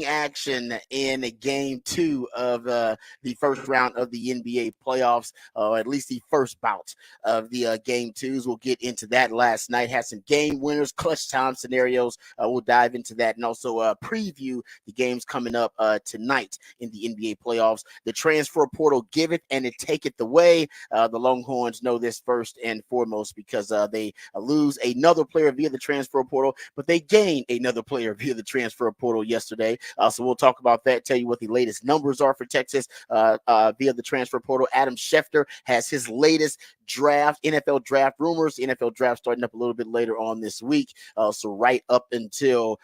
action in game two of the first round of the NBA playoffs, or at least the first bout of the game twos. We'll get into that. Last night had some game winners, clutch time scenarios. We'll dive into that and also preview the games coming up tonight in the NBA playoffs. The transfer portal giveth and it taketh away. The Longhorns know this first and foremost because they lose another player via the transfer portal, but they gain another player via the transfer portal yesterday. So we'll talk about that, tell you what the latest numbers are for Texas via the transfer portal. Adam Schefter has his latest NFL draft rumors. NFL draft starting up a little bit later on this week. So right up until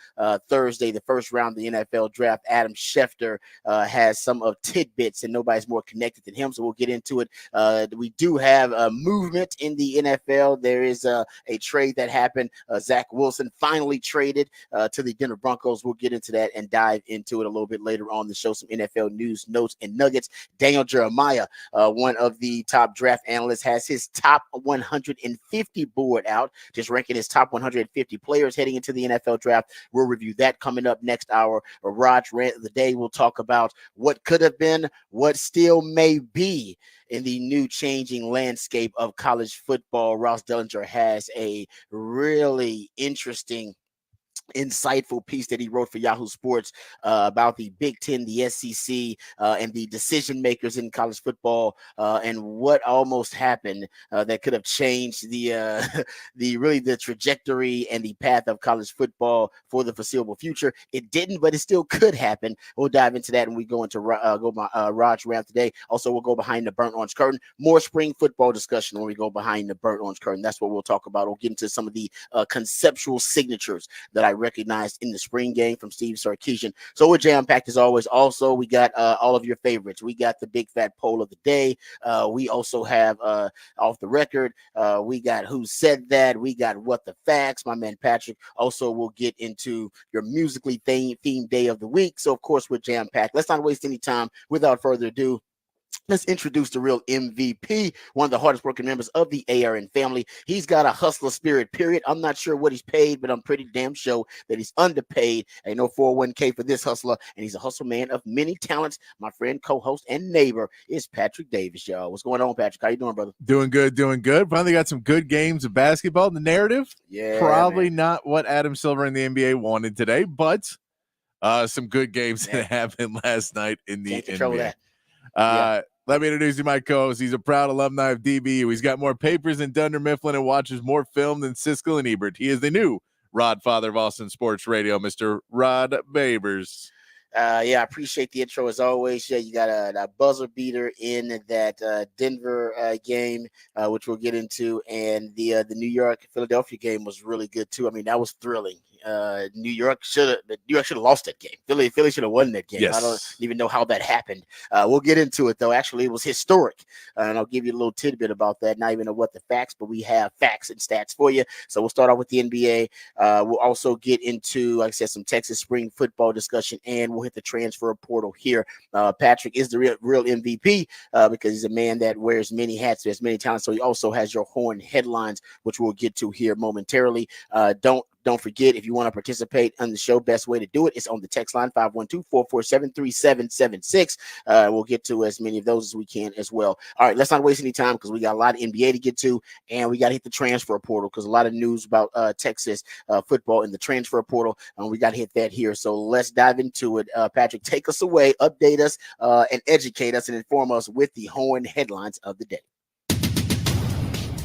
Thursday, the first round of the NFL draft, Adam Schefter has some of tidbits, and nobody's more connected than him. So we'll get into it. We do have a movement in the NFL. There is a trade that happened. Zach Wilson finally traded to the Denver Broncos. We'll get into that and dive into it a little bit later on to show some NFL news, notes, and nuggets. Daniel Jeremiah, one of the top draft analysts, has his top 150 board out, just ranking his top 150 players heading into the NFL draft. We'll review that coming up next hour. Raj Rant of the Day, we'll talk about what could have been, what still may be in the new changing landscape of college football. Ross Dellinger has a really interesting, insightful piece that he wrote for Yahoo Sports about the Big Ten, the SEC, and the decision makers in college football, and what almost happened that could have changed the trajectory and the path of college football for the foreseeable future. It didn't, but it still could happen. We'll dive into that when we go into Raj Rant today. Also, we'll go behind the burnt orange curtain. More spring football discussion when we go behind the burnt orange curtain. That's what we'll talk about. We'll get into some of the conceptual signatures that I recognized in the spring game from Steve Sarkisian. So we're jam-packed as always. Also, we got all of your favorites. We got the big fat poll of the day. We also have off the record. We got who said that. We got what the facts. My man Patrick. Also, we'll get into your musically themed day of the week. So of course we're jam-packed. Let's not waste any time. Without further ado, let's introduce the real MVP, one of the hardest working members of the ARN family. He's got a hustler spirit, period. I'm not sure what he's paid, but I'm pretty damn sure that he's underpaid. Ain't no 401k for this hustler, and he's a hustle man of many talents. My friend, co-host, and neighbor is Patrick Davis, y'all. What's going on, Patrick? How you doing, brother? Doing good, doing good. Finally got some good games of basketball. The narrative, probably man, not what Adam Silver and the NBA wanted today, but some good games that happened last night in the Can't control NBA. that. Let me introduce you my co-host. He's a proud alumni of DBU. He's got more papers than Dunder Mifflin and watches more film than Siskel and Ebert. He is the new Rod Father of Austin Sports Radio, Mr. Rod Babers. I appreciate the intro as always. Yeah, you got a buzzer beater in that Denver game, which we'll get into, and the New York Philadelphia game was really good too. I mean, that was thrilling. New York should have lost that game. Philly should have won that game. Yes. I don't even know how that happened. We'll get into it though. Actually, it was historic, and I'll give you a little tidbit about that. Not even know what the facts, but we have facts and stats for you. So we'll start off with the NBA. We'll also get into, like I said, some Texas spring football discussion, and we'll hit the transfer portal here. Patrick is the real MVP because he's a man that wears many hats, has many talents. So he also has your horn headlines, which we'll get to here momentarily. Don't forget, if you want to participate on the show, best way to do it is on the text line 512-447-3776. We'll get to as many of those as we can as well. All right, let's not waste any time because we got a lot of NBA to get to, and we got to hit the transfer portal because a lot of news about Texas football in the transfer portal, and we got to hit that here. So let's dive into it. Patrick, take us away, update us, and educate us and inform us with the horn headlines of the day.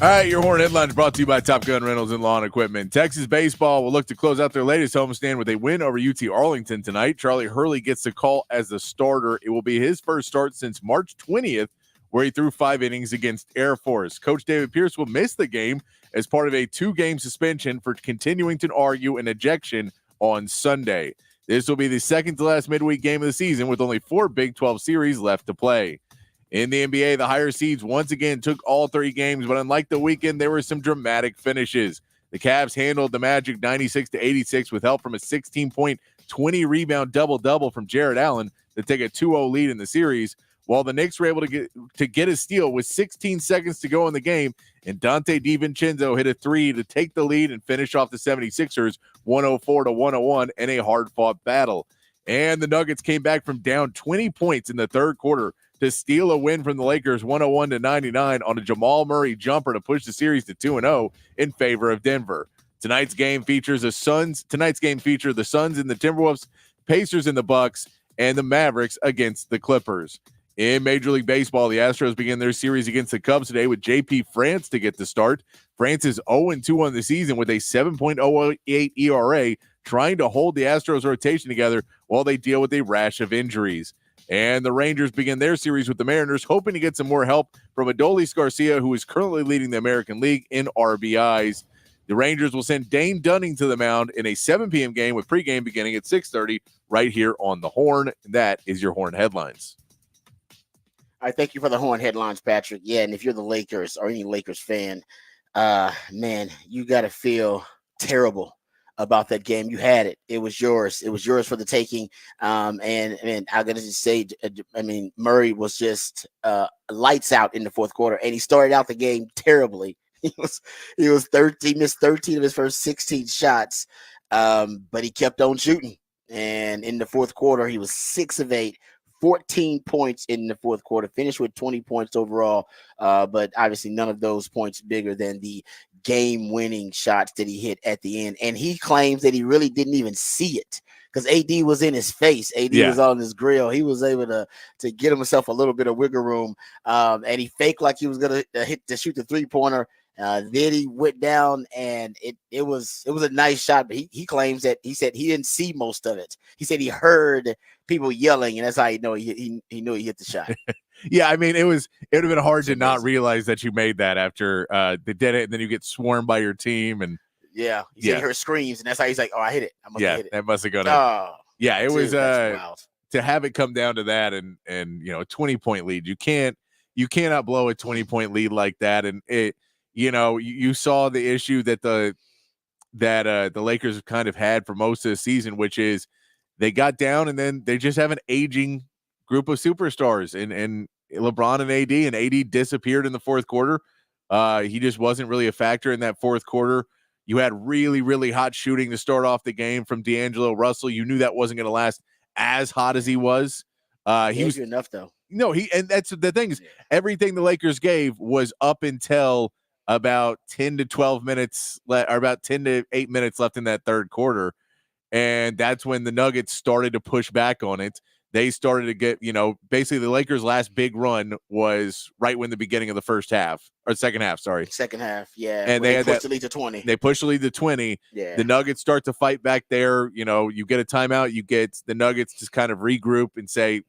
All right, your horn headlines brought to you by Top Gun Rentals and Lawn Equipment. Texas baseball will look to close out their latest homestand with a win over UT Arlington tonight. Charlie Hurley gets the call as the starter. It will be his first start since March 20th, where he threw 5 innings against Air Force. Coach David Pierce will miss the game as part of a 2-game suspension for continuing to argue an ejection on Sunday. This will be the second to last midweek game of the season with only 4 Big 12 series left to play. In the NBA, the higher seeds once again took all 3 games, but unlike the weekend, there were some dramatic finishes. The Cavs handled the Magic 96-86 with help from a 16-point, 20-rebound double-double from Jared Allen to take a 2-0 lead in the series, while the Knicks were able to get a steal with 16 seconds to go in the game, and Dante DiVincenzo hit a 3 to take the lead and finish off the 76ers 104-101 in a hard-fought battle. And the Nuggets came back from down 20 points in the third quarter to steal a win from the Lakers 101-99 on a Jamal Murray jumper to push the series to 2-0 in favor of Denver. Tonight's game features the Suns and the Timberwolves, Pacers and the Bucks, and the Mavericks against the Clippers. In Major League Baseball, the Astros begin their series against the Cubs today with JP France to get the start. France is 0-2 on the season with a 7.08 ERA, trying to hold the Astros rotation together while they deal with a rash of injuries. And the Rangers begin their series with the Mariners, hoping to get some more help from Adolis Garcia, who is currently leading the American League in RBIs. The Rangers will send Dane Dunning to the mound in a 7 p.m. game with pregame beginning at 6:30 right here on the Horn. That is your Horn headlines. All right, thank you for the Horn headlines, Patrick. Yeah, and if you're the Lakers or any Lakers fan, man, you got to feel terrible about that game. You had it. It was yours. It was yours for the taking. And I'm going to just say, Murray was just lights out in the fourth quarter, and he started out the game terribly. He missed 13 of his first 16 shots, but he kept on shooting. And in the fourth quarter, he was 6 of 8, 14 points in the fourth quarter, finished with 20 points overall. But obviously none of those points bigger than the game-winning shots that he hit at the end. And he claims that he really didn't even see it because AD was in his face. AD was on his grill. He was able to get himself a little bit of wiggle room. And he faked like he was going to shoot the three-pointer. Then he went down, and it was a nice shot. But he claims that he said he didn't see most of it. He said he heard people yelling, and that's how he knew he hit the shot. Yeah, I mean, it would have been hard to not realize that you made that after they did it, and then you get swarmed by your team, and he said he heard screams, and that's how he's like, "Oh, I hit it. I must have hit it." That must have gone out. Yeah, it was to have it come down to that, and a 20-point lead. You cannot blow a 20-point lead like that, and it. You saw the issue that the Lakers have kind of had for most of the season, which is they got down and then they just have an aging group of superstars and LeBron and AD disappeared in the fourth quarter. He just wasn't really a factor in that fourth quarter. You had really, really hot shooting to start off the game from D'Angelo Russell. You knew that wasn't going to last as hot as he was. He was good enough though. No, and that's the thing is everything the Lakers gave was up until about 10 to 12 minutes or about 10 to 8 minutes left in that third quarter. And that's when the Nuggets started to push back on it. They started to get, basically the Lakers' last big run was right when the beginning of the second half. Second half, yeah. And they pushed the lead to 20. They pushed the lead to 20. Yeah. The Nuggets start to fight back there. You get a timeout. You get the Nuggets just kind of regroup and say,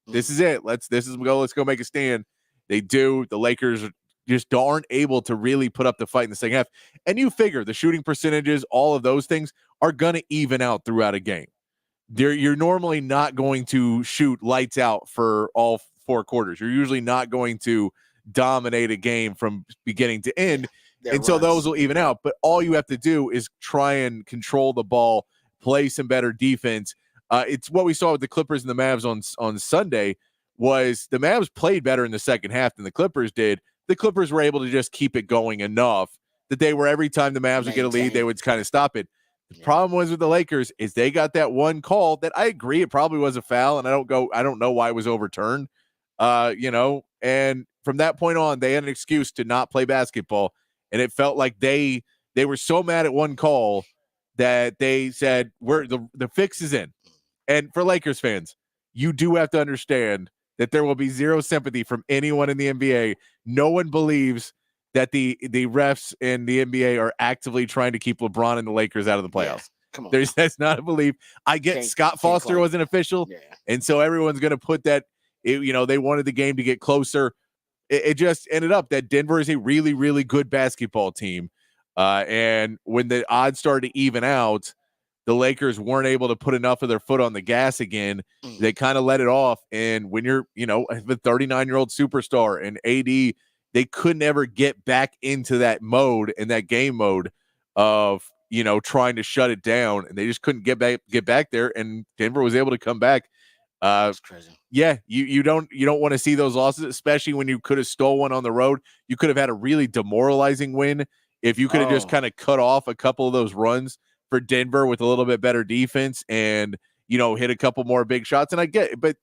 this is it. Let's go make a stand. They do. The Lakers just aren't able to really put up the fight in the second half. And you figure the shooting percentages, all of those things are going to even out throughout a game. You're normally not going to shoot lights out for all 4 quarters. You're usually not going to dominate a game from beginning to end. And so those will even out. But all you have to do is try and control the ball, play some better defense. It's what we saw with the Clippers and the Mavs on Sunday was the Mavs played better in the second half than the Clippers did. The Clippers were able to just keep it going enough that they were every time the Mavs would get a lead, they would kind of stop it. The problem was with the Lakers is they got that one call that I agree it probably was a foul, and I don't know why it was overturned. And from that point on, they had an excuse to not play basketball, and it felt like they were so mad at one call that they said the fix is in. And for Lakers fans, you do have to understand that there will be zero sympathy from anyone in the NBA. No one believes that the refs in the NBA are actively trying to keep LeBron and the Lakers out of the playoffs. Yeah, come on. That's not a belief. I get Scott Foster wasn't official, and so everyone's going to put that, they wanted the game to get closer. It just ended up that Denver is a really, really good basketball team. And when the odds started to even out, the Lakers weren't able to put enough of their foot on the gas again. They kind of let it off. And when you're, the 39-year-old superstar and AD, they couldn't ever get back into that mode and that game mode of, trying to shut it down. And they just couldn't get back there. And Denver was able to come back. That's crazy. Yeah, you don't want to see those losses, especially when you could have stole one on the road. You could have had a really demoralizing win if you could have just kind of cut off a couple of those runs for Denver with a little bit better defense and, hit a couple more big shots. And I get it, but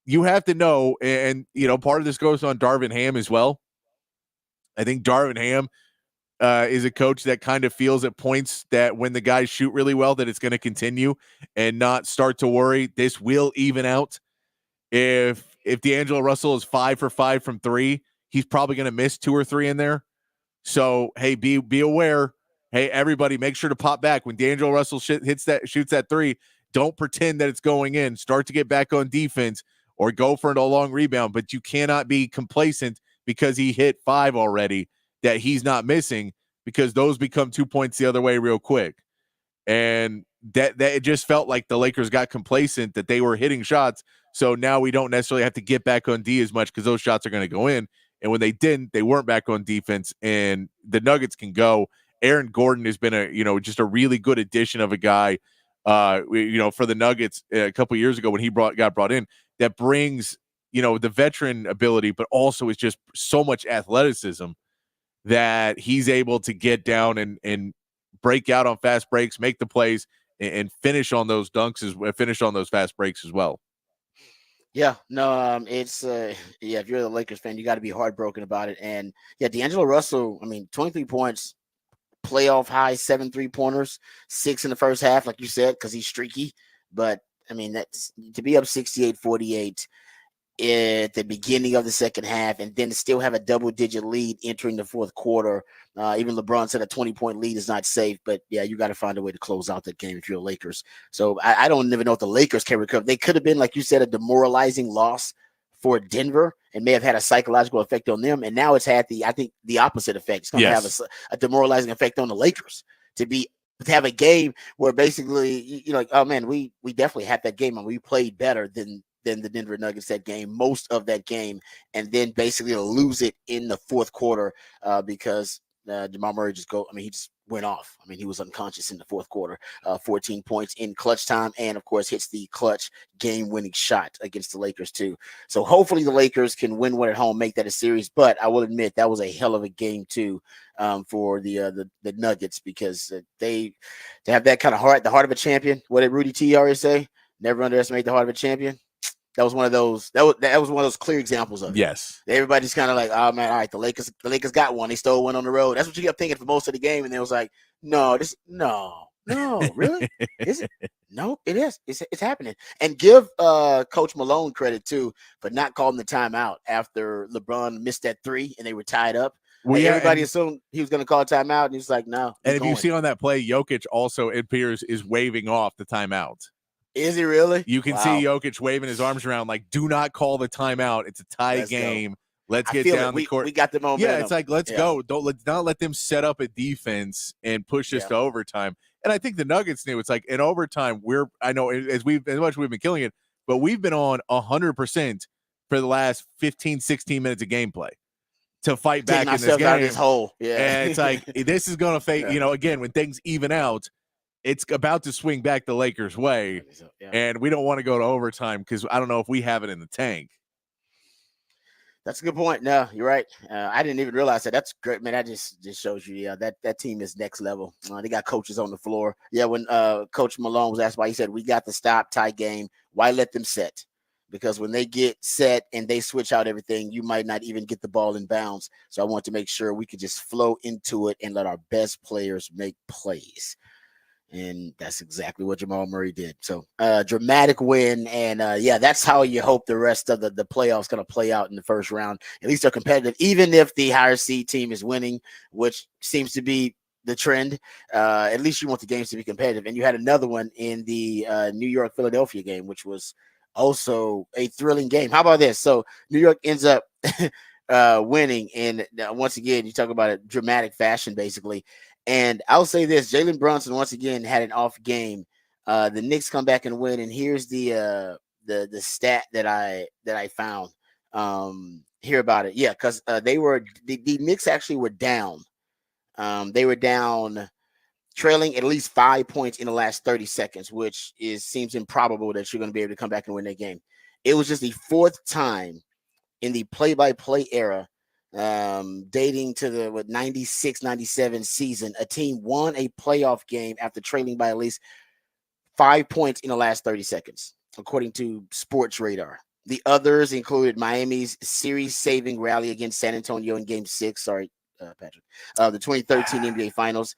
you have to know, and part of this goes on Darvin Ham as well. I think Darvin Ham is a coach that kind of feels at points that when the guys shoot really well, that it's going to continue and not start to worry. This will even out. If D'Angelo Russell is 5 for 5 from 3, he's probably going to miss 2 or 3 in there. So, hey, be aware. Hey, everybody, make sure to pop back when D'Angelo Russell shoots that 3. Don't pretend that it's going in. Start to get back on defense or go for a long rebound. But you cannot be complacent because he hit 5 already that he's not missing, because those become 2 points the other way real quick. And that it just felt like the Lakers got complacent that they were hitting shots. So now we don't necessarily have to get back on D as much because those shots are going to go in. And when they didn't, they weren't back on defense, and the Nuggets can go. Aaron Gordon has been just a really good addition of a guy, for the Nuggets a couple years ago when he got brought in, that brings, the veteran ability, but also is just so much athleticism that he's able to get down and break out on fast breaks, make the plays, and finish on those dunks, finish on those fast breaks as well. Yeah, no, it's if you're the Lakers fan, you got to be heartbroken about it. And yeah, D'Angelo Russell, 23 points, playoff high, 7 3-pointers, 6 in the first half, like you said, because he's streaky. But that's to be up 68-48 at the beginning of the second half, and then still have a double-digit lead entering the fourth quarter. Even LeBron said a 20-point lead is not safe, but yeah, you got to find a way to close out that game if you're the Lakers. So I don't even know if the Lakers can recover. They could have been, like you said, a demoralizing loss for Denver and may have had a psychological effect on them. And now it's had the opposite effect. It's going to have a demoralizing effect on the Lakers to have a game where basically you're like, oh man, we definitely had that game and we played better than the Denver Nuggets that game, most of that game, and then basically lose it in the fourth quarter because Jamal Murray he just went off. He was unconscious in the fourth quarter, 14 points in clutch time, and of course hits the clutch game-winning shot against the Lakers too. So hopefully the Lakers can win one at home, make that a series. But I will admit that was a hell of a game too for the Nuggets, because they have that kind of heart, the heart of a champion. What did Rudy T always say? Never underestimate the heart of a champion. That was one of those. That was one of those clear examples of it. Yes. Everybody's kind of like, oh man, all right, the Lakers got one. They stole one on the road. That's what you kept thinking for most of the game, and it was like, no, really? Is it? No, it is. It's happening. And give Coach Malone credit too for not calling the timeout after LeBron missed that 3 and they were tied up. Well, everybody assumed he was going to call a timeout, and he's like, no. And if you see on that play, Jokic also, it appears, is waving off the timeout. Is he really? You can see Jokic waving his arms around like, do not call the timeout. It's a tie game. Let's get down the court. We got the momentum. Yeah, it's like, let's go. Not let them set up a defense and push us to overtime. And I think the Nuggets knew, it's like in overtime, as much we've been killing it, but we've been on 100% for the last 15, 16 minutes of gameplay to fight back in this game. Out of this hole. Yeah. And it's like, this is going to fade, again, when things even out, it's about to swing back the Lakers' way, and we don't want to go to overtime because I don't know if we have it in the tank. That's a good point. No, you're right. I didn't even realize that. That's great, man. That just shows you, that team is next level. They got coaches on the floor. Yeah, when Coach Malone was asked why, he said, we got to stop tie game. Why let them set? Because when they get set and they switch out everything, you might not even get the ball in bounds. So I want to make sure we could just flow into it and let our best players make plays. And that's exactly what Jamal Murray did. So dramatic win. And that's how you hope the rest of the playoffs going to play out in the first round. At least they're competitive, even if the higher seed team is winning, which seems to be the trend. At least you want the games to be competitive. And you had another one in the New York-Philadelphia game, which was also a thrilling game. How about this? So New York ends up winning. And once again, you talk about a dramatic fashion, basically. And I'll say this: Jalen Brunson once again had an off game. The Knicks come back and win. And here's the stat that I found. Hear about it, yeah, because the Knicks actually were down. They were down, trailing at least 5 points in the last 30 seconds, which seems improbable that you're going to be able to come back and win that game. It was just the 4th time in the play-by-play era, dating to the 96-97 season, a team won a playoff game after trailing by at least 5 points in the last 30 seconds, according to Sports Radar. The others included Miami's series-saving rally against San Antonio in Game 6. Sorry, Patrick. The 2013 NBA Finals.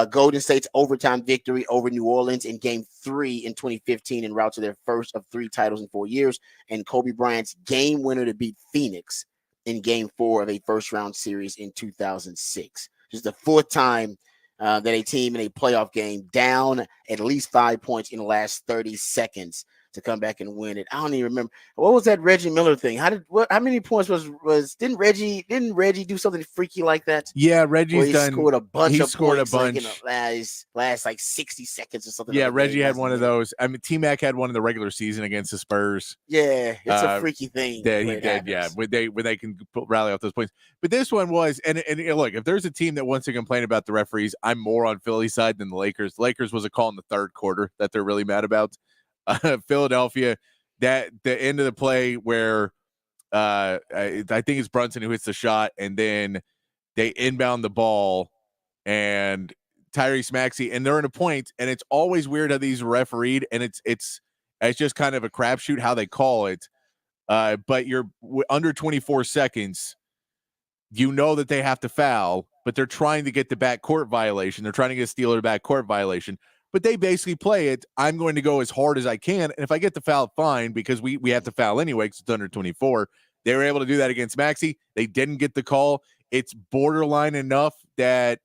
Golden State's overtime victory over New Orleans in Game 3 in 2015 en route to their first of 3 titles in 4 years. And Kobe Bryant's game winner to beat Phoenix in Game 4 of a first-round series in 2006. This is the 4th time that a team in a playoff game down at least 5 points in the last 30 seconds to come back and win it. I don't even remember what was that Reggie Miller thing. How many points was didn't Reggie do something freaky like that? Yeah, Reggie's done. Scored a bunch he of scored points a bunch like in the last like 60 seconds or something. Yeah, Reggie had one of those. I mean, T-Mac had one in the regular season against the Spurs. Yeah, it's a freaky thing that he did. Yeah, when they can rally off those points. But this one was, and look, if there's a team that wants to complain about the referees, I'm more on Philly's side than the Lakers. The Lakers was a call in the 3rd quarter that they're really mad about. Philadelphia, that the end of the play where I think it's Brunson who hits the shot, and then they inbound the ball, and Tyrese Maxey, and they're in a point, and it's always weird how these refereed, and it's just kind of a crapshoot how they call it. But you're under 24 seconds, you know that they have to foul, but they're trying to get the backcourt violation. They're trying to get Steeler backcourt violation. But they basically play it, I'm going to go as hard as I can. And if I get the foul, fine, because we have to foul anyway because it's under 24. They were able to do that against Maxey. They didn't get the call. It's borderline enough that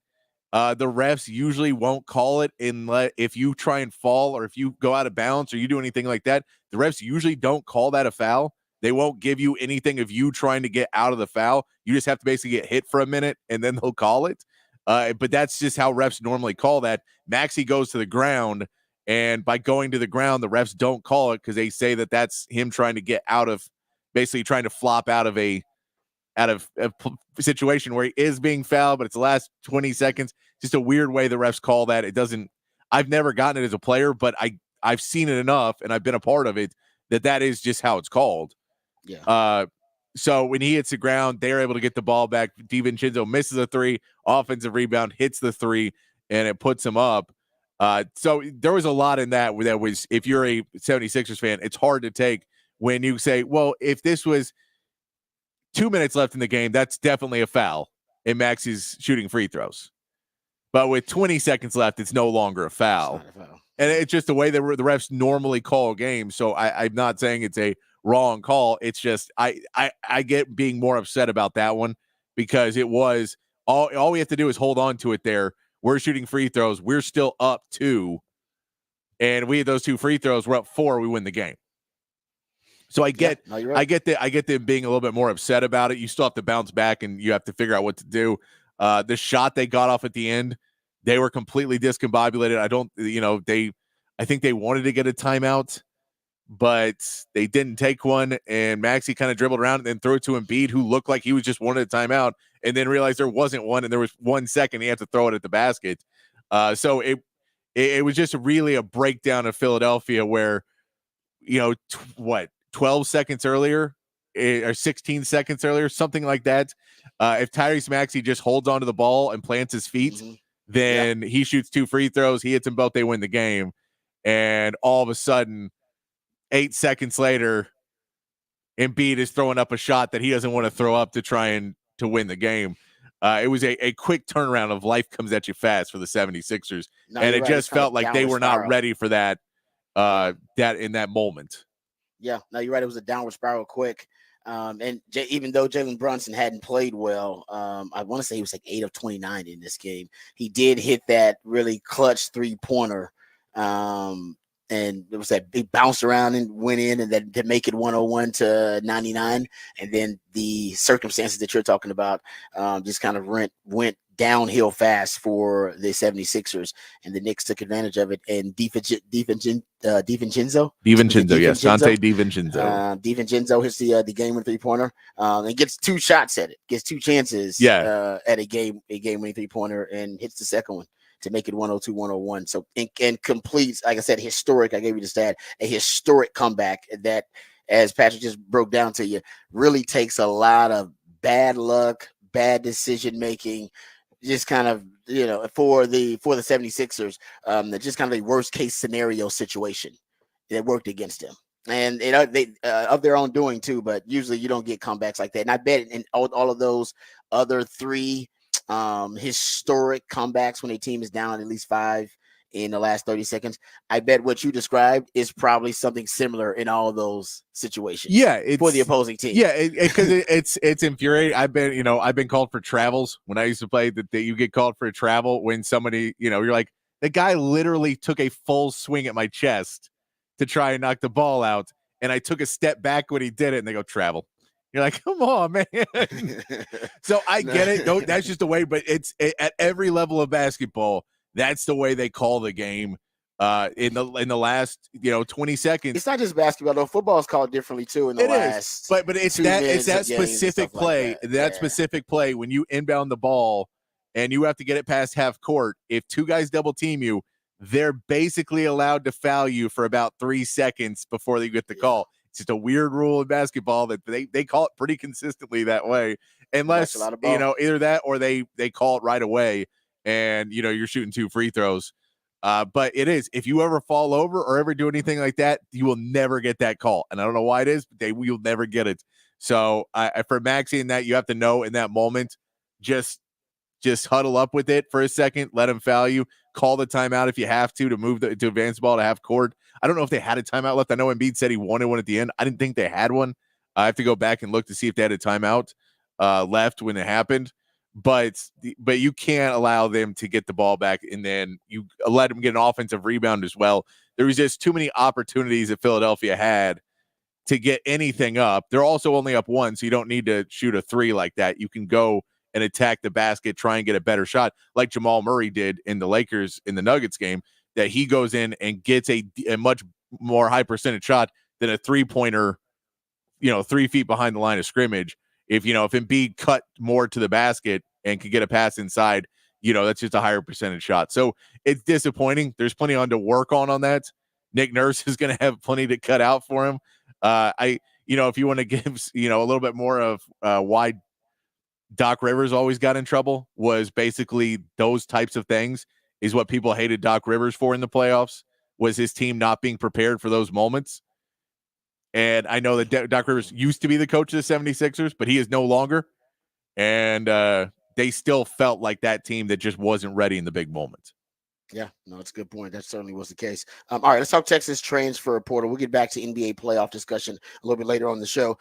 the refs usually won't call it if you try and fall or if you go out of bounds or you do anything like that. The refs usually don't call that a foul. They won't give you anything of you trying to get out of the foul. You just have to basically get hit for a minute, and then they'll call it. But that's just how refs normally call that. Maxey goes to the ground, and by going to the ground, the refs don't call it because they say that that's him trying to get out of, basically trying to flop out of a situation where he is being fouled, but it's the last 20 seconds. Just a weird way the refs call that. It doesn't. I've never gotten it as a player, but I've seen it enough, and I've been a part of it that is just how it's called. Yeah. So when he hits the ground, they're able to get the ball back. DiVincenzo misses a 3, offensive rebound, hits the 3, and it puts him up. So there was a lot in that was, if you're a 76ers fan, it's hard to take when you say, well, if this was 2 minutes left in the game, that's definitely a foul, and Max is shooting free throws. But with 20 seconds left, it's no longer a foul. And it's just the way the refs normally call games. So I'm not saying it's a wrong call. It's just I get being more upset about that one because it was all we have to do is hold on to it there. We're shooting free throws. We're still up 2. And we had those 2 free throws. We're up 4. We win the game. So I get them being a little bit more upset about it. You still have to bounce back and you have to figure out what to do. The shot they got off at the end, they were completely discombobulated. I think they wanted to get a timeout, but they didn't take one. And Maxey kind of dribbled around and then threw it to Embiid, who looked like he was just wanted a timeout, and then realized there wasn't one, and there was 1 second he had to throw it at the basket. So it was just really a breakdown of Philadelphia where, 12 seconds earlier or 16 seconds earlier, something like that. If Tyrese Maxey just holds onto the ball and plants his feet, then he shoots 2 free throws. He hits them both. They win the game. And all of a sudden, 8 seconds later, Embiid is throwing up a shot that he doesn't want to throw up to try and to win the game. It was a quick turnaround of life comes at you fast for the 76ers. And it just felt like they were not ready for that in that moment. Yeah, no, you're right. It was a downward spiral quick. And even though Jalen Brunson hadn't played well, I want to say he was like 8 of 29 in this game. He did hit that really clutch 3-pointer. And it was that big bounce around and went in, and then to make it 101-99. And then the circumstances that you're talking about just kind of went downhill fast for the 76ers, and the Knicks took advantage of it. And DiVincenzo, yes, Dante DiVincenzo. DiVincenzo hits the game-winning 3-pointer, and gets 2 shots at it, gets 2 chances at a game-winning 3-pointer, and hits the second one to make it 102-101. So and completes, like I said, historic. I gave you the stat, a historic comeback that, as Patrick just broke down to you, really takes a lot of bad luck, bad decision making, just kind of, for the 76ers, just kind of a worst case scenario situation that worked against him. And they of their own doing too, but usually you don't get comebacks like that. And I bet in all of those other three historic comebacks when a team is down at least 5 in the last 30 seconds, I bet what you described is probably something similar in all of those situations. Yeah, for the opposing team. Yeah, because it's infuriating. I've been called for travels when I used to play. That you get called for a travel when somebody, you're like, the guy literally took a full swing at my chest to try and knock the ball out, and I took a step back when he did it, and they go travel. You're like, come on, man. So I get it. That's just the way, but at every level of basketball, that's the way they call the game. In the last 20 seconds. It's not just basketball though. Football is called differently too in the last. But it's that specific play. Like that specific play when you inbound the ball and you have to get it past half court. If two guys double team you, they're basically allowed to foul you for about 3 seconds before they get the call. It's just a weird rule in basketball that they call it pretty consistently that way. Unless either that or they call it right away and you're shooting 2 free throws. But it is, if you ever fall over or ever do anything like that, you will never get that call. And I don't know why it is, but you'll never get it. So for Maxey in that, you have to know in that moment, just huddle up with it for a second, let him foul you, call the timeout if you have to move to advance the ball to half court. I don't know if they had a timeout left. I know Embiid said he wanted one at the end. I didn't think they had one. I have to go back and look to see if they had a timeout left when it happened. But you can't allow them to get the ball back, and then you let them get an offensive rebound as well. There was just too many opportunities that Philadelphia had to get anything up. They're also only up 1, so you don't need to shoot a 3 like that. You can go and attack the basket, try and get a better shot, like Jamal Murray did in the Lakers in the Nuggets game, that he goes in and gets a much more high percentage shot than a 3-pointer, 3 feet behind the line of scrimmage. If Embiid cut more to the basket and could get a pass inside, that's just a higher percentage shot. So it's disappointing. There's plenty on to work on that. Nick Nurse is going to have plenty to cut out for him. If you want to give, a little bit more of why Doc Rivers always got in trouble, was basically those types of things is what people hated Doc Rivers for in the playoffs, was his team not being prepared for those moments. And I know that Doc Rivers used to be the coach of the 76ers, but he is no longer. And they still felt like that team that just wasn't ready in the big moments. Yeah, no, it's a good point. That certainly was the case. All right, let's talk Texas transfer portal. We'll get back to NBA playoff discussion a little bit later on the show.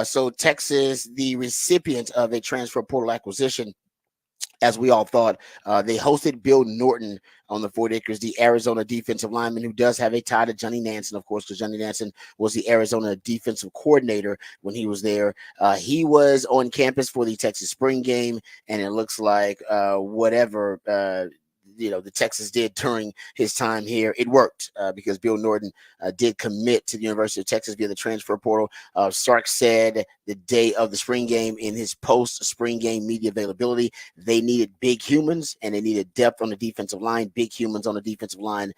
So Texas, the recipient of a transfer portal acquisition, as we all thought, they hosted Bill Norton on the Fort Acres, the Arizona defensive lineman, who does have a tie to Johnny Nansen, of course, because Johnny Nansen was the Arizona defensive coordinator when he was there. He was on campus for the Texas spring game, and it looks like whatever the Texas did during his time here, it worked because Bill Norton did commit to the University of Texas via the transfer portal. Sark said the day of the spring game in his post-spring game media availability, they needed big humans and they needed depth on the defensive line, big humans on the defensive line.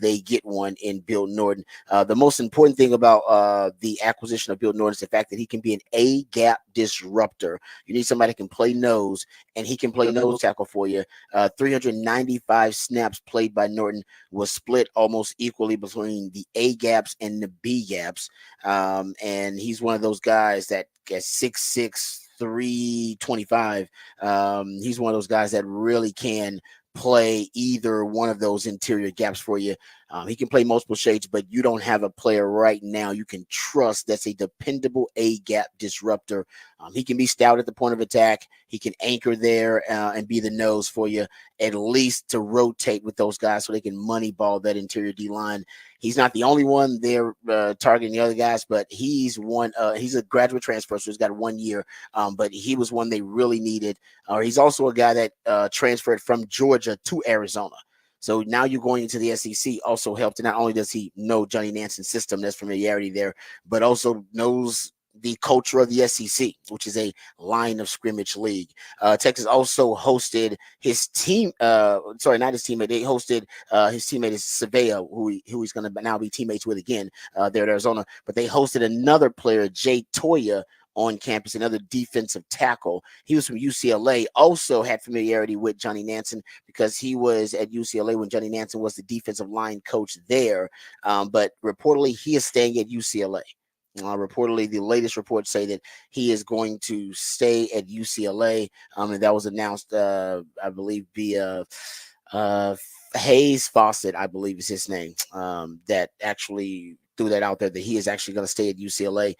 They get one in Bill Norton. The most important thing about the acquisition of Bill Norton is the fact that he can be an A-gap disruptor. You need somebody that can play nose, and he can play nose tackle for you. 395 snaps played by Norton was split almost equally between the A gaps and the B gaps. And he's one of those guys that at 6'6", 325, he's one of those guys that really can play either one of those interior gaps for you. He can play multiple shades, but you don't have a player right now you can trust that's a dependable A-gap disruptor. He can be stout at the point of attack. He can anchor there and be the nose for you, at least to rotate with those guys so they can money ball that interior D-line. He's not the only one there targeting the other guys, but he's one. He's a graduate transfer, so he's got 1 year, but he was one they really needed. He's also a guy that transferred from Georgia to Arizona. So now you're going into the SEC also helped. And not only does he know Johnny Nansen's system, there's familiarity there, but also knows the culture of the SEC, which is a line of scrimmage league. Texas also hosted his team. Not his teammate. They hosted his teammate is Savea, who he's going to now be teammates with again there at Arizona. But they hosted another player, Jay Toya, on campus, another defensive tackle. He was from UCLA, also had familiarity with Johnny Nansen because he was at UCLA when Johnny Nansen was the defensive line coach there. But reportedly, he is staying at UCLA. Reportedly, the latest reports say that he is going to stay at UCLA, and that was announced, I believe, via Hayes Fawcett, I believe is his name, that actually threw that out there that he is actually going to stay at UCLA.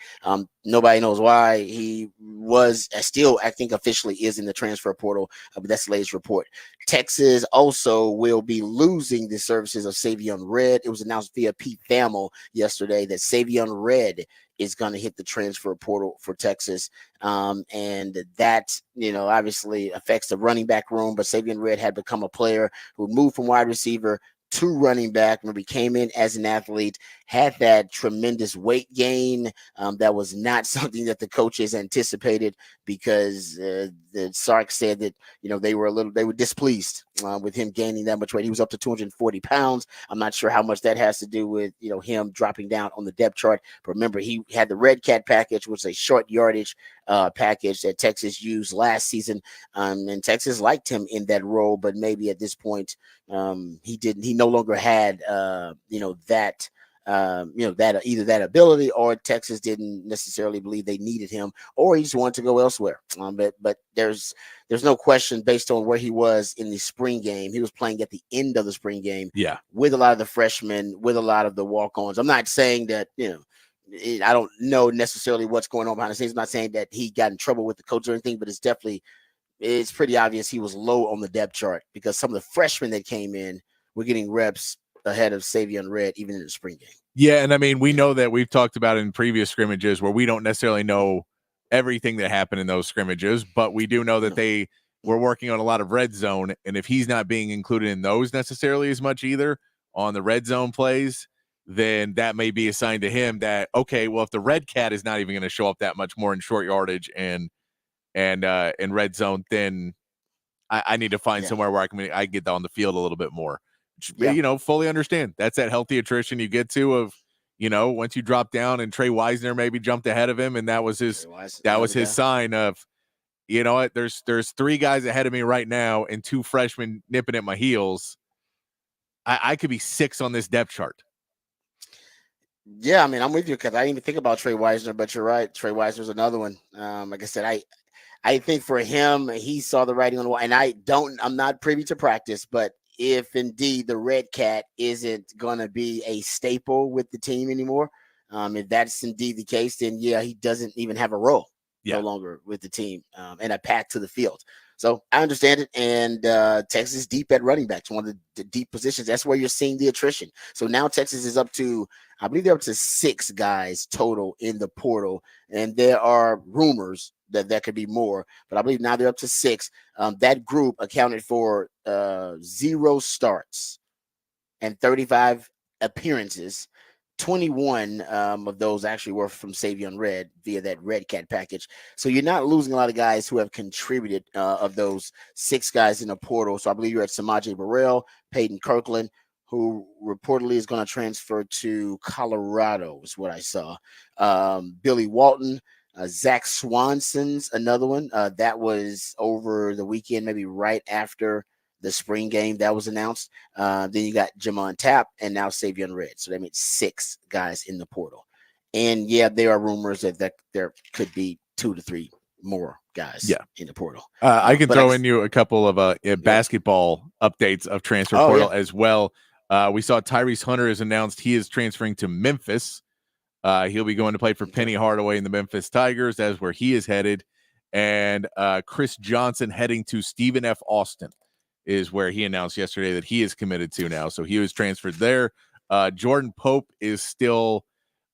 Nobody knows why. He was still, I think, officially is in the transfer portal, but that's the latest report. Texas also will be losing the services of Savion Red. It was announced via Pete Thamel yesterday that Savion Red is going to hit the transfer portal for Texas. And that, obviously affects the running back room, but Savion Red had become a player who moved from wide receiver to running back. Remember, he came in as an athlete, had that tremendous weight gain. That was not something that the coaches anticipated because the Sark said that, they were displeased with him gaining that much weight. He was up to 240 pounds. I'm not sure how much that has to do with, him dropping down on the depth chart. But remember, he had the Red Cat package, which is a short yardage package that Texas used last season. And Texas liked him in that role, but maybe at this point, he no longer had, that either that ability, or Texas didn't necessarily believe they needed him, or he just wanted to go elsewhere. But there's no question, based on where he was in the spring game, he was playing at the end of the spring game, with a lot of the freshmen, with a lot of the walk-ons. I'm not saying that, I don't know necessarily what's going on behind the scenes. I'm not saying that he got in trouble with the coach or anything, but it's pretty obvious he was low on the depth chart because some of the freshmen that came in were getting reps ahead of Savion Red, even in the spring game. Yeah, and I mean, we know that we've talked about in previous scrimmages where we don't necessarily know everything that happened in those scrimmages, but we do know that they were working on a lot of red zone, and if he's not being included in those necessarily as much either on the red zone plays, then that may be a sign to him that, okay, well, if the Red Cat is not even going to show up that much more in short yardage and in red zone, then I need to find somewhere where I get on the field a little bit more. Fully understand. That's that healthy attrition you get to of, once you drop down and Trey Wisner maybe jumped ahead of him, and that was his sign of, what, there's 3 guys ahead of me right now and 2 freshmen nipping at my heels. I could be 6 on this depth chart. Yeah, I mean, I'm with you because I didn't even think about Trey Wisner, but you're right. Trey Wisner's another one. Like I said, I think for him, he saw the writing on the wall, and I'm not privy to practice, but if indeed the Red Cat isn't going to be a staple with the team anymore, if that's indeed the case, then he doesn't even have a role no longer with the team, and a path to the field. So I understand it. And Texas deep at running backs, one of the deep positions. That's where you're seeing the attrition. So now Texas is up to, I believe they're up to 6 guys total in the portal. And there are rumors that there could be more, but I believe now they're up to 6. That group accounted for 0 starts and 35 appearances. 21 of those actually were from Savion Red via that Red Cat package. So you're not losing a lot of guys who have contributed of those 6 guys in the portal. So I believe you're at Samaje Burrell, Peyton Kirkland, who reportedly is going to transfer to Colorado, is what I saw. Billy Walton, Zach Swanson's another one. That was over the weekend, maybe right after the spring game that was announced. Then you got Jamon Tapp and now Savion Red. So that means 6 guys in the portal. And there are rumors that there could be 2 to 3 more guys in the portal. I can throw in you a couple of basketball updates of transfer portal as well. We saw Tyrese Hunter has announced he is transferring to Memphis. He'll be going to play for Penny Hardaway in the Memphis Tigers. That's where he is headed. And Chris Johnson heading to Stephen F. Austin is where he announced yesterday that he is committed to now. So he was transferred there. Jordan Pope is still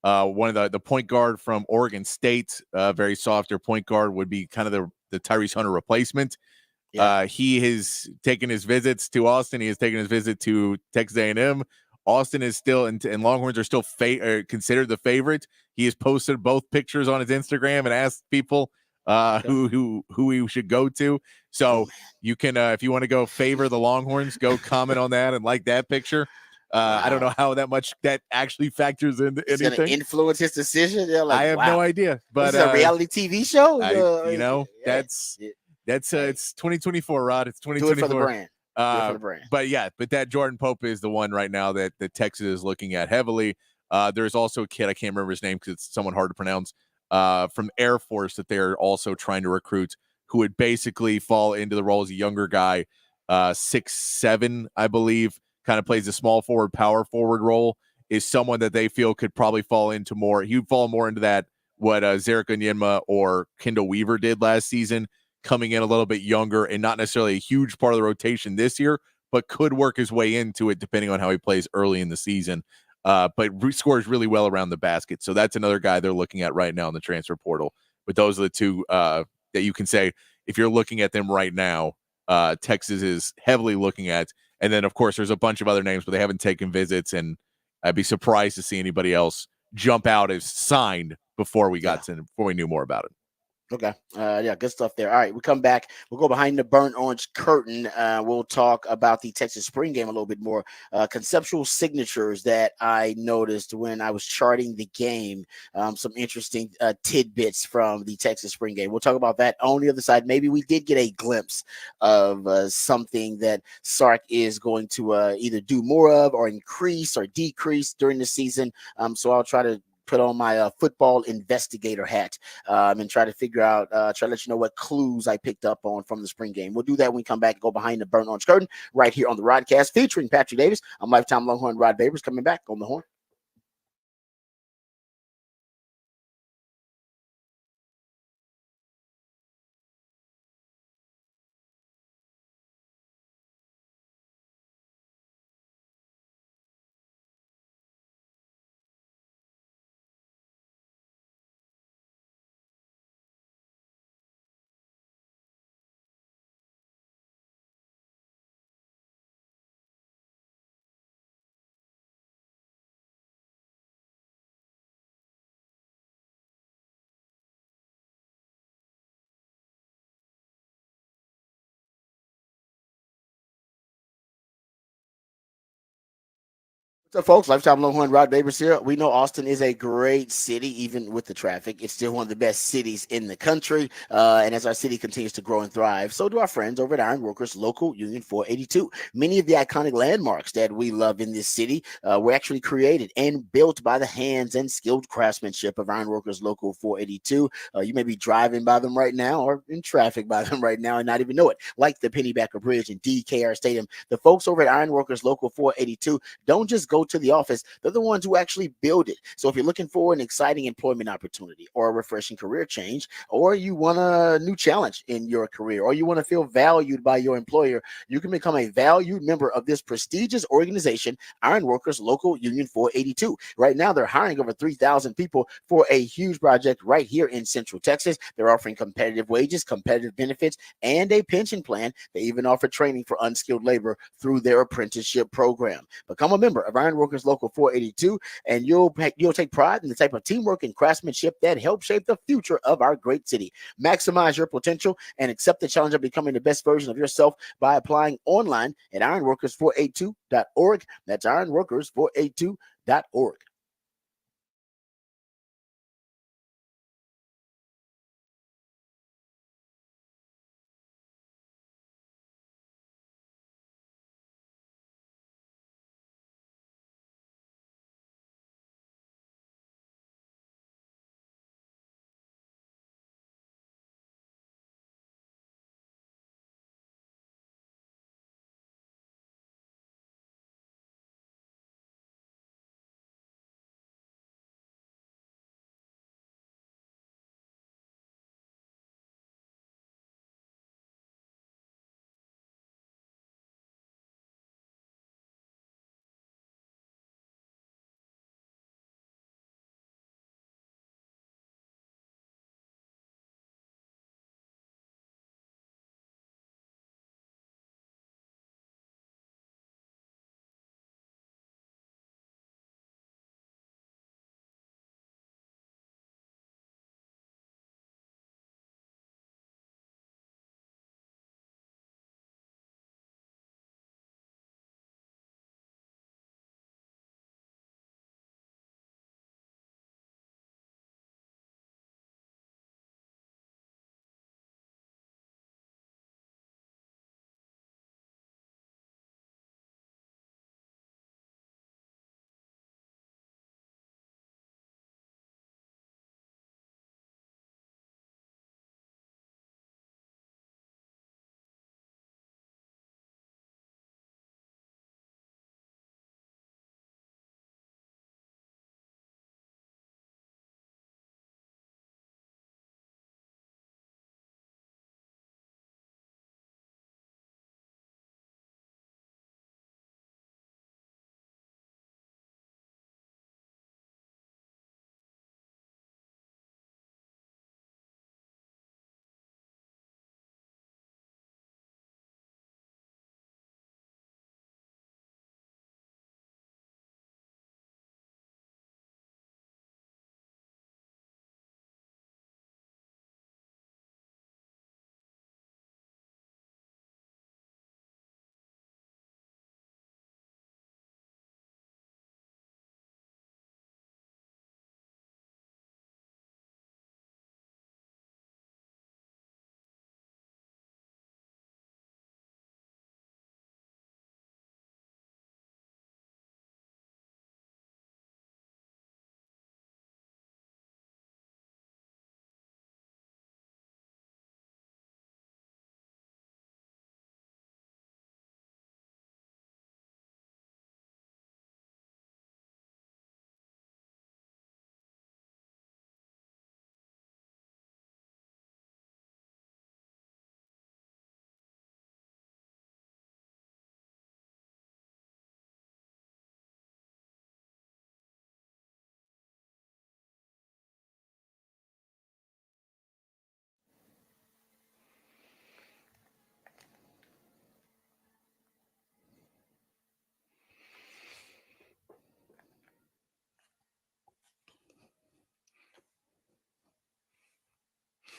one of the point guard from Oregon State. Very softer point guard, would be kind of the Tyrese Hunter replacement. He has taken his visits to Austin. He has taken his visit to Texas A&M. Austin is still, and Longhorns are still considered the favorite. He has posted both pictures on his Instagram and asked people who he should go to. So you can, if you want to go favor the Longhorns, go comment on that and like that picture. I don't Wow. know how that much that actually factors into It's going to anything. influence his decision. They're like, I have no wow. idea, This but is a reality TV show. Yeah, that's hey, it's 2024, Rod. It's do it for the 2024. brand. Do it for the brand. But yeah, but that Jordan Pope is the one right now that Texas is looking at heavily. There's also a kid, I can't remember his name because it's someone hard to pronounce, from Air Force that they're also trying to recruit, who would basically fall into the role as a younger guy, 6'7", I believe, kind of plays a small forward, power forward role, is someone that they feel could probably fall into more. He would fall more into that what Zarek Onyema or Kendall Weaver did last season, coming in a little bit younger and not necessarily a huge part of the rotation this year, but could work his way into it depending on how he plays early in the season. But scores really well around the basket. So that's another guy they're looking at right now in the transfer portal. But those are the two that you can say, if you're looking at them right now, Texas is heavily looking at. And then, of course, there's a bunch of other names, but they haven't taken visits. And I'd be surprised to see anybody else jump out as signed before we knew more about it. Okay. Yeah, good stuff there. All right, we come back. We'll go behind the burnt orange curtain. We'll talk about the Texas spring game a little bit more. Conceptual signatures that I noticed when I was charting the game. Some interesting tidbits from the Texas spring game. We'll talk about that on the other side. Maybe we did get a glimpse of something that Sark is going to either do more of or increase or decrease during the season. So I'll try to put on my football investigator hat and try to figure out, try to let you know what clues I picked up on from the spring game. We'll do that when we come back and go behind the burnt orange curtain right here on the Rodcast featuring Patrick Davis. I'm lifetime Longhorn Rod Babers coming back on the horn. So, folks, lifetime Longhorn Rod Babers here. We know Austin is a great city, even with the traffic. It's still one of the best cities in the country. And as our city continues to grow and thrive, so do our friends over at Ironworkers Local Union 482. Many of the iconic landmarks that we love in this city were actually created and built by the hands and skilled craftsmanship of Ironworkers Local 482. You may be driving by them right now or in traffic by them right now and not even know it, like the Pennybacker Bridge and DKR Stadium. The folks over at Ironworkers Local 482 don't just go to the office, they're the ones who actually build it. So if you're looking for an exciting employment opportunity or a refreshing career change, or you want a new challenge in your career, or you want to feel valued by your employer, you can become a valued member of this prestigious organization, Ironworkers Local Union 482. Right now, they're hiring over 3,000 people for a huge project right here in Central Texas. They're offering competitive wages, competitive benefits, and a pension plan. They even offer training for unskilled labor through their apprenticeship program. Become a member of Ironworkers Local 482, and you'll take pride in the type of teamwork and craftsmanship that help shape the future of our great city. Maximize your potential and accept the challenge of becoming the best version of yourself by applying online at ironworkers482.org. That's ironworkers482.org.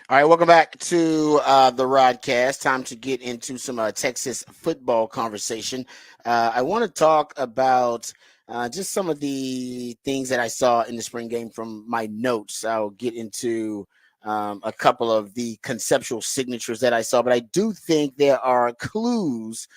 All right, welcome back to the Rodcast. Time to get into some Texas football conversation. I want to talk about just some of the things that I saw in the spring game from my notes. I'll get into a couple of the conceptual signatures that I saw, but I do think there are clues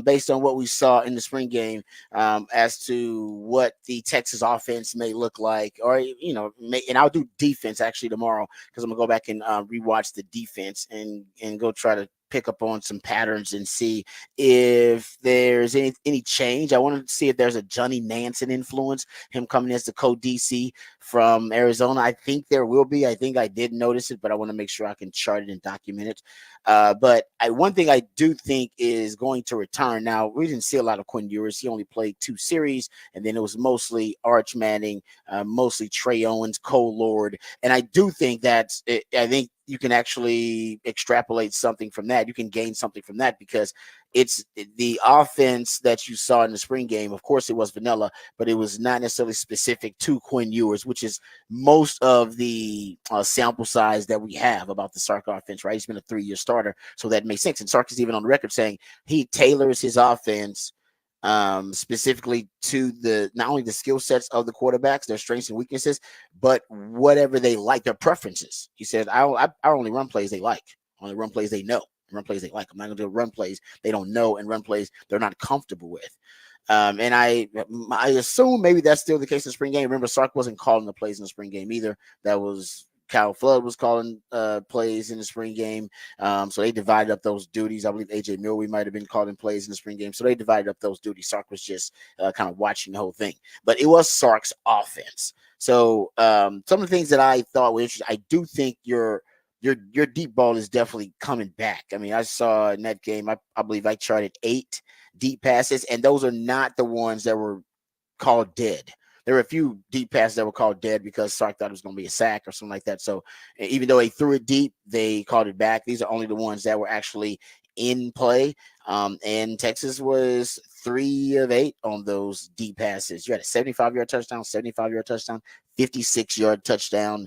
based on what we saw in the spring game as to what the Texas offense may look like, or and I'll do defense actually tomorrow because I'm gonna go back and rewatch the defense and go try to pick up on some patterns and see if there's any change. I want to see if there's a Johnny Nansen influence, him coming as the co-DC from Arizona. I think there will be. I think I did notice it, but I want to make sure I can chart it and document it. But one thing I do think is going to return. Now, we didn't see a lot of Quinn Ewers. He only played 2 series, and then it was mostly Arch Manning, mostly Trey Owens, Cole Lord. And I do think I think you can actually extrapolate something from that. You can gain something from that because it's the offense that you saw in the spring game. Of course, it was vanilla, but it was not necessarily specific to Quinn Ewers, which is most of the sample size that we have about the Sark offense, right? He's been a 3-year starter, so that makes sense. And Sark is even on the record saying he tailors his offense specifically to not only the skill sets of the quarterbacks, their strengths and weaknesses, but whatever they like, their preferences. He said, I only run plays they like, only run plays they know, run plays they like. I'm not going to run plays they don't know and run plays they're not comfortable with. And I assume maybe that's still the case in the spring game. Remember, Sark wasn't calling the plays in the spring game either. That was Kyle Flood was calling plays in the spring game. So they divided up those duties. I believe AJ Milwee might have been calling plays in the spring game. So they divided up those duties. Sark was just kind of watching the whole thing. But it was Sark's offense. So some of the things that I thought were interesting, I do think your deep ball is definitely coming back. I mean, I saw in that game, I believe I charted 8 deep passes, and those are not the ones that were called dead. There were a few deep passes that were called dead because Sark thought it was going to be a sack or something like that. So even though they threw it deep, they called it back. These are only the ones that were actually in play. And Texas was 3 of 8 on those deep passes. You had a 75-yard touchdown, 75-yard touchdown, 56-yard touchdown.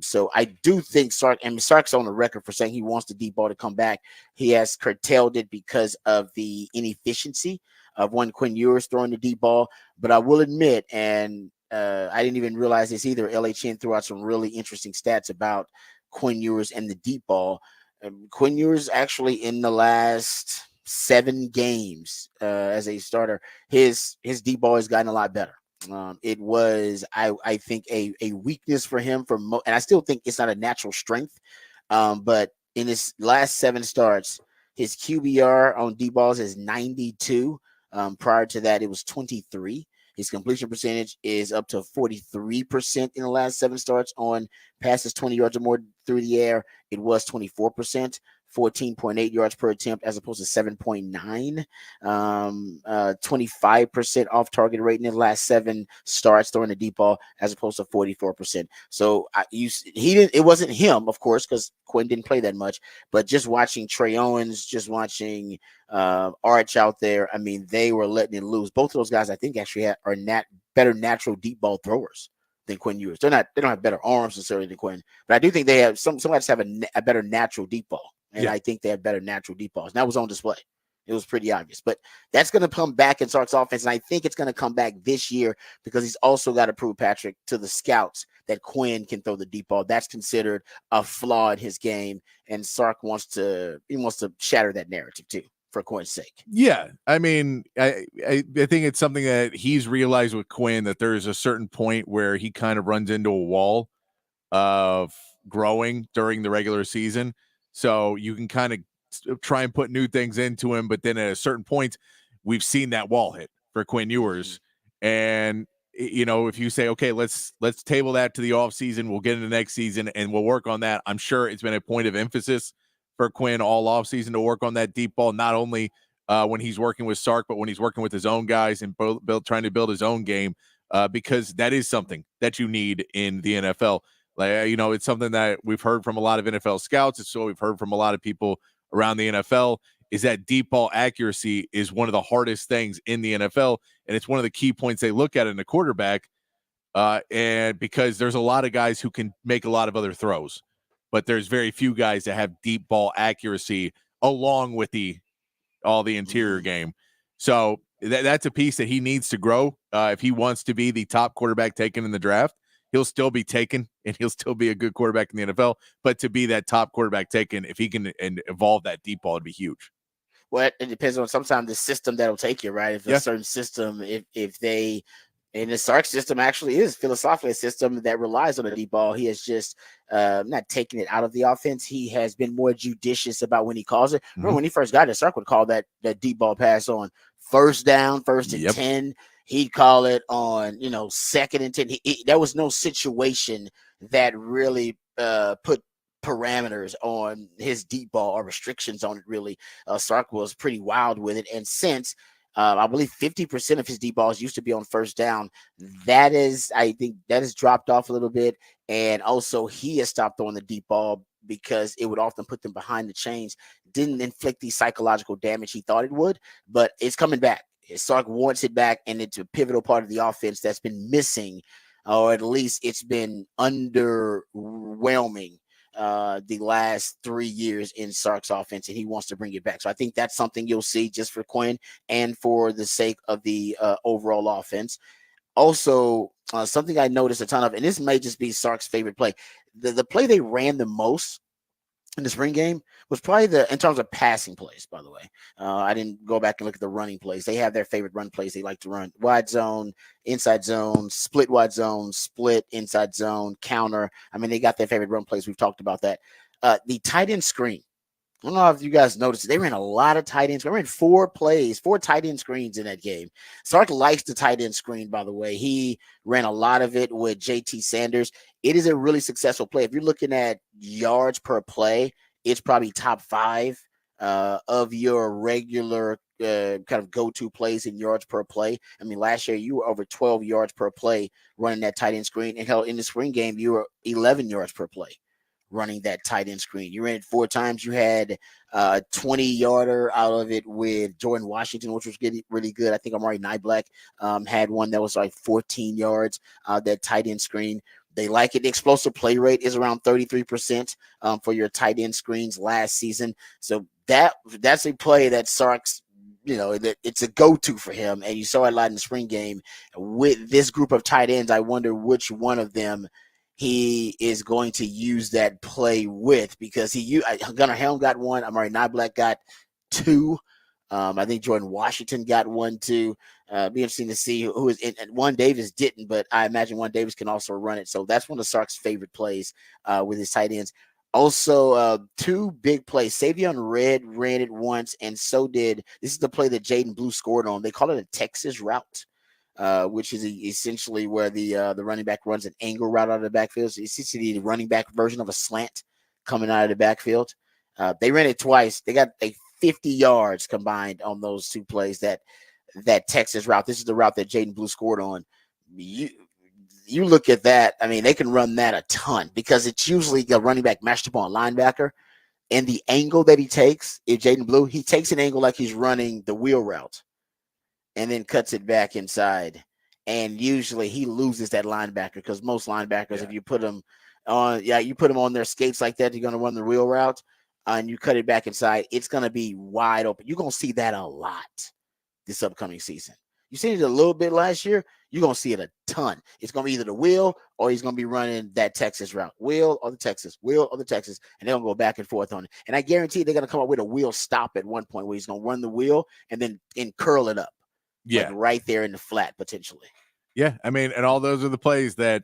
So I do think Sark's on the record for saying he wants the deep ball to come back. He has curtailed it because of the inefficiency of one Quinn Ewers throwing the deep ball. But I will admit, and I didn't even realize this either, LHN threw out some really interesting stats about Quinn Ewers and the deep ball. Quinn Ewers actually in the last 7 games as a starter, his deep ball has gotten a lot better. It was, I think, a weakness for him and I still think it's not a natural strength. But in his last 7 starts, his QBR on deep balls is 92. Prior to that, it was 23. His completion percentage is up to 43% in the last 7 starts on passes 20 yards or more through the air. It was 24%, 14.8 yards per attempt as opposed to 7.9. 25% off target rate in the last 7 starts throwing the deep ball as opposed to 44%. So it wasn't him, of course, because Quinn didn't play that much, but just watching Trey Owens, just watching Arch out there, I mean, they were letting it loose. Both of those guys, I think, actually are better natural deep ball throwers than Quinn Ewers. They don't have better arms necessarily than Quinn, but I do think they have some guys have a better natural deep ball, and I think they have better natural deep balls. And that was on display. It was pretty obvious, but that's going to come back in Sark's offense, and I think it's going to come back this year because he's also got to prove, Patrick, to the scouts that Quinn can throw the deep ball. That's considered a flaw in his game, and Sark wants to shatter that narrative too, for Quinn's sake. Yeah, I mean, I think it's something that he's realized with Quinn, that there is a certain point where he kind of runs into a wall of growing during the regular season. So you can kind of try and put new things into him, but then at a certain point, we've seen that wall hit for Quinn Ewers. And if you say, okay, let's table that to the off season, we'll get into next season and we'll work on that. I'm sure it's been a point of emphasis for Quinn all off season to work on that deep ball, not only when he's working with Sark, but when he's working with his own guys and trying to build his own game, because that is something that you need in the NFL. It's something that we've heard from a lot of NFL scouts. It's what we've heard from a lot of people around the NFL, is that deep ball accuracy is one of the hardest things in the NFL. And it's one of the key points they look at in a quarterback. And because there's a lot of guys who can make a lot of other throws. but there's very few guys that have deep ball accuracy along with all the interior game. So that's a piece that he needs to grow. If he wants to be the top quarterback taken in the draft, he'll still be taken and he'll still be a good quarterback in the NFL. But to be that top quarterback taken, if he can and evolve that deep ball, it'd be huge. Well, it depends on sometimes the system that'll take you, right? If a certain system, if they, and the Sark system actually is philosophically a system that relies on the deep ball. He has just not taken it out of the offense. He has been more judicious about when he calls it. Remember when he first got it, Sark would call that deep ball pass on first down, first and 10. He'd call it on, second and 10. There was no situation that really put parameters on his deep ball or restrictions on it. Really, Sark was pretty wild with it. And since I believe 50% of his deep balls used to be on first down, I think that has dropped off a little bit. And also he has stopped throwing the deep ball because it would often put them behind the chains. Didn't inflict the psychological damage he thought it would, but it's coming back. Sark wants it back, and it's a pivotal part of the offense that's been missing, or at least it's been underwhelming the last 3 years in Sark's offense, and he wants to bring it back. So I think that's something you'll see just for Quinn and for the sake of the overall offense. Also, something I noticed a ton of, and this may just be Sark's favorite play. The play they ran the most in the spring game was probably in terms of passing plays, by the way. I didn't go back and look at the running plays. They have their favorite run plays they like to run: wide zone, inside zone, split wide zone, split inside zone, counter. I mean, they got their favorite run plays. We've talked about that. The tight end screen. I don't know if you guys noticed, they ran a lot of tight ends. They ran 4 tight end screens in that game. Sark likes the tight end screen, by the way. He ran a lot of it with JT Sanders. It is a really successful play. If you're looking at yards per play, it's probably top 5 of your regular kind of go-to plays in yards per play. I mean, last year you were over 12 yards per play running that tight end screen. And hell, in the spring game, you were 11 yards per play running that tight end screen. You ran it 4 times. You had 20-yarder out of it with Jordan Washington, which was really good. I think Amari Nyblack had one that was like 14 yards, that tight end screen. They like it. The explosive play rate is around 33% for your tight end screens last season. So that's a play that Sark's, it's a go-to for him. And you saw it a lot in the spring game. With this group of tight ends, I wonder which one of them he is going to use that play with, because Gunnar Helm got one. Amari Nyblack got 2. I think Jordan Washington got 1 too. Be interesting to see who is in. And Juan Davis didn't, but I imagine Juan Davis can also run it. So that's one of Sark's favorite plays with his tight ends. Also, 2 big plays. Savion Red ran it once, and so did. This is the play that Jaden Blue scored on. They call it a Texas route. Which is essentially where the running back runs an angle route out of the backfield. So it's essentially the running back version of a slant coming out of the backfield. They ran it twice. They got 50 yards combined on those 2 plays. That Texas route. This is the route that Jaden Blue scored on. You look at that. I mean, they can run that a ton because it's usually a running back matched up on a linebacker. And the angle that he takes, if Jaden Blue, he takes an angle like he's running the wheel route, and then cuts it back inside. And usually he loses that linebacker, because most linebackers, if you put them on their skates like that, you're going to run the wheel route, and you cut it back inside, it's going to be wide open. You're going to see that a lot this upcoming season. You seen it a little bit last year. You're going to see it a ton. It's going to be either the wheel, or he's going to be running that Texas route. Wheel or the Texas, and they're going to go back and forth on it. And I guarantee they're going to come up with a wheel stop at one point where he's going to run the wheel and then curl it up. Like right there in the flat potentially. Yeah, I mean, and all those are the plays that,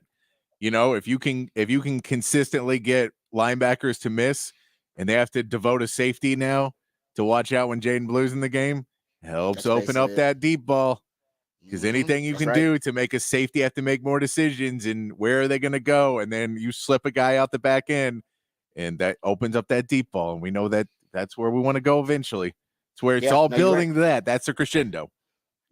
if you can consistently get linebackers to miss, and they have to devote a safety now to watch out when Jaden Blue's in the game, helps open up that deep ball. Because anything you can do to make a safety have to make more decisions, and where are they going to go, and then you slip a guy out the back end, and that opens up that deep ball, and we know that that's where we want to go eventually. It's where it's all building to that. That's a crescendo.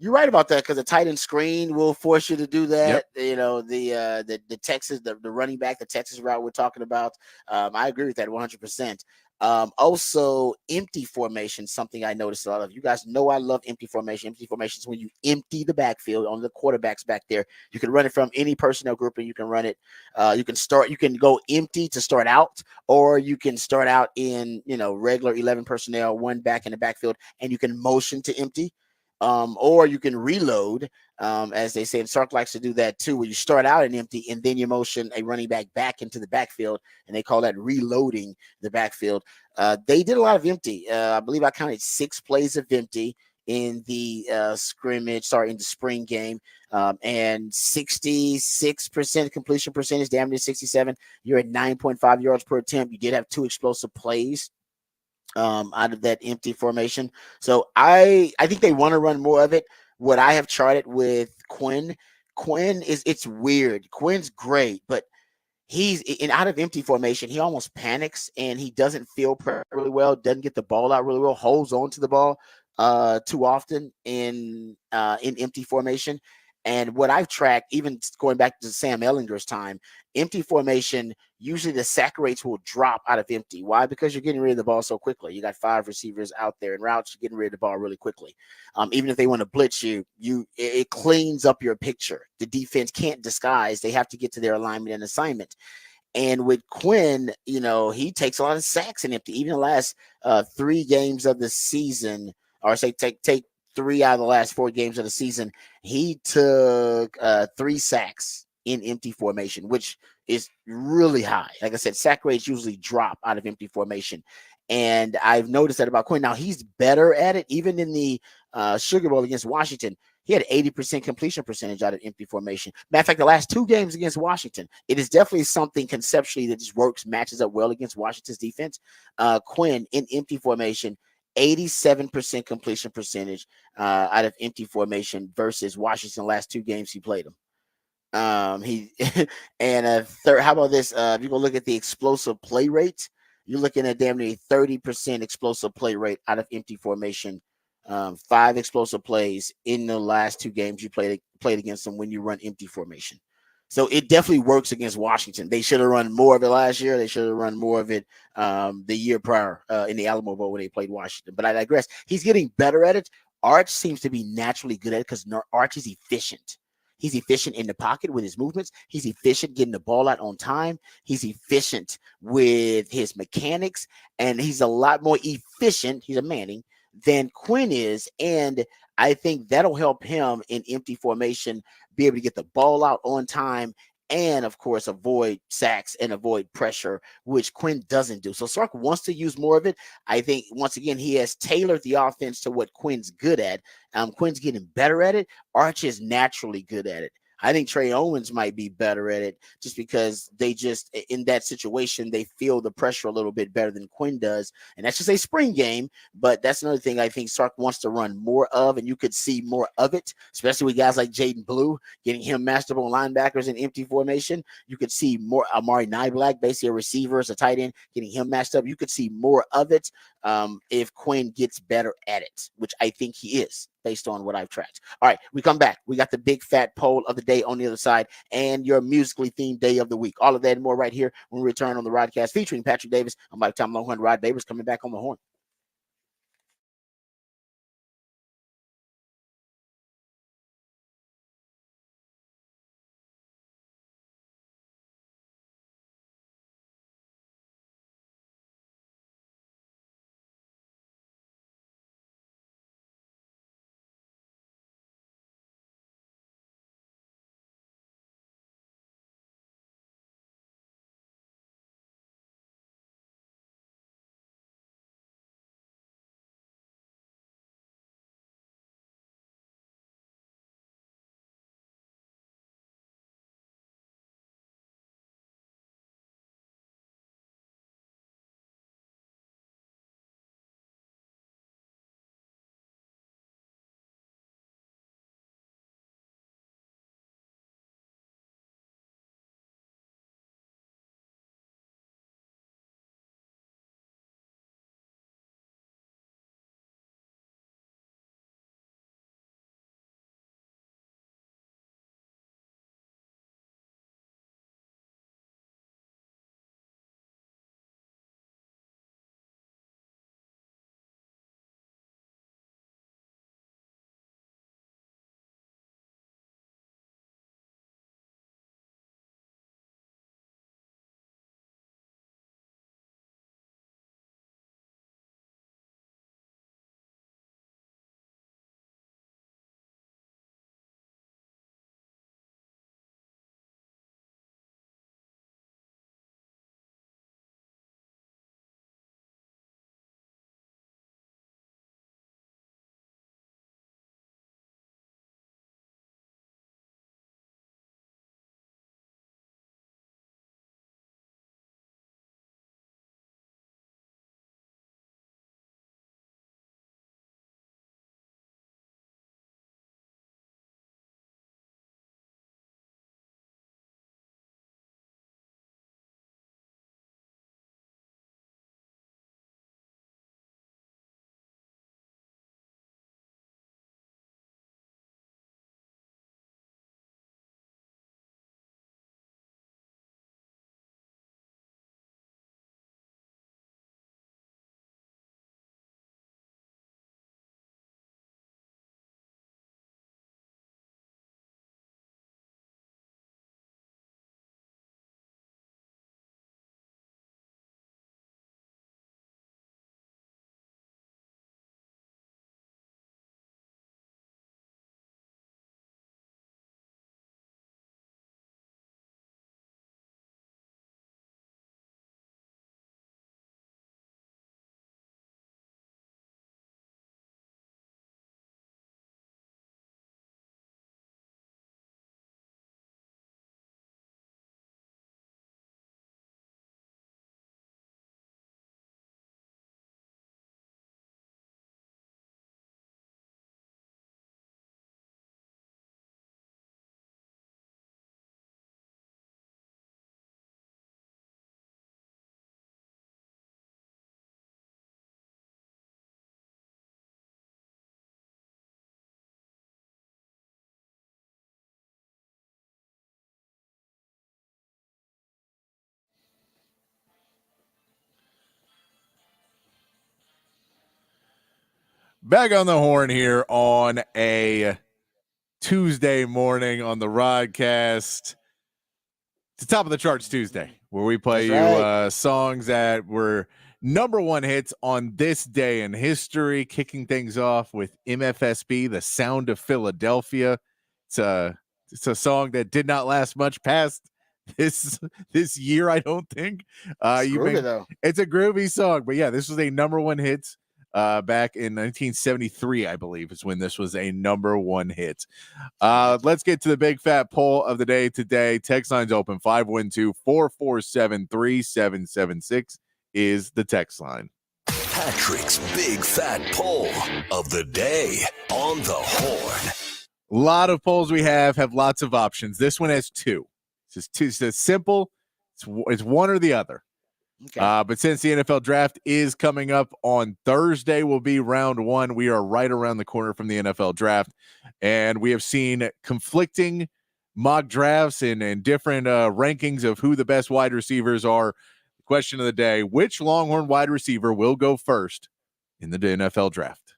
You're right about that, because the tight end screen will force you to do that. The Texas, the running back, the Texas route we're talking about. I agree with that 100%. Also, empty formation, something I noticed a lot of. You guys know I love empty formation. Empty formation is when you empty the backfield on the quarterbacks back there. You can run it from any personnel group, and you can run it. You can go empty to start out, or you can start out in regular 11 personnel, one back in the backfield, and you can motion to empty. Or you can reload, as they say, and Sark likes to do that too, where you start out in empty and then you motion a running back into the backfield, and they call that reloading the backfield. They did a lot of empty. I believe I counted 6 plays of empty in the in the spring game, and 66% completion percentage, damn near 67. You're at 9.5 yards per attempt. You did have 2 explosive plays out of that empty formation. So I think they want to run more of it. What I have charted with Quinn is, it's weird. Quinn's great, but he's in out of empty formation. He almost panics and he doesn't feel really well. Doesn't get the ball out really well. Holds on to the ball too often in empty formation. And what I've tracked, even going back to Sam Ellinger's time, empty formation, usually the sack rates will drop out of empty. Why? Because you're getting rid of the ball so quickly. You got 5 receivers out there in routes. You're getting rid of the ball really quickly. Even if they want to blitz you, it cleans up your picture. The defense can't disguise. They have to get to their alignment and assignment. And with Quinn, he takes a lot of sacks in empty. Even the last 3 games of the season, or say take 3 out of the last 4 games of the season, he took 3 sacks in empty formation, which is really high. Like I said, sack rates usually drop out of empty formation. And I've noticed that about Quinn. Now, he's better at it. Even in the Sugar Bowl against Washington, he had 80% completion percentage out of empty formation. Matter of fact, the last 2 games against Washington, it is definitely something conceptually that just works, matches up well against Washington's defense. Quinn in empty formation, 87% completion percentage out of empty formation versus Washington last 2 games he played them. He and third. How about this? If you go look at the explosive play rate, you're looking at damn near 30% explosive play rate out of empty formation. 5 explosive plays in the last 2 games you played against them when you run empty formation. So it definitely works against Washington. They should have run more of it last year. They should have run more of it the year prior in the Alamo Bowl when they played Washington. But I digress. He's getting better at it. Arch seems to be naturally good at it because Arch is efficient. He's efficient in the pocket with his movements. He's efficient getting the ball out on time. He's efficient with his mechanics, and he's a lot more efficient. He's a Manning than Quinn is, and I think that'll help him in empty formation be able to get the ball out on time and, of course, avoid sacks and avoid pressure, which Quinn doesn't do. So Sark wants to use more of it. I think, once again, he has tailored the offense to what Quinn's good at. Quinn's getting better at it. Arch is naturally good at it. I think Trey Owens might be better at it just because they just, in that situation, they feel the pressure a little bit better than Quinn does. And that's just a spring game, but that's another thing I think Sark wants to run more of, and you could see more of it, especially with guys like Jaden Blue, getting him matched up on linebackers in empty formation. You could see more Amari Niblack, basically a receiver as a tight end, getting him matched up. You could see more of it if Quinn gets better at it, which I think he is based on what I've tracked. All right, we come back. We got the big fat poll of the day on the other side and your musically themed day of the week. All of that and more right here when we return on the Rodcast featuring Patrick Davis. I'm Mike Tom Longhorn. Rod Babers coming back on the horn. Back on the horn here on a Tuesday morning on the Rodcast. It's the top of the charts Tuesday, where we play you songs that were number one hits on this day in history. Kicking things off with MFSB, The Sound of Philadelphia. It's a song that did not last much past this year, I don't think. It's groovy, though. It's a groovy song, but yeah, this was a number one hit back in 1973, I believe, is when this was a number one hit. Let's get to the big fat poll of the day today. Text line's open. 512-447-3776 is the text line. Patrick's big fat poll of the day on the horn. A lot of polls we have lots of options. This one has two. It's just two. It's simple. It's one or the other. Okay. But since the NFL draft is coming up on Thursday, will be round one. We are right around the corner from the NFL draft, and we have seen conflicting mock drafts and different rankings of who the best wide receivers are. Question of the day: which Longhorn wide receiver will go first in the NFL draft?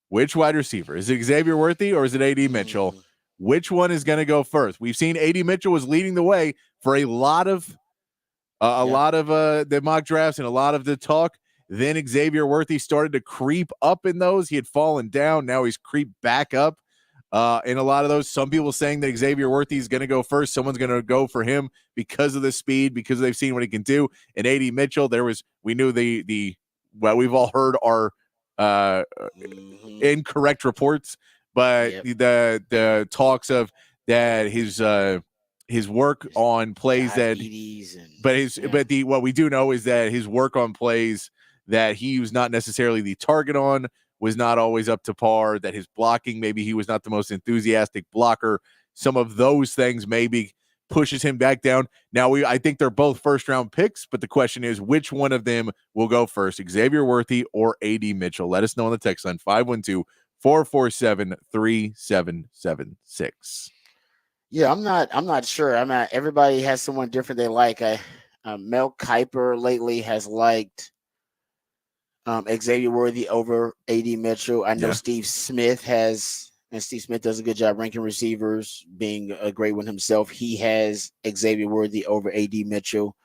Which wide receiver? Is it Xavier Worthy or is it A.D. Mitchell? Which one is going to go first? We've seen A.D. Mitchell was leading the way for a lot of the mock drafts and a lot of the talk. Then Xavier Worthy started to creep up in those. He had fallen down. Now he's creeped back up in a lot of those. Some people saying that Xavier Worthy is going to go first. Someone's going to go for him because of the speed, because they've seen what he can do. And A.D. Mitchell, we knew we've all heard our incorrect reports, but the talks of that his work on plays what we do know is that his work on plays that he was not necessarily the target on was not always up to par, that his blocking, maybe he was not the most enthusiastic blocker. Some of those things maybe pushes him back down. Now I think they're both first round picks, but the question is which one of them will go first, Xavier Worthy or A.D. Mitchell? Let us know on the text line 512-447-3776. Yeah, I'm not sure. Everybody has someone different they like. Mel Kiper lately has liked Xavier Worthy over A.D. Mitchell. I know Steve Smith has, and Steve Smith does a good job ranking receivers, being a great one himself. He has Xavier Worthy over A.D. Mitchell.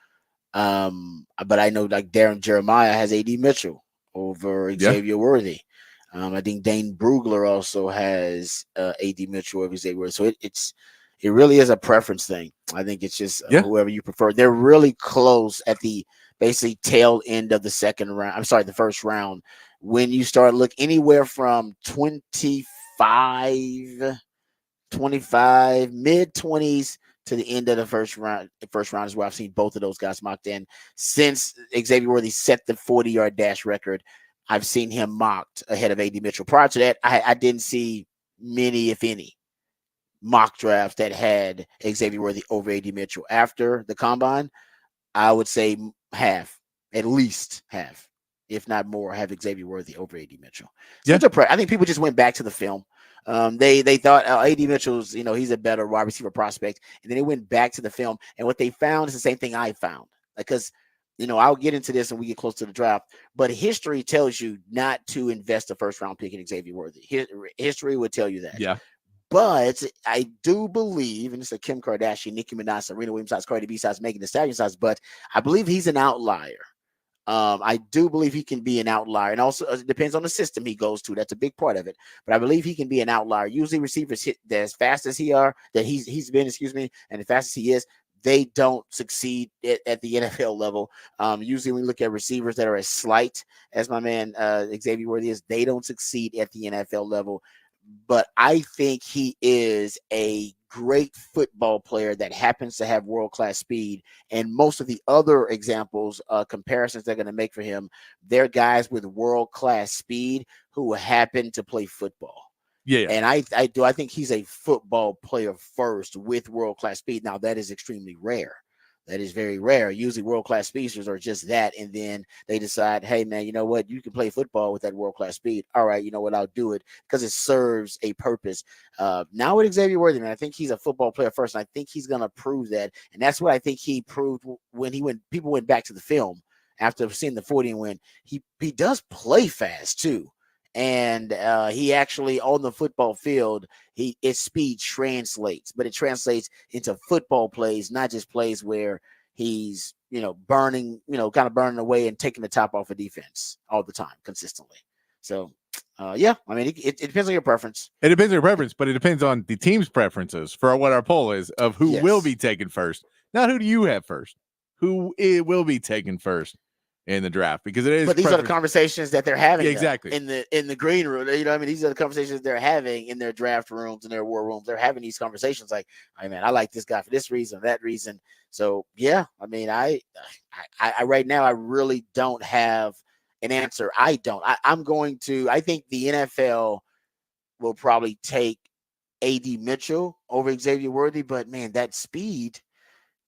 But I know like Darren Jeremiah has A.D. Mitchell over Xavier Worthy. I think Dane Brugler also has A.D. Mitchell over Xavier Worthy. So it really is a preference thing. I think it's just whoever you prefer. They're really close at the basically tail end of the the first round. When you start look anywhere from 25, mid-20s to the end of the first round. The first round is where I've seen both of those guys mocked in. Since Xavier Worthy set the 40-yard dash record, I've seen him mocked ahead of A.D. Mitchell. Prior to that, I didn't see many, if any, mock drafts that had Xavier Worthy over A.D. Mitchell. After the combine, I would say half, at least half, if not more, have Xavier Worthy over A.D. Mitchell. So I think people just went back to the film. They thought A.D. Mitchell's, he's a better wide receiver prospect, and then they went back to the film, and what they found is the same thing I found. Because, I'll get into this when we get close to the draft, but history tells you not to invest a first round pick in Xavier Worthy. History would tell you that. Yeah. But I do believe, and it's a Kim Kardashian, Nicki Minaj, Serena Williams size, Cardi B size, Megan Thee Stallion size, but I believe he's an outlier. I do believe he can be an outlier, and also it depends on the system he goes to. That's a big part of it. But I believe he can be an outlier. Usually, receivers hit as fast as he's been, and as fast as he is, they don't succeed at the NFL level. Usually, when we look at receivers that are as slight as my man Xavier Worthy is, they don't succeed at the NFL level. But I think he is a great football player that happens to have world-class speed. And most of the other examples, comparisons they're going to make for him, they're guys with world-class speed who happen to play football. Yeah. And I think he's a football player first with world-class speed. Now, that is extremely rare. That is very rare. Usually world-class speedsters are just that. And then they decide, hey, man, you know what? You can play football with that world-class speed. All right, you know what? I'll do it because it serves a purpose. Now with Xavier Worthy, man, I think he's a football player first. And I think he's going to prove that. And that's what I think he proved when people went back to the film after seeing the 40 and win. He does play fast, too. And he actually on the football field, his speed translates, but it translates into football plays, not just plays where he's burning, kind of burning away and taking the top off of defense all the time consistently. So yeah, I mean, it depends on your preference. It depends on your preference, but it depends on the team's preferences for what our poll is of who will be taken first. Not who do you have first, who it will be taken first in the draft, because it is. But these are the conversations that they're having. Yeah, exactly. In the green room. You know what I mean? These are the conversations they're having in their draft rooms and their war rooms. They're having these conversations like, hey man, I like this guy for this reason, that reason. So yeah, I mean, I right now I really don't have an answer. I think the NFL will probably take A.D. Mitchell over Xavier Worthy, but man, that speed,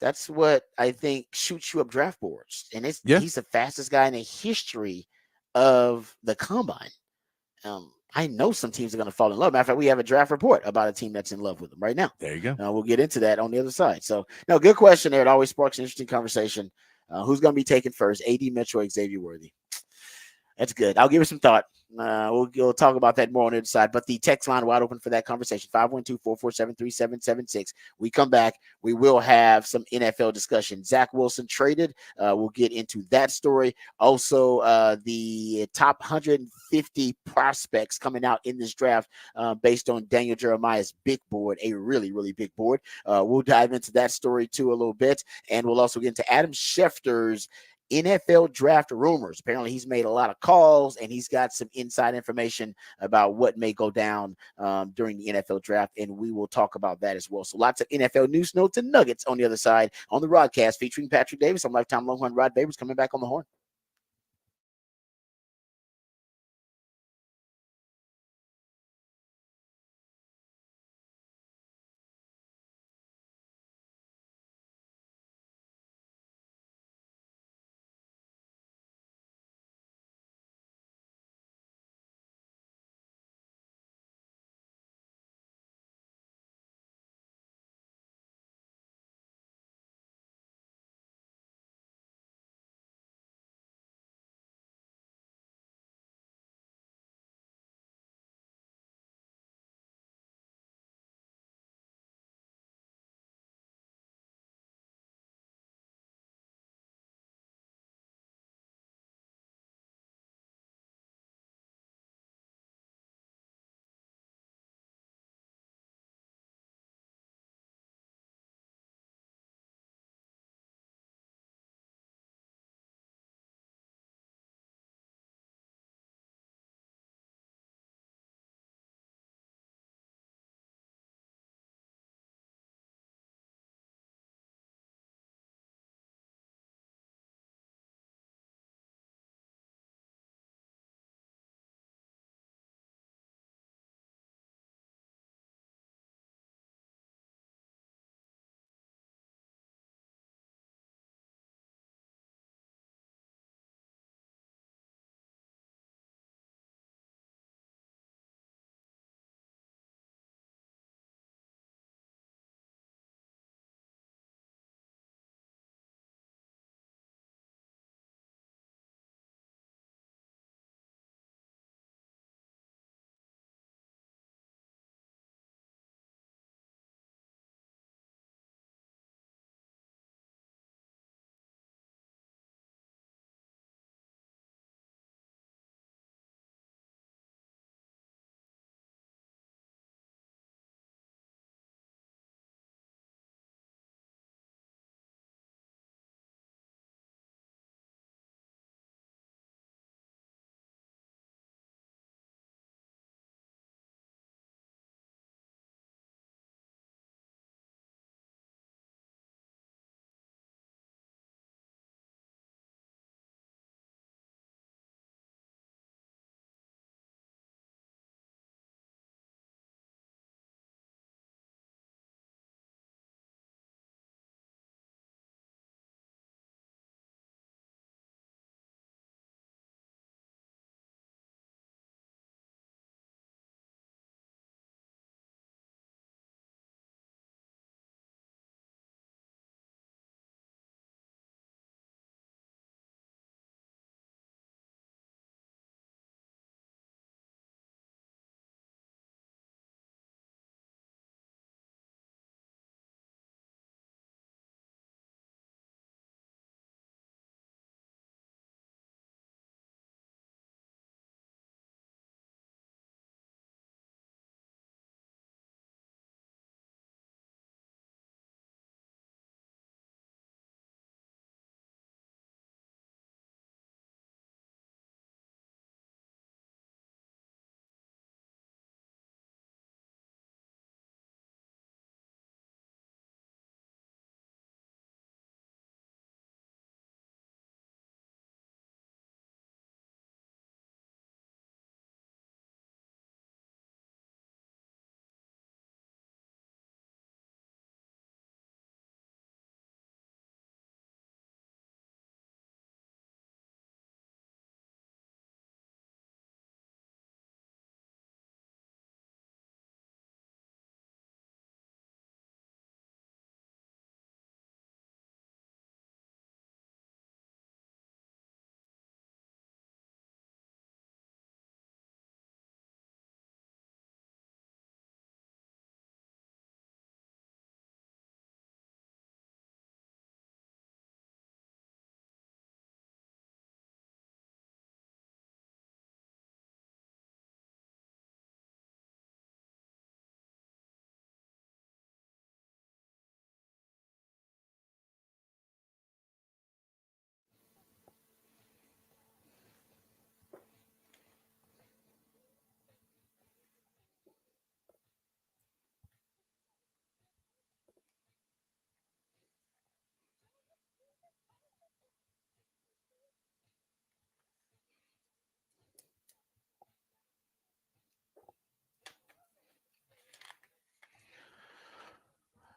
that's what I think shoots you up draft boards. And he's the fastest guy in the history of the combine. I know some teams are going to fall in love. Matter of fact, we have a draft report about a team that's in love with him right now. There you go. We'll get into that on the other side. So, no, good question there. It always sparks an interesting conversation. Who's going to be taken first, A.D. Mitchell or Xavier Worthy? That's good. I'll give it some thought. We'll talk about that more on the other side. But the text line wide open for that conversation, 512-447-3776. We come back. We will have some NFL discussion. Zach Wilson traded. We'll get into that story. Also, the top 150 prospects coming out in this draft based on Daniel Jeremiah's big board, a really, really big board. We'll dive into that story too a little bit. And we'll also get into Adam Schefter's NFL draft rumors. Apparently he's made a lot of calls and he's got some inside information about what may go down during the NFL draft. And we will talk about that as well. So lots of NFL news, notes, and nuggets on the other side on the Rodcast featuring Patrick Davis. I'm lifetime Longhorn Rod Babers coming back on the horn.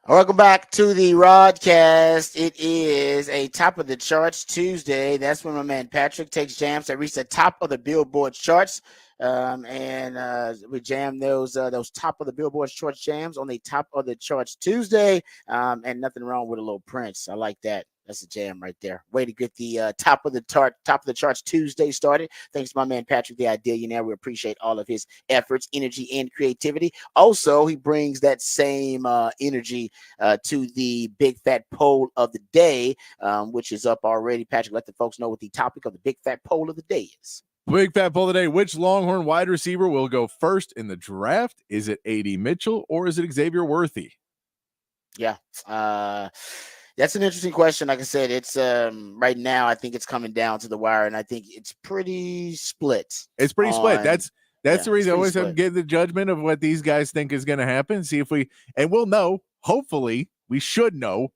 Welcome back to the Rodcast. It is a top of the charts Tuesday. That's when my man Patrick takes jams that reach the top of the Billboard charts. We jam those top of the Billboard charts jams on the top of the charts Tuesday. And nothing wrong with a little Prince. I like that. That's a jam right there. Way to get the top of the charts Tuesday started. Thanks to my man Patrick, the Ideallionaire. We appreciate all of his efforts, energy, and creativity. Also, he brings that same energy to the big fat poll of the day, which is up already. Patrick, let the folks know what the topic of the big fat poll of the day is. Big fat poll today. Which Longhorn wide receiver will go first in the draft? Is it A.D. Mitchell or is it Xavier Worthy? Yeah. That's an interesting question. Like I said, it's right now, I think it's coming down to the wire, and I think it's pretty split. It's pretty split. That's the reason I always have to get the judgment of what these guys think is going to happen. See if we'll know. Hopefully, we should know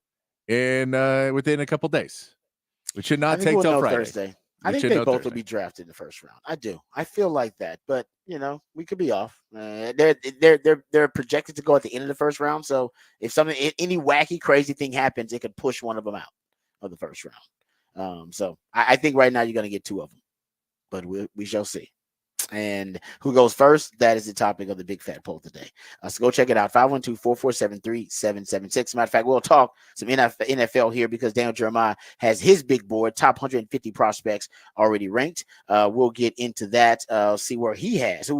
within a couple days. We should not take till Friday. Thursday. I think they both will be drafted in the first round. I do. I feel like that, but we could be off. They're projected to go at the end of the first round. So if any wacky, crazy thing happens, it could push one of them out of the first round. So I think right now you're going to get two of them, but we shall see. And who goes first? That is the topic of the big fat poll today. So go check it out. 512-447-3776. Matter of fact, we'll talk some NFL here because Daniel Jeremiah has his big board, top 150 prospects already ranked. We'll get into that. See where he has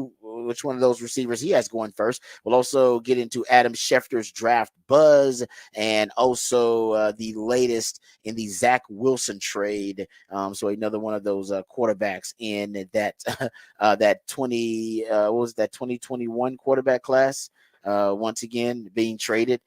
which one of those receivers he has going first. We'll also get into Adam Schefter's draft buzz and also the latest in the Zach Wilson trade. So another one of those quarterbacks in that that 2021 quarterback class. Once again being traded.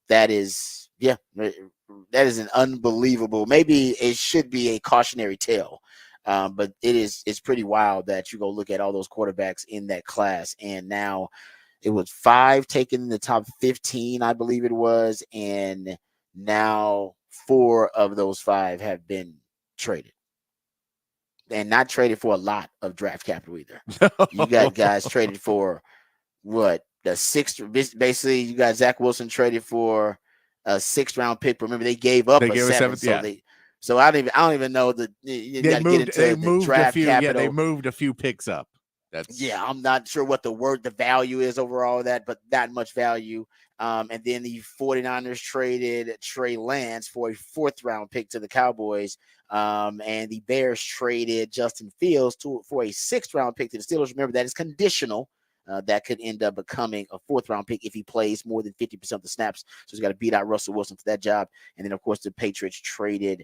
That is an unbelievable. Maybe it should be a cautionary tale. But it's pretty wild that you go look at all those quarterbacks in that class. And now it was 5 taken in the top 15, I believe it was. And now 4 of those 5 have been traded. And not traded for a lot of draft capital either. You got guys traded for the 6th. Basically, you got Zach Wilson traded for a 6th round pick. Remember, they gave up a 7th. So I don't even know that they moved a few. Capital. Yeah, they moved a few picks up. I'm not sure what the value is overall of that, but not much value. And then the 49ers traded Trey Lance for a 4th round pick to the Cowboys. And the Bears traded Justin Fields for a 6th round pick to the Steelers. Remember, that is conditional. That could end up becoming a 4th round pick if he plays more than 50% of the snaps. So he's got to beat out Russell Wilson for that job. And then, of course, the Patriots traded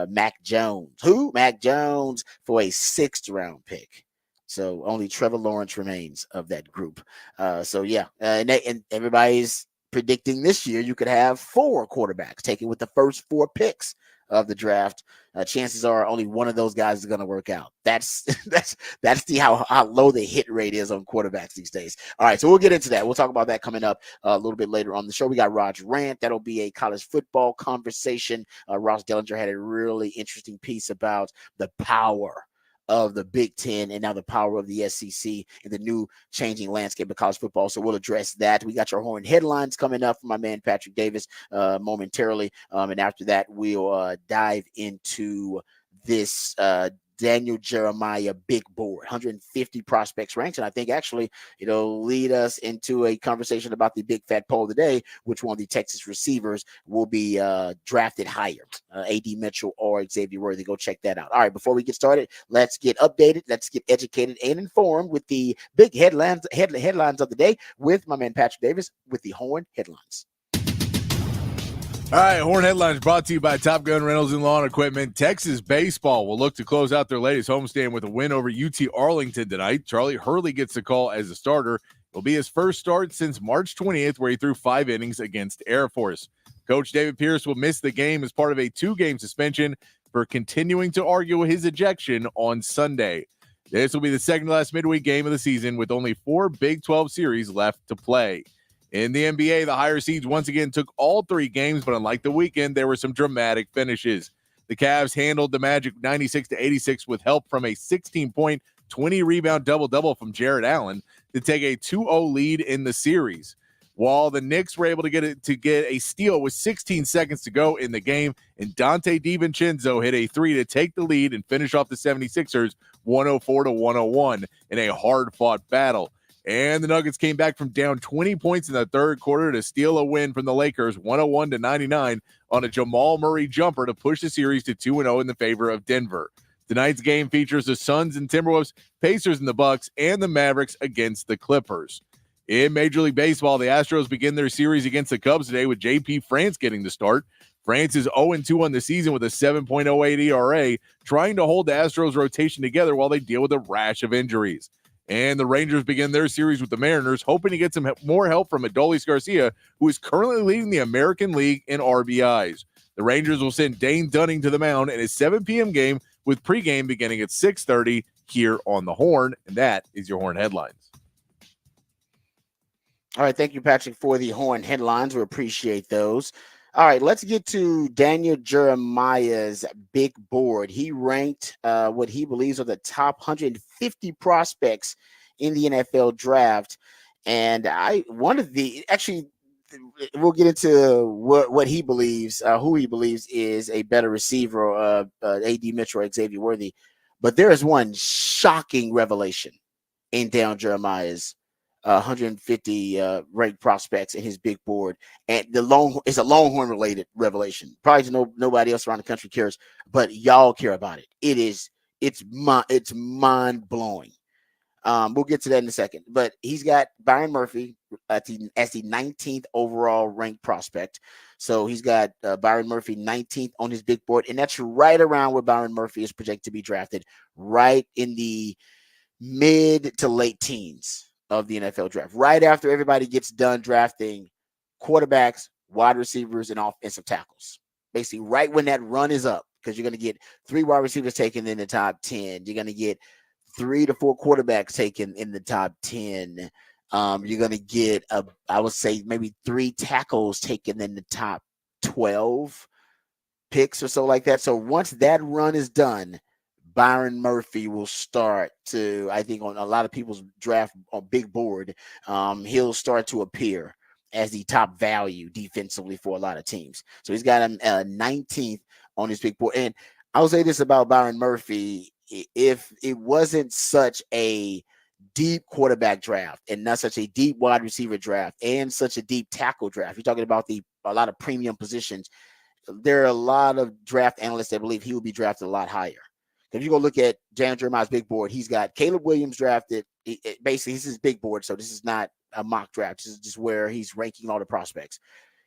Mac Jones. Mac Jones for a 6th round pick. So only Trevor Lawrence remains of that group. And everybody's predicting this year you could have 4 quarterbacks taken with the first 4 picks of the draft. Chances are only one of those guys is going to work out. That's how low the hit rate is on quarterbacks these days. All right, so we'll get into that. We'll talk about that coming up a little bit later on the show. We got Rod's Rant. That'll be a college football conversation. Ross Dellinger had a really interesting piece about the power of the Big Ten and now the power of the SEC and the new changing landscape of college football. So we'll address that. We got your Horn headlines coming up from my man Patrick Davis momentarily. And after that, we'll dive into this Daniel Jeremiah big board, 150 prospects ranked. And I think actually it'll lead us into a conversation about the big fat poll today, which one of the Texas receivers will be drafted higher, A.D. Mitchell or Xavier Worthy. Go check that out. All right, before we get started, let's get updated. Let's get educated and informed with the big headlines of the day with my man Patrick Davis with the Horn headlines. All right, Horn headlines brought to you by Top Gun Rentals and Lawn Equipment. Texas baseball will look to close out their latest homestand with a win over UT Arlington tonight. Charlie Hurley gets the call as a starter. It'll be his first start since March 20th, where he threw 5 innings against Air Force. Coach David Pierce will miss the game as part of a 2-game suspension for continuing to argue his ejection on Sunday. This will be the second to last midweek game of the season with only 4 Big 12 series left to play. In the NBA, the higher seeds once again took all 3 games, but unlike the weekend, there were some dramatic finishes. The Cavs handled the Magic 96-86 with help from a 16-point, 20-rebound double-double from Jared Allen to take a 2-0 lead in the series. while the Knicks were able to get a steal with 16 seconds to go in the game, and Dante DiVincenzo hit a three to take the lead and finish off the 76ers 104-101 in a hard-fought battle. And the Nuggets came back from down 20 points in the third quarter to steal a win from the Lakers 101-99 on a Jamal Murray jumper to push the series to 2-0 in the favor of Denver. Tonight's game features the Suns and Timberwolves, Pacers and the Bucks, and the Mavericks against the Clippers. In Major League Baseball, the Astros begin their series against the Cubs today with J.P. France getting the start. France is 0-2 on the season with a 7.08 ERA, trying to hold the Astros' rotation together while they deal with a rash of injuries. And the Rangers begin their series with the Mariners, hoping to get some more help from Adolis Garcia, who is currently leading the American League in RBIs. The Rangers will send Dane Dunning to the mound in a 7 p.m. game, with pregame beginning at 6:30 here on the Horn. And that is your Horn headlines. All right, thank you, Patrick, for the Horn headlines. We appreciate those. All right, let's get to Daniel Jeremiah's big board. He ranked what he believes are the top 150 prospects in the NFL draft. And we'll get into what he believes, who he believes is a better receiver, A.D. Mitchell or Xavier Worthy. But there is one shocking revelation in Daniel Jeremiah's 150 ranked prospects in his big board, and it's a Longhorn related revelation. Probably nobody else around the country cares, but y'all care about it. It's mind blowing. We'll get to that in a second. But he's got Byron Murphy as the 19th overall ranked prospect. So he's got Byron Murphy 19th on his big board, and that's right around where Byron Murphy is projected to be drafted, right in the mid to late teens of the NFL draft, right after everybody gets done drafting quarterbacks, wide receivers, and offensive tackles. Basically, right when that run is up, because you're going to get 3 wide receivers taken in the top 10. You're going to get 3 to 4 quarterbacks taken in the top 10. You're going to get, I would say, maybe 3 tackles taken in the top 12 picks or so like that. So once that run is done, Byron Murphy will start to, I think, on a lot of people's draft on big board, he'll start to appear as the top value defensively for a lot of teams. So he's got him 19th on his big board. And I'll say this about Byron Murphy: if it wasn't such a deep quarterback draft and not such a deep wide receiver draft and such a deep tackle draft, you're talking about a lot of premium positions. There are a lot of draft analysts that believe he will be drafted a lot higher. If you go look at Daniel Jeremiah's big board, he's got Caleb Williams drafted. Basically, this is his big board, so this is not a mock draft. This is just where he's ranking all the prospects.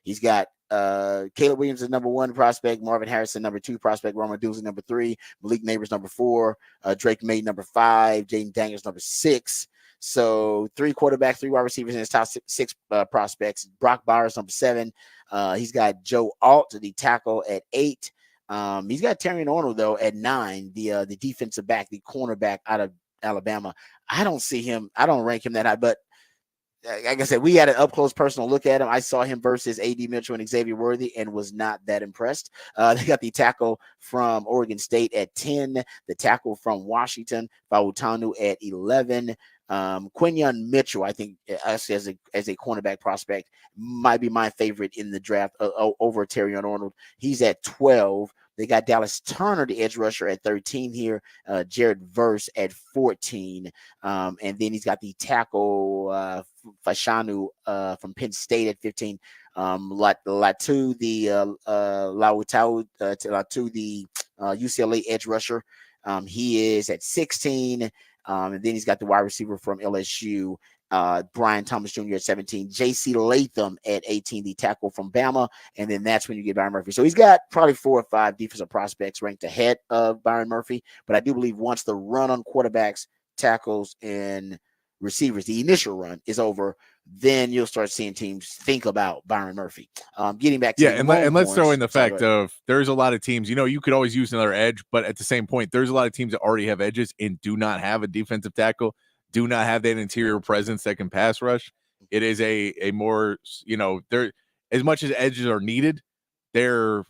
He's got Caleb Williams as number 1 prospect, Marvin Harrison number 2 prospect, Roma Duzzi number 3, Malik Neighbors number 4, Drake May number 5, Jaden Daniels number 6. So 3 quarterbacks, 3 wide receivers in his top 6 prospects. Brock Bowers number 7. He's got Joe Alt, the tackle, at 8. He's got Terrion Arnold, though, at 9, the defensive back, the cornerback out of Alabama. I don't rank him that high, but like I said, we had an up-close personal look at him. I saw him versus A.D. Mitchell and Xavier Worthy and was not that impressed. They got the tackle from Oregon State at 10, the tackle from Washington, Fautanu, at 11. Quinyon Mitchell, I think, as a cornerback prospect, might be my favorite in the draft over Terrion Arnold. He's at 12. They got Dallas Turner, the edge rusher, at 13 here. Jared Verse at 14. And then he's got the tackle Fashanu from Penn State at 15. Latu, the UCLA edge rusher. He is at 16. And then he's got the wide receiver from LSU, Brian Thomas Jr. at 17, J.C. Latham at 18, the tackle from Bama, and then that's when you get Byron Murphy. So he's got probably 4 or 5 defensive prospects ranked ahead of Byron Murphy, but I do believe once the run on quarterbacks, tackles, and receivers, the initial run is over, then you'll start seeing teams think about Byron Murphy. Getting back to and let's throw in the fact of there's a lot of teams, you could always use another edge, but at the same point, there's a lot of teams that already have edges and do not have a defensive tackle, do not have that interior presence that can pass rush. It is a more, there, as much as edges are needed, they've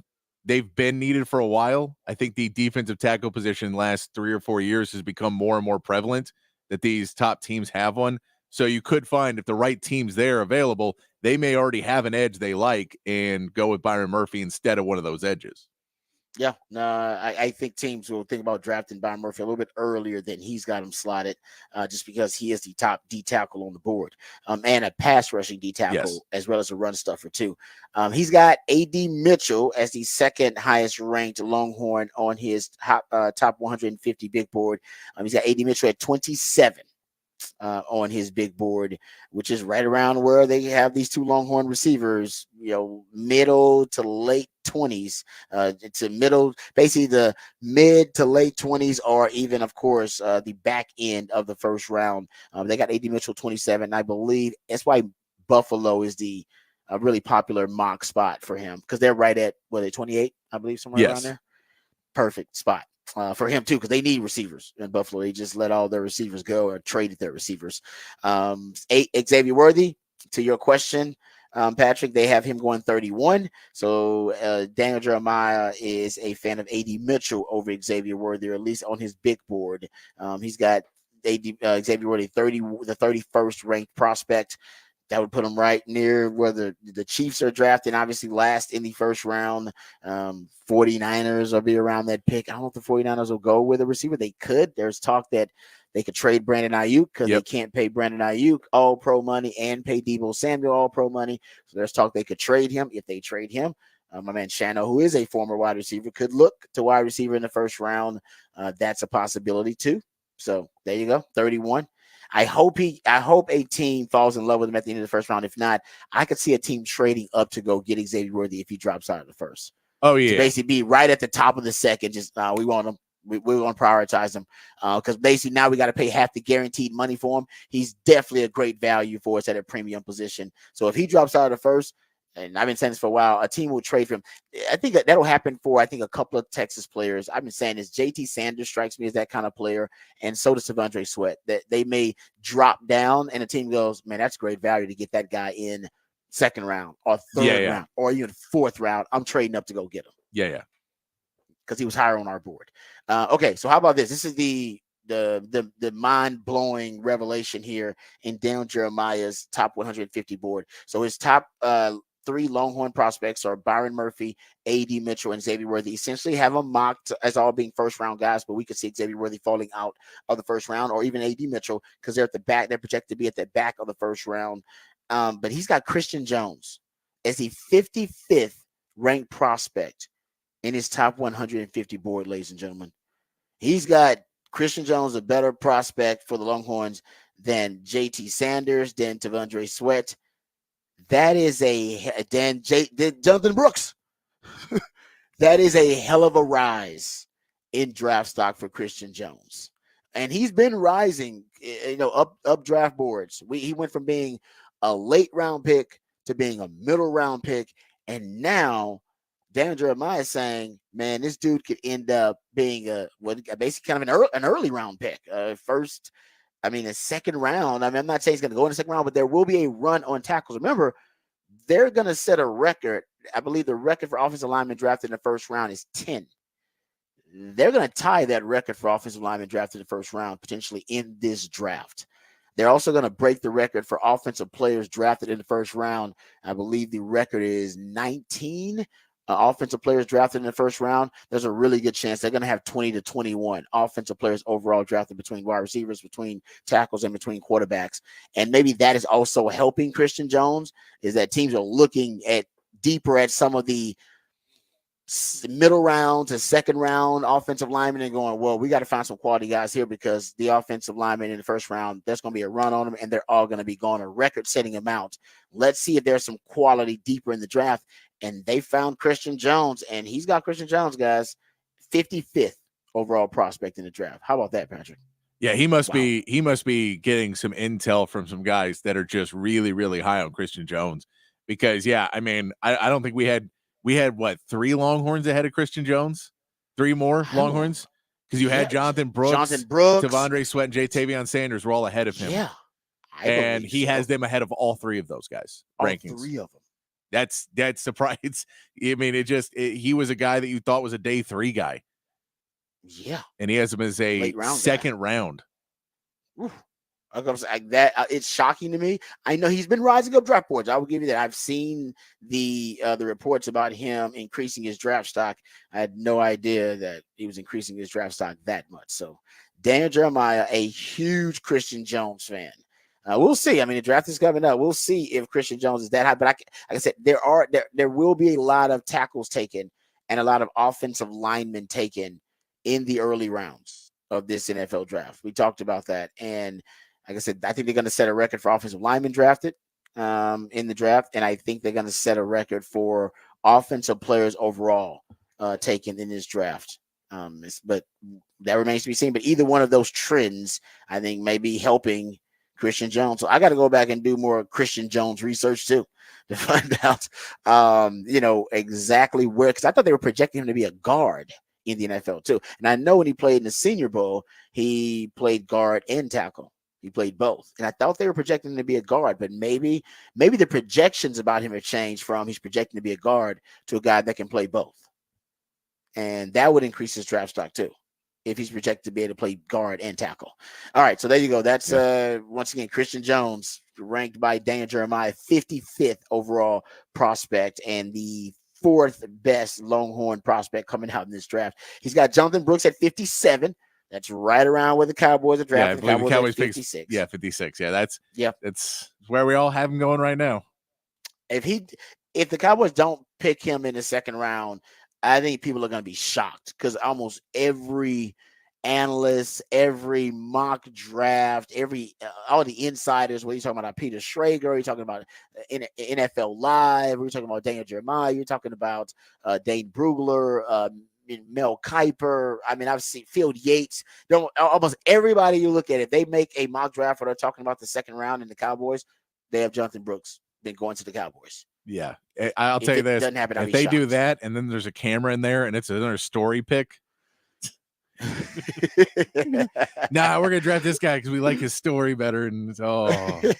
been needed for a while. I think the defensive tackle position last 3 or 4 years has become more and more prevalent that these top teams have one. So you could find if the right team's there available, they may already have an edge they like and go with Byron Murphy instead of one of those edges. Yeah, no, I think teams will think about drafting Byron Murphy a little bit earlier than he's got him slotted, just because he is the top D tackle on the board, and a pass rushing D tackle as well as a run stuffer too. He's got A.D. Mitchell as the second highest ranked Longhorn on his top 150 big board. He's got A.D. Mitchell at 27. On his big board, which is right around where they have these two Longhorn receivers, middle to late 20s, to middle, basically the mid to late 20s, or even, of course, the back end of the first round. They got A.D. Mitchell 27. I believe that's why Buffalo is the really popular mock spot for him, because they're right at, 28, I believe, somewhere around there. Perfect spot. For him too, because they need receivers in Buffalo. They just let all their receivers go or traded their receivers. Xavier Worthy, to your question, Patrick, they have him going 31. So Daniel Jeremiah is a fan of A.D. Mitchell over Xavier Worthy, or at least on his big board. He's got Xavier Worthy the 31st ranked prospect. That would put him right near where the Chiefs are drafting, obviously last in the first round. 49ers will be around that pick. I don't know if the 49ers will go with a receiver. They could. There's talk that they could trade Brandon Ayuk because they can't pay Brandon Ayuk all-pro money and pay Deebo Samuel all-pro money. So there's talk they could trade him. If they trade him, my man Shano, who is a former wide receiver, could look to wide receiver in the first round. That's a possibility too. So there you go, 31. I hope a team falls in love with him at the end of the first round. If not, I could see a team trading up to go get Xavier Worthy if he drops out of the first. Oh yeah, to basically be right at the top of the second. Just we want him. We want to prioritize him because basically now we got to pay half the guaranteed money for him. He's definitely a great value for us at a premium position. So if he drops out of the first, and I've been saying this for a while, a team will trade for him. I think that'll happen for, a couple of Texas players. I've been saying this. JT Sanders strikes me as that kind of player, and so does Tavondre Sweat. That they may drop down, and a team goes, man, that's great value to get that guy in second round or third round or even fourth round. I'm trading up to go get him. Yeah. Because he was higher on our board. Okay, so how about this? This is the mind-blowing revelation here in Daniel Jeremiah's top 150 board. So his top three Longhorn prospects are Byron Murphy, A.D. Mitchell, and Xavier Worthy. Essentially have them mocked as all being first-round guys, but we could see Xavier Worthy falling out of the first round, or even A.D. Mitchell, because they're at the back. They're projected to be at the back of the first round. But he's got Christian Jones as the 55th ranked prospect in his top 150 board, ladies and gentlemen. He's got Christian Jones, a better prospect for the Longhorns than JT Sanders, than Tavondre Sweat. That is Jonathan Brooks. That is a hell of a rise in draft stock for Christian Jones. And he's been rising, up draft boards. He went from being a late round pick to being a middle round pick. And now Daniel Jeremiah is saying, man, this dude could end up being basically kind of an early round pick. A second round. I'm not saying he's going to go in the second round, but there will be a run on tackles. Remember, they're going to set a record. I believe the record for offensive linemen drafted in the first round is 10. They're going to tie that record for offensive linemen drafted in the first round, potentially in this draft. They're also going to break the record for offensive players drafted in the first round. I believe the record is 19 offensive players drafted in the first round. There's a really good chance they're going to have 20 to 21 offensive players overall drafted between wide receivers, between tackles, and between quarterbacks. And maybe that is also helping Christian Jones, is that teams are looking at deeper at some of the middle round to second round offensive linemen and going, well, we got to find some quality guys here, because the offensive linemen in the first round, there's going to be a run on them, and they're all going to be going a record-setting amount. Let's see if there's some quality deeper in the draft. And they found Christian Jones, and he's got Christian Jones, guys, 55th overall prospect in the draft. How about that, Patrick? Yeah, he must be getting some intel from some guys that are just really, really high on Christian Jones, because I don't think we had what, 3 Longhorns ahead of Christian Jones? 3 more Longhorns? Because you had Jonathan Brooks, Tavondre Sweat, and Tavion Sanders were all ahead of him. Yeah. And he has them ahead of all 3 of those guys. All rankings. 3 of them. That's surprise. He was a guy that you thought was a day 3 guy. Yeah. And he has him as a second round. Oof. Like that, it's shocking to me. I know he's been rising up draft boards. I will give you that. I've seen the reports about him increasing his draft stock. I had no idea that he was increasing his draft stock that much. So Daniel Jeremiah, a huge Christian Jones fan. We'll see. I mean, the draft is coming up. We'll see if Christian Jones is that high. But like I said, there will be a lot of tackles taken and a lot of offensive linemen taken in the early rounds of this NFL draft. We talked about that, and like I said, I think they're going to set a record for offensive linemen drafted in the draft, and I think they're going to set a record for offensive players overall taken in this draft. But that remains to be seen. But either one of those trends, I think, may be helping Christian Jones. So I got to go back and do more Christian Jones research too to find out, exactly where. Because I thought they were projecting him to be a guard in the NFL too. And I know when he played in the Senior Bowl, he played guard and tackle. He played both. And I thought they were projecting him to be a guard, but maybe the projections about him have changed from he's projecting to be a guard to a guy that can play both. And that would increase his draft stock too, if he's projected to be able to play guard and tackle. All right, so there you go. That's once again Christian Jones, ranked by Daniel Jeremiah, 55th overall prospect and the 4th best Longhorn prospect coming out in this draft. He's got Jonathan Brooks at 57. That's right around where the Cowboys are drafting. Yeah, the Cowboys 56. 56. Yeah, that's where we all have him going right now. If the Cowboys don't pick him in the second round, I think people are going to be shocked because almost every analyst, every mock draft, all the insiders, what are you talking about? Peter Schrager, you're talking about NFL Live, we're talking about Daniel Jeremiah, you're talking about Dane Brugler, Mel Kiper. I mean, I've seen Field Yates. Almost everybody you look at, if they make a mock draft where they're talking about the second round in the Cowboys, they have Jonathan Brooks been going to the Cowboys. Yeah, I'll tell you this: if they do that, and then there's a camera in there, and it's another story pick. Nah, we're gonna draft this guy because we like his story better. And good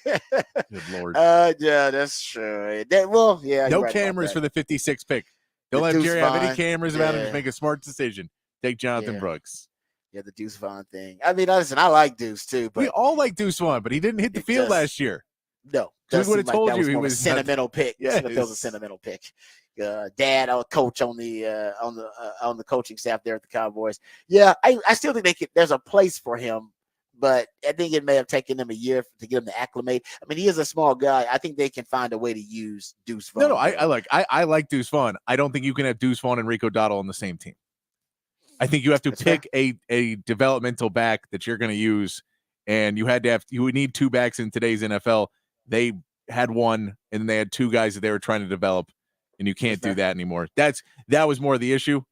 Lord. Yeah, that's true. No cameras for the 56 pick. Don't let Jerry have any cameras about him to make a smart decision. Take Jonathan Brooks. Yeah, the Deuce Vaughn thing. I mean, listen, I like Deuce too, but we all like Deuce Vaughn, but he didn't hit the field last year. No, we would have told you he was a sentimental pick. Yeah, it was a sentimental pick. Dad, coach on the coaching staff there at the Cowboys. Yeah, I still think there's a place for him, but I think it may have taken them a year to get him to acclimate. I mean, he is a small guy. I think they can find a way to use Deuce Vaughn. No, I like Deuce Vaughn. I don't think you can have Deuce Vaughn and Rico Dowdle on the same team. I think you have to pick a developmental back that you're going to use, and you would need 2 backs in today's NFL. They had 1, and they had 2 guys that they were trying to develop, and you can't do that anymore. That was more the issue.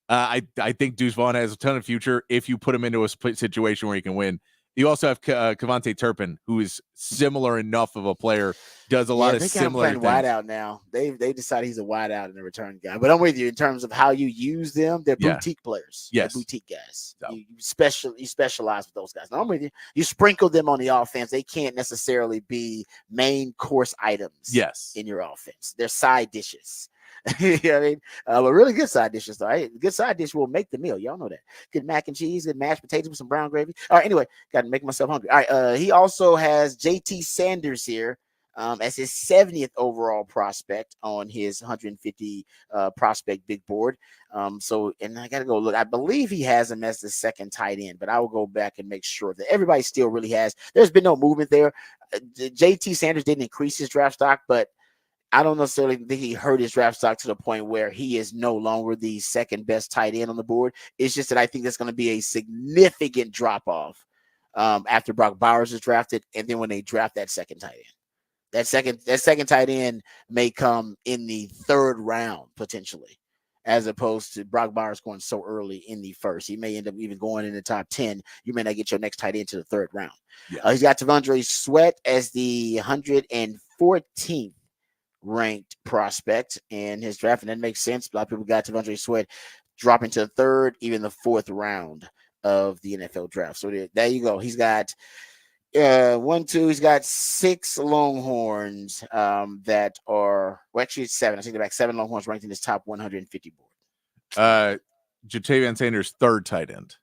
I think Deuce Vaughn has a ton of future if you put him into a split situation where he can win. You also have Kevontae Turpin, who is similar enough of a player, does a lot of similar things. Wide out now. They decided he's a wide out and a return guy. But I'm with you in terms of how you use them. They're boutique players. Yes. They're boutique guys. So. You specialize with those guys. Now I'm with you. You sprinkle them on the offense. They can't necessarily be main course items in your offense. They're side dishes. You know what I mean? But really good side dishes, though. Right? Good side dish will make the meal. Y'all know that. Good mac and cheese, good mashed potatoes with some brown gravy. All right, anyway, got to make myself hungry. All right, he also has JT Sanders here as his 70th overall prospect on his 150 prospect big board. And I got to go look. I believe he has him as the second tight end, but I will go back and make sure that everybody still really has. There's been no movement there. JT Sanders didn't increase his draft stock, but I don't necessarily think he hurt his draft stock to the point where he is no longer the second best tight end on the board. It's just that I think there's going to be a significant drop off after Brock Bowers is drafted, and then when they draft that second tight end. That second tight end may come in the 3rd round potentially, as opposed to Brock Bowers going so early in the 1st. He may end up even going in the top 10. You may not get your next tight end to the 3rd round. Yeah. He's got T'Vondre Sweat as the 114th ranked prospect in his draft, and that makes sense. A lot of people got T'Vondre Sweat dropping to the 3rd, even the 4th round of the NFL draft. So there you go. He's got he's got 6 Longhorns that are, well, actually 7. I think they're 7 Longhorns ranked in his top 150 board. Jatavian Sanders, 3rd tight end.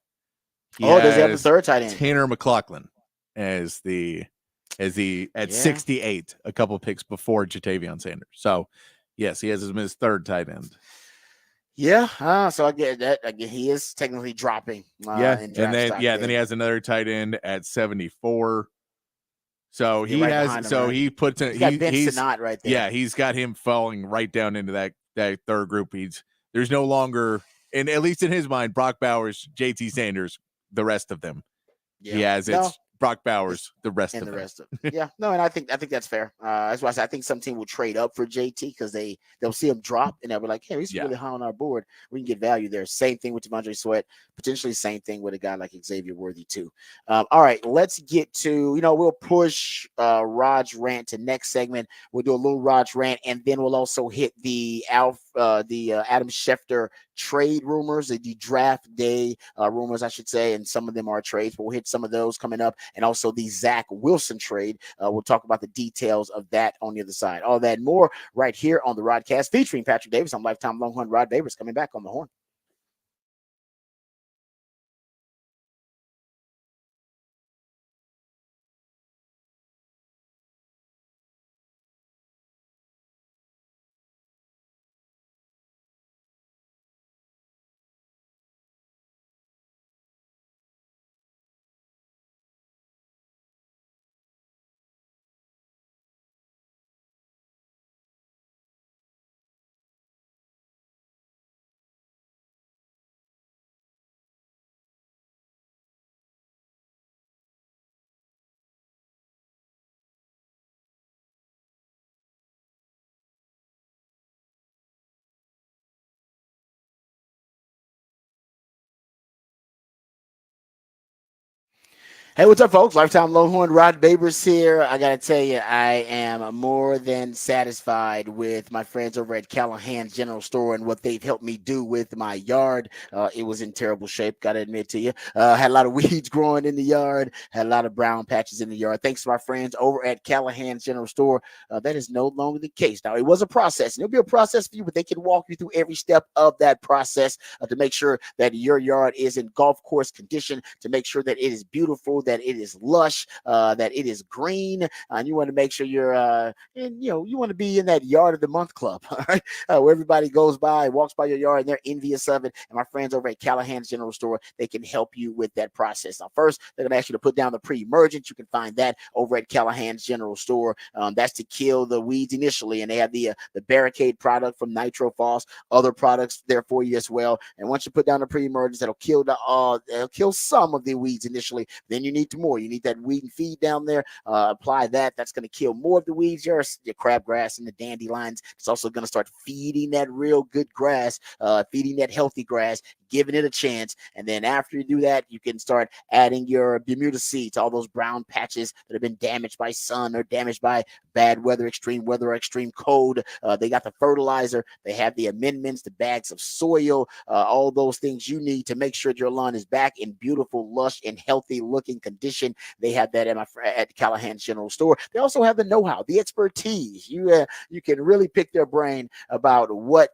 Does he have the 3rd tight end? Tanner McLaughlin as the at Yeah. 68, a couple picks before Jatavion Sanders. So, yes, he has his third tight end. Yeah, so I get that. Again, he is technically dropping. Yeah, in and draft then stock then he has another tight end at 74. So Yeah, he right has behind him, so right? he puts He's got Ben he's Sinnott right there. yeah, he's got him falling right down into that third group. There's no longer, and at least in his mind, Brock Bowers, JT Sanders, the rest of them. Yeah. He has No, it's Brock Bowers, the rest and of the them. rest of yeah, no, and I think that's fair. That's why I think some team will trade up for JT because they'll see him drop and they'll be like, hey, he's Yeah. really high on our board. We can get value there. Same thing with Devondre Sweat. Potentially same thing with a guy like Xavier Worthy too. All right, let's get to we'll push Rod's rant to next segment. We'll do a little Rod's rant and then we'll also hit the Adam Schefter trade rumors, the draft day rumors, I should say, and some of them are trades, but we'll hit some of those coming up, and also the Zach Wilson trade. We'll talk about the details of that on the other side. All that and more right here on the Rodcast featuring Patrick Davis. I'm lifetime Longhorn Rod Davis coming back on the horn. Hey, what's up, folks? Lifetime Longhorn Rod Babers here. I got to tell you, I am more than satisfied with my friends over at Callahan's General Store and what they've helped me do with my yard. It was in terrible shape, got to admit to you. Had a lot of weeds growing in the yard, had a lot of brown patches in the yard. Thanks to my friends over at Callahan's General Store. That is no longer the case. Now, it was a process, and it'll be a process for you, but they can walk you through every step of that process to make sure that your yard is in golf course condition, to make sure that it is beautiful, that it is lush, that it is green, and you want to make sure you're, you want to be in that yard of the month club, all right? Where everybody goes by, walks by your yard, and they're envious of it. And my friends over at Callahan's General Store, they can help you with that process. Now, first, they're going to ask you to put down the pre-emergent. You can find that over at Callahan's General Store. That's to kill the weeds initially, and they have the barricade product from Nitro Falls, other products there for you as well. And once you put down the pre-emergence, that'll kill some of the weeds initially. Then you need more. You need that weed and feed down there. Apply that. That's going to kill more of the weeds, your crabgrass and the dandelions. It's also going to start feeding that real good grass, feeding that healthy grass, giving it a chance. And then after you do that, you can start adding your Bermuda seed to all those brown patches that have been damaged by sun or damaged by bad weather, or extreme cold. They got the fertilizer. They have the amendments, the bags of soil, all those things you need to make sure your lawn is back in beautiful, lush, and healthy looking condition. They have that at Callahan's General Store. They also have the know-how, the expertise. You can really pick their brain about what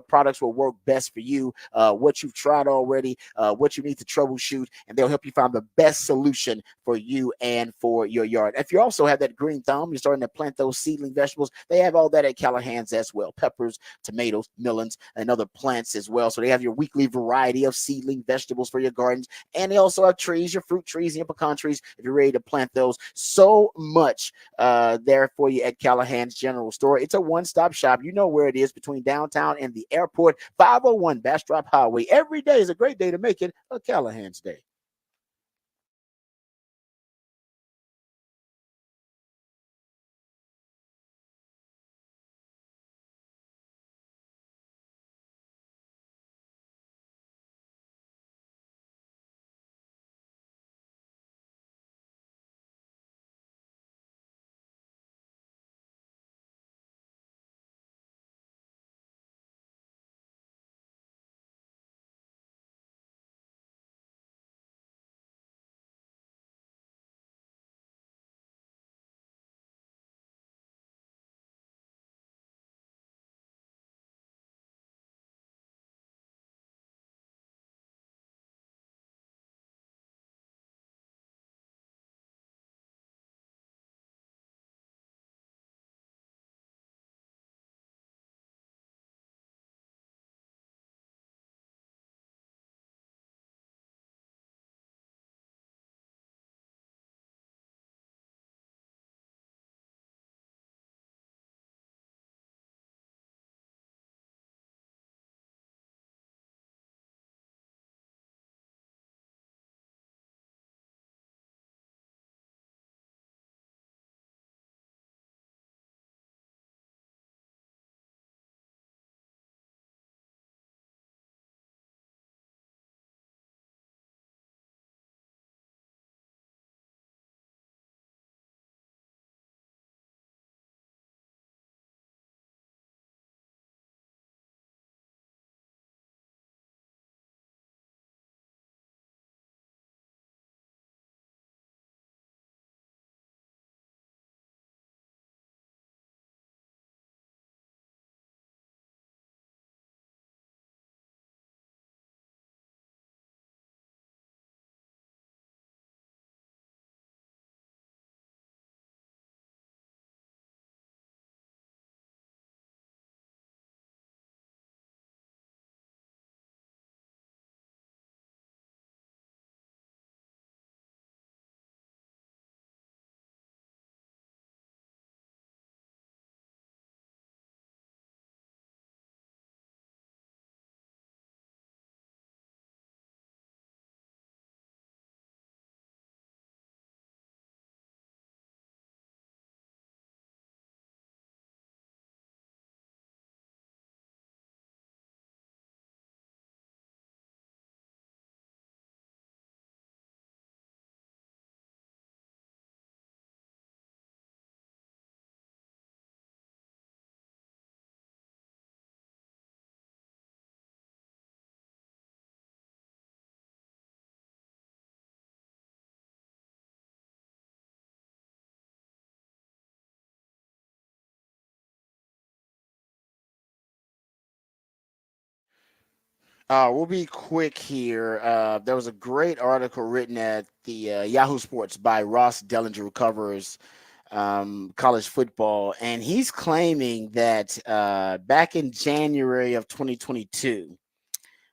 products will work best for you, what you've tried already, what you need to troubleshoot, and they'll help you find the best solution for you and for your yard. If you also have that green thumb, you're starting to plant those seedling vegetables, they have all that at Callahan's as well. Peppers, tomatoes, melons, and other plants as well. So they have your weekly variety of seedling vegetables for your gardens. And they also have trees, your fruit trees, and your pecan trees, if you're ready to plant those. So much there for you at Callahan's General Store. It's a one-stop shop. You know where it is, between downtown and the airport, 501 Bastrop Highway. Every day is a great day to make it a Callahan's Day. We'll be quick here. There was a great article written at the Yahoo Sports by Ross Dellinger, who covers college football, and he's claiming that back in January of 2022,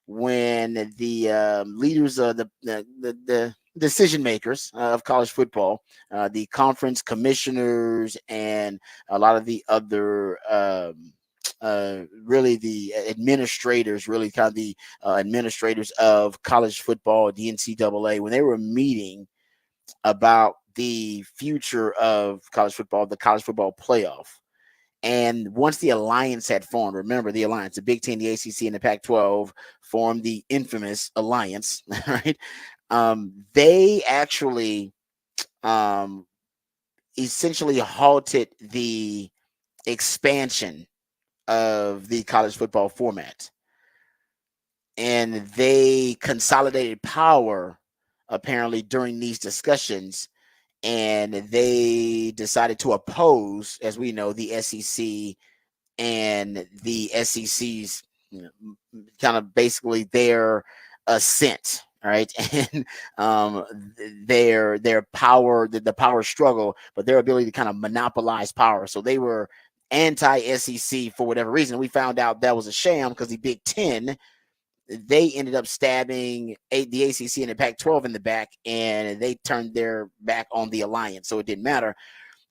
when the leaders of the decision makers of college football, the conference commissioners, and a lot of the other really the administrators, really kind of the administrators of college football, the NCAA, when they were meeting about the future of college football, the college football playoff. And once the alliance had formed, remember the alliance, the Big Ten, the ACC, and the Pac-12 formed the infamous alliance, right? They actually essentially halted the expansion of the college football format. And they consolidated power apparently during these discussions, and they decided to oppose, as we know, the SEC and the SEC's kind of basically their assent. All right, and their power, the power struggle, but their ability to kind of monopolize power. So they were anti-SEC for whatever reason. We found out that was a sham because the Big Ten, they ended up stabbing the ACC and the Pac-12 in the back, and they turned their back on the alliance. So it didn't matter.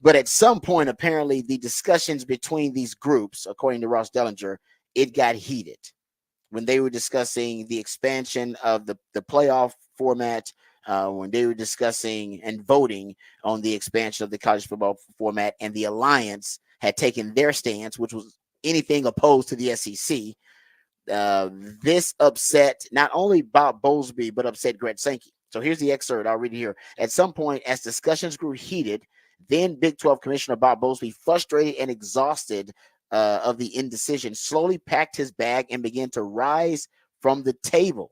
But at some point, apparently, the discussions between these groups, according to Ross Dellinger, it got heated when they were discussing the expansion of the playoff format, when they were discussing and voting on the expansion of the college football format, and the alliance had taken their stance, which was anything opposed to the SEC. This upset not only Bob Bowlesby, but upset Greg Sankey. So here's the excerpt. I'll read it here. At some point, as discussions grew heated, then Big 12 Commissioner Bob Bowlesby, frustrated and exhausted of the indecision, slowly packed his bag and began to rise from the table.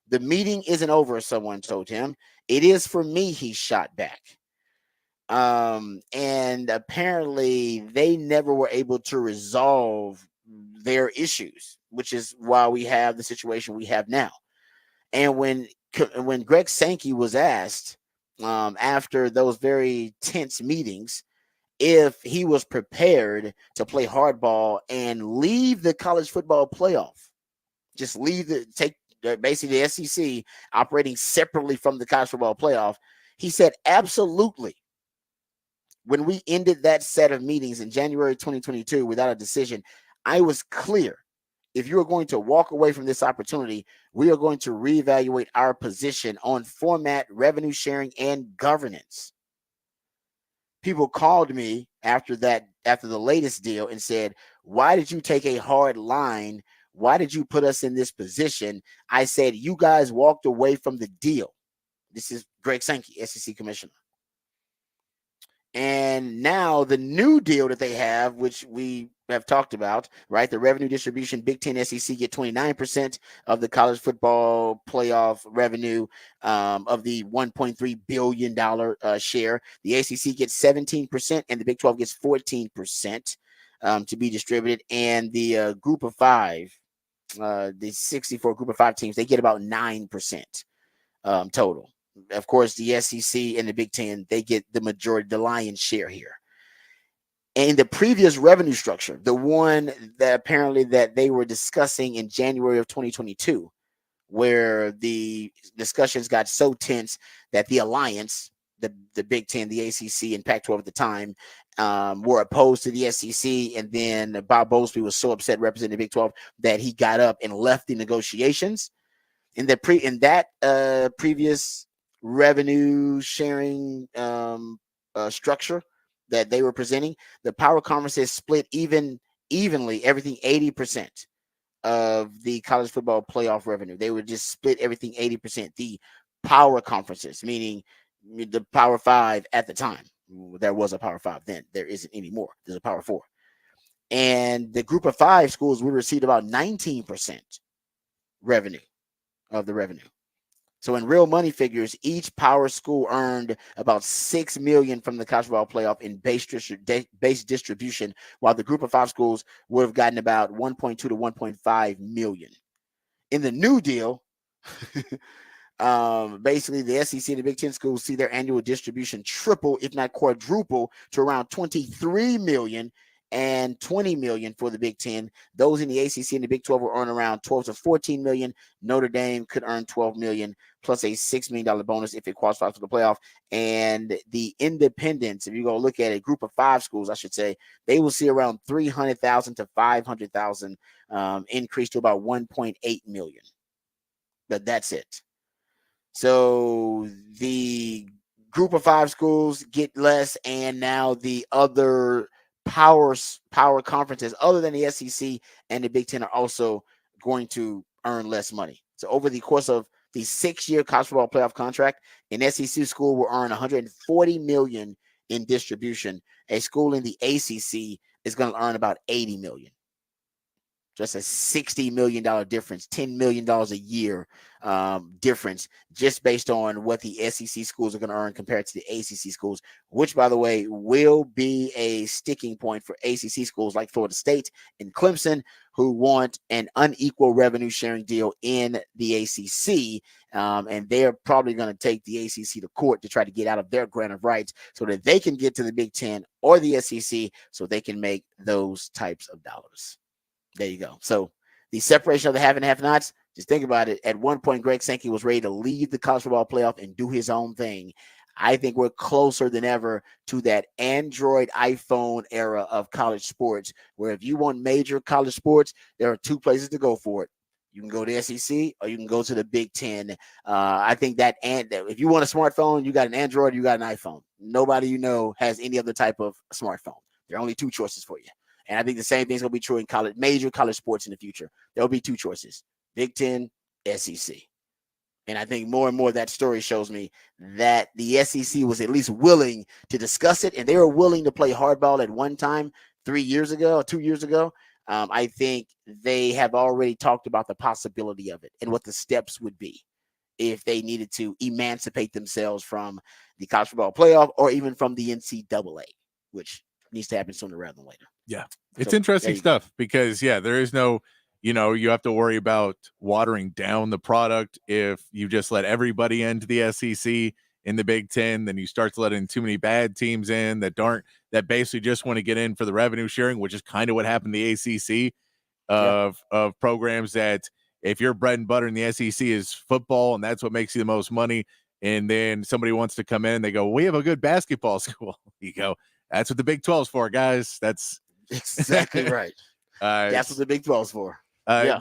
The meeting isn't over, someone told him. It is for me, he shot back. And apparently they never were able to resolve their issues, which is why we have the situation we have now. And when Greg Sankey was asked after those very tense meetings if he was prepared to play hardball and leave the college football playoff, just leave basically the SEC operating separately from the college football playoff, he said absolutely. When we ended that set of meetings in January 2022 without a decision, I was clear. If you are going to walk away from this opportunity, we are going to reevaluate our position on format, revenue sharing, and governance. People called me after the latest deal and said, why did you take a hard line? Why did you put us in this position? I said, you guys walked away from the deal. This is Greg Sankey, SEC commissioner. And now the new deal that they have, which we have talked about, right? The revenue distribution, Big Ten, SEC get 29% of the college football playoff revenue of the $1.3 billion share. The ACC gets 17% and the Big 12 gets 14% to be distributed. And the group of five, the 64 group of five teams, they get about 9% total. Of course, the SEC and the Big Ten, they get the majority, the lion's share here. And the previous revenue structure, the one that apparently that they were discussing in January of 2022, where the discussions got so tense that the alliance, the Big Ten, the ACC, and Pac-12 at the time were opposed to the SEC. And then Bob Bowlesby was so upset representing the Big 12 that he got up and left the negotiations. In that previous revenue sharing structure that they were presenting, the power conferences split evenly everything 80% of the college football playoff revenue. They would just split everything 80%. The power conferences, meaning the Power Five at the time. There was a Power Five then. There isn't anymore. There's a Power Four. And the group of five schools would receive about 19% revenue of the revenue. So in real money figures, each power school earned about $6 million from the college football playoff in base distribution, while the group of five schools would have gotten about 1.2 to 1.5 million. In the new deal, basically the SEC and the Big Ten schools see their annual distribution triple, if not quadruple, to around 23 million and 20 million for the Big Ten. Those in the ACC and the Big 12 will earn around 12 to 14 million. Notre Dame could earn 12 million plus a $6 million bonus if it qualifies for the playoff. And the independents, if you go look at a group of 5 schools, I should say, they will see around 300,000 to 500,000 increase to about 1.8 million. But that's it. So the group of 5 schools get less, and now the other power conferences other than the SEC and the Big Ten are also going to earn less money. So over the course of the 6-year college football playoff contract, an SEC school will earn 140 million in distribution. A school in the ACC is going to earn about 80 million. Just a $60 million difference, $10 million a year difference, just based on what the SEC schools are going to earn compared to the ACC schools, which, by the way, will be a sticking point for ACC schools like Florida State and Clemson, who want an unequal revenue sharing deal in the ACC. And they're probably going to take the ACC to court to try to get out of their grant of rights so that they can get to the Big Ten or the SEC so they can make those types of dollars. There you go. So the separation of the have and have-nots, just think about it. At one point, Greg Sankey was ready to leave the college football playoff and do his own thing. I think we're closer than ever to that Android iPhone era of college sports, where if you want major college sports, there are 2 places to go for it. You can go to SEC or you can go to the Big Ten. I think that, and if you want a smartphone, you got an Android, you got an iPhone. Nobody you know has any other type of smartphone. There are only 2 choices for you. And I think the same thing is going to be true in major college sports in the future. There'll be 2 choices, Big Ten, SEC. And I think more and more that story shows me that the SEC was at least willing to discuss it, and they were willing to play hardball at one time 3 years ago or 2 years ago. I think they have already talked about the possibility of it and what the steps would be if they needed to emancipate themselves from the college football playoff or even from the NCAA, which needs to happen sooner rather than later. Yeah. It's interesting stuff because, there is no, you have to worry about watering down the product. If you just let everybody into the SEC in the Big Ten, then you start to let in too many bad teams in that basically just want to get in for the revenue sharing, which is kind of what happened in the ACC of programs that if your bread and butter in the SEC is football and that's what makes you the most money, and then somebody wants to come in and they go, we have a good basketball school. You go, that's what the Big 12's for, guys. That's exactly right. That's what the Big 12's for.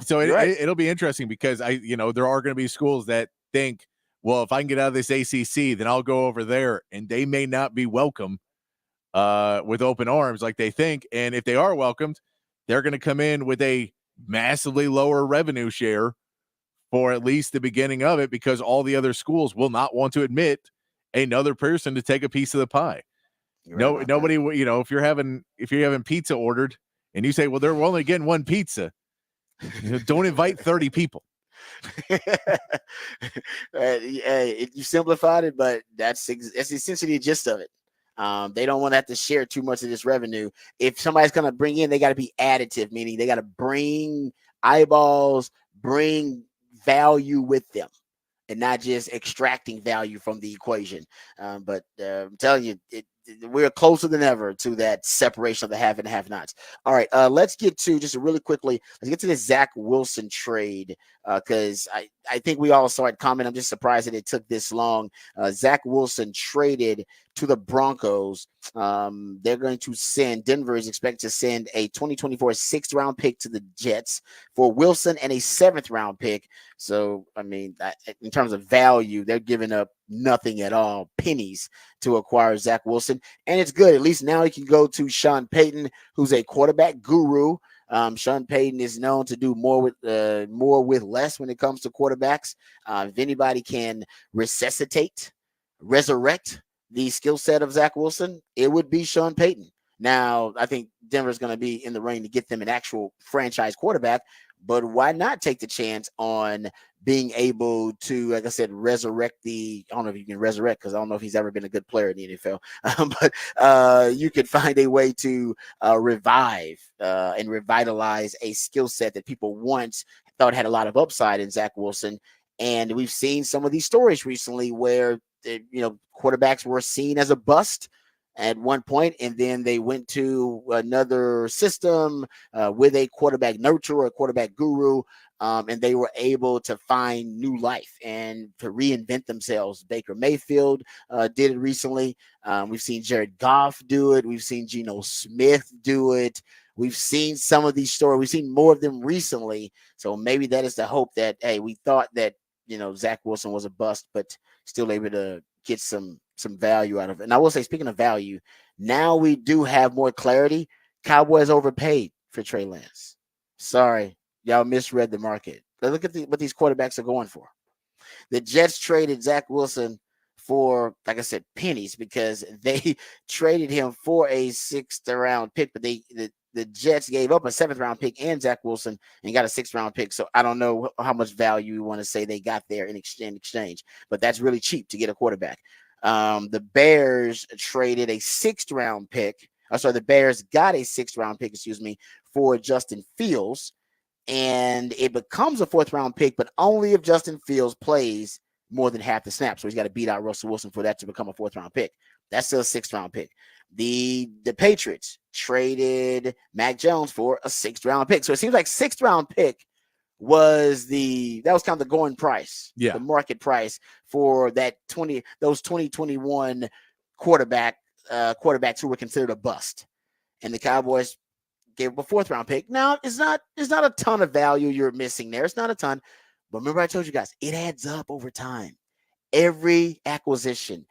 So it'll be interesting because there are going to be schools that think, well, if I can get out of this ACC, then I'll go over there, and they may not be welcome with open arms like they think. And if they are welcomed, they're going to come in with a massively lower revenue share for at least the beginning of it, because all the other schools will not want to admit another person to take a piece of the pie. Nobody, if you're having pizza ordered and you say, well, they're only getting 1 pizza, don't invite 30 people. You simplified it, but that's essentially the gist of it. They don't want to have to share too much of this revenue. If somebody's going to bring in, they got to be additive, meaning they got to bring eyeballs, bring value with them, and not just extracting value from the equation. But I'm telling you, we're closer than ever to that separation of the have and have-nots. All right, let's get to just really quickly. Let's get to the Zach Wilson trade because I think we all saw it coming. I'm just surprised that it took this long. Zach Wilson traded to the Broncos. They're going to send, Denver is expected to send a 2024 6th-round pick to the Jets for Wilson and a 7th-round pick. So, I mean, in terms of value, they're giving up nothing at all, pennies, to acquire Zach Wilson. And it's good. At least now he can go to Sean Payton, who's a quarterback guru. Sean Payton is known to do more with less when it comes to quarterbacks. If anybody can resurrect the skill set of Zach Wilson, it would be Sean Payton. Now, I think Denver's going to be in the running to get them an actual franchise quarterback, but why not take the chance on being able to, like I said, resurrect I don't know if you can resurrect because I don't know if he's ever been a good player in the NFL, but you could find a way to revive and revitalize a skill set that people once thought had a lot of upside in Zach Wilson. And we've seen some of these stories recently where, quarterbacks were seen as a bust at one point, and then they went to another system with a quarterback nurturer, a quarterback guru, and they were able to find new life and to reinvent themselves. Baker Mayfield did it recently. We've seen Jared Goff do it. We've seen Geno Smith do it. We've seen some of these stories. We've seen more of them recently. So maybe that is the hope that, hey, we thought that, Zach Wilson was a bust, but still able to get some value out of it. And I will say, speaking of value, now we do have more clarity. Cowboys overpaid for Trey Lance. Sorry, y'all misread the market. Look at what these quarterbacks are going for. The Jets traded Zach Wilson for, like I said, pennies, because they traded him for a 6th round pick, but the Jets gave up a 7th round pick and Zach Wilson and got a 6th round pick. So I don't know how much value you want to say they got there in exchange, but that's really cheap to get a quarterback. The Bears traded a 6th round pick. The Bears got a 6th round pick, for Justin Fields, and it becomes a 4th round pick, but only if Justin Fields plays more than half the snaps. So he's got to beat out Russell Wilson for that to become a 4th round pick. That's still a 6th round pick. The Patriots traded Mac Jones for a 6th round pick. So it seems like 6th round pick was kind of the going price, the market price for those 2021 quarterbacks who were considered a bust. And the Cowboys gave up a 4th round pick. Now, it's not a ton of value you're missing there. It's not a ton. But remember, I told you guys, it adds up over time. Every acquisition,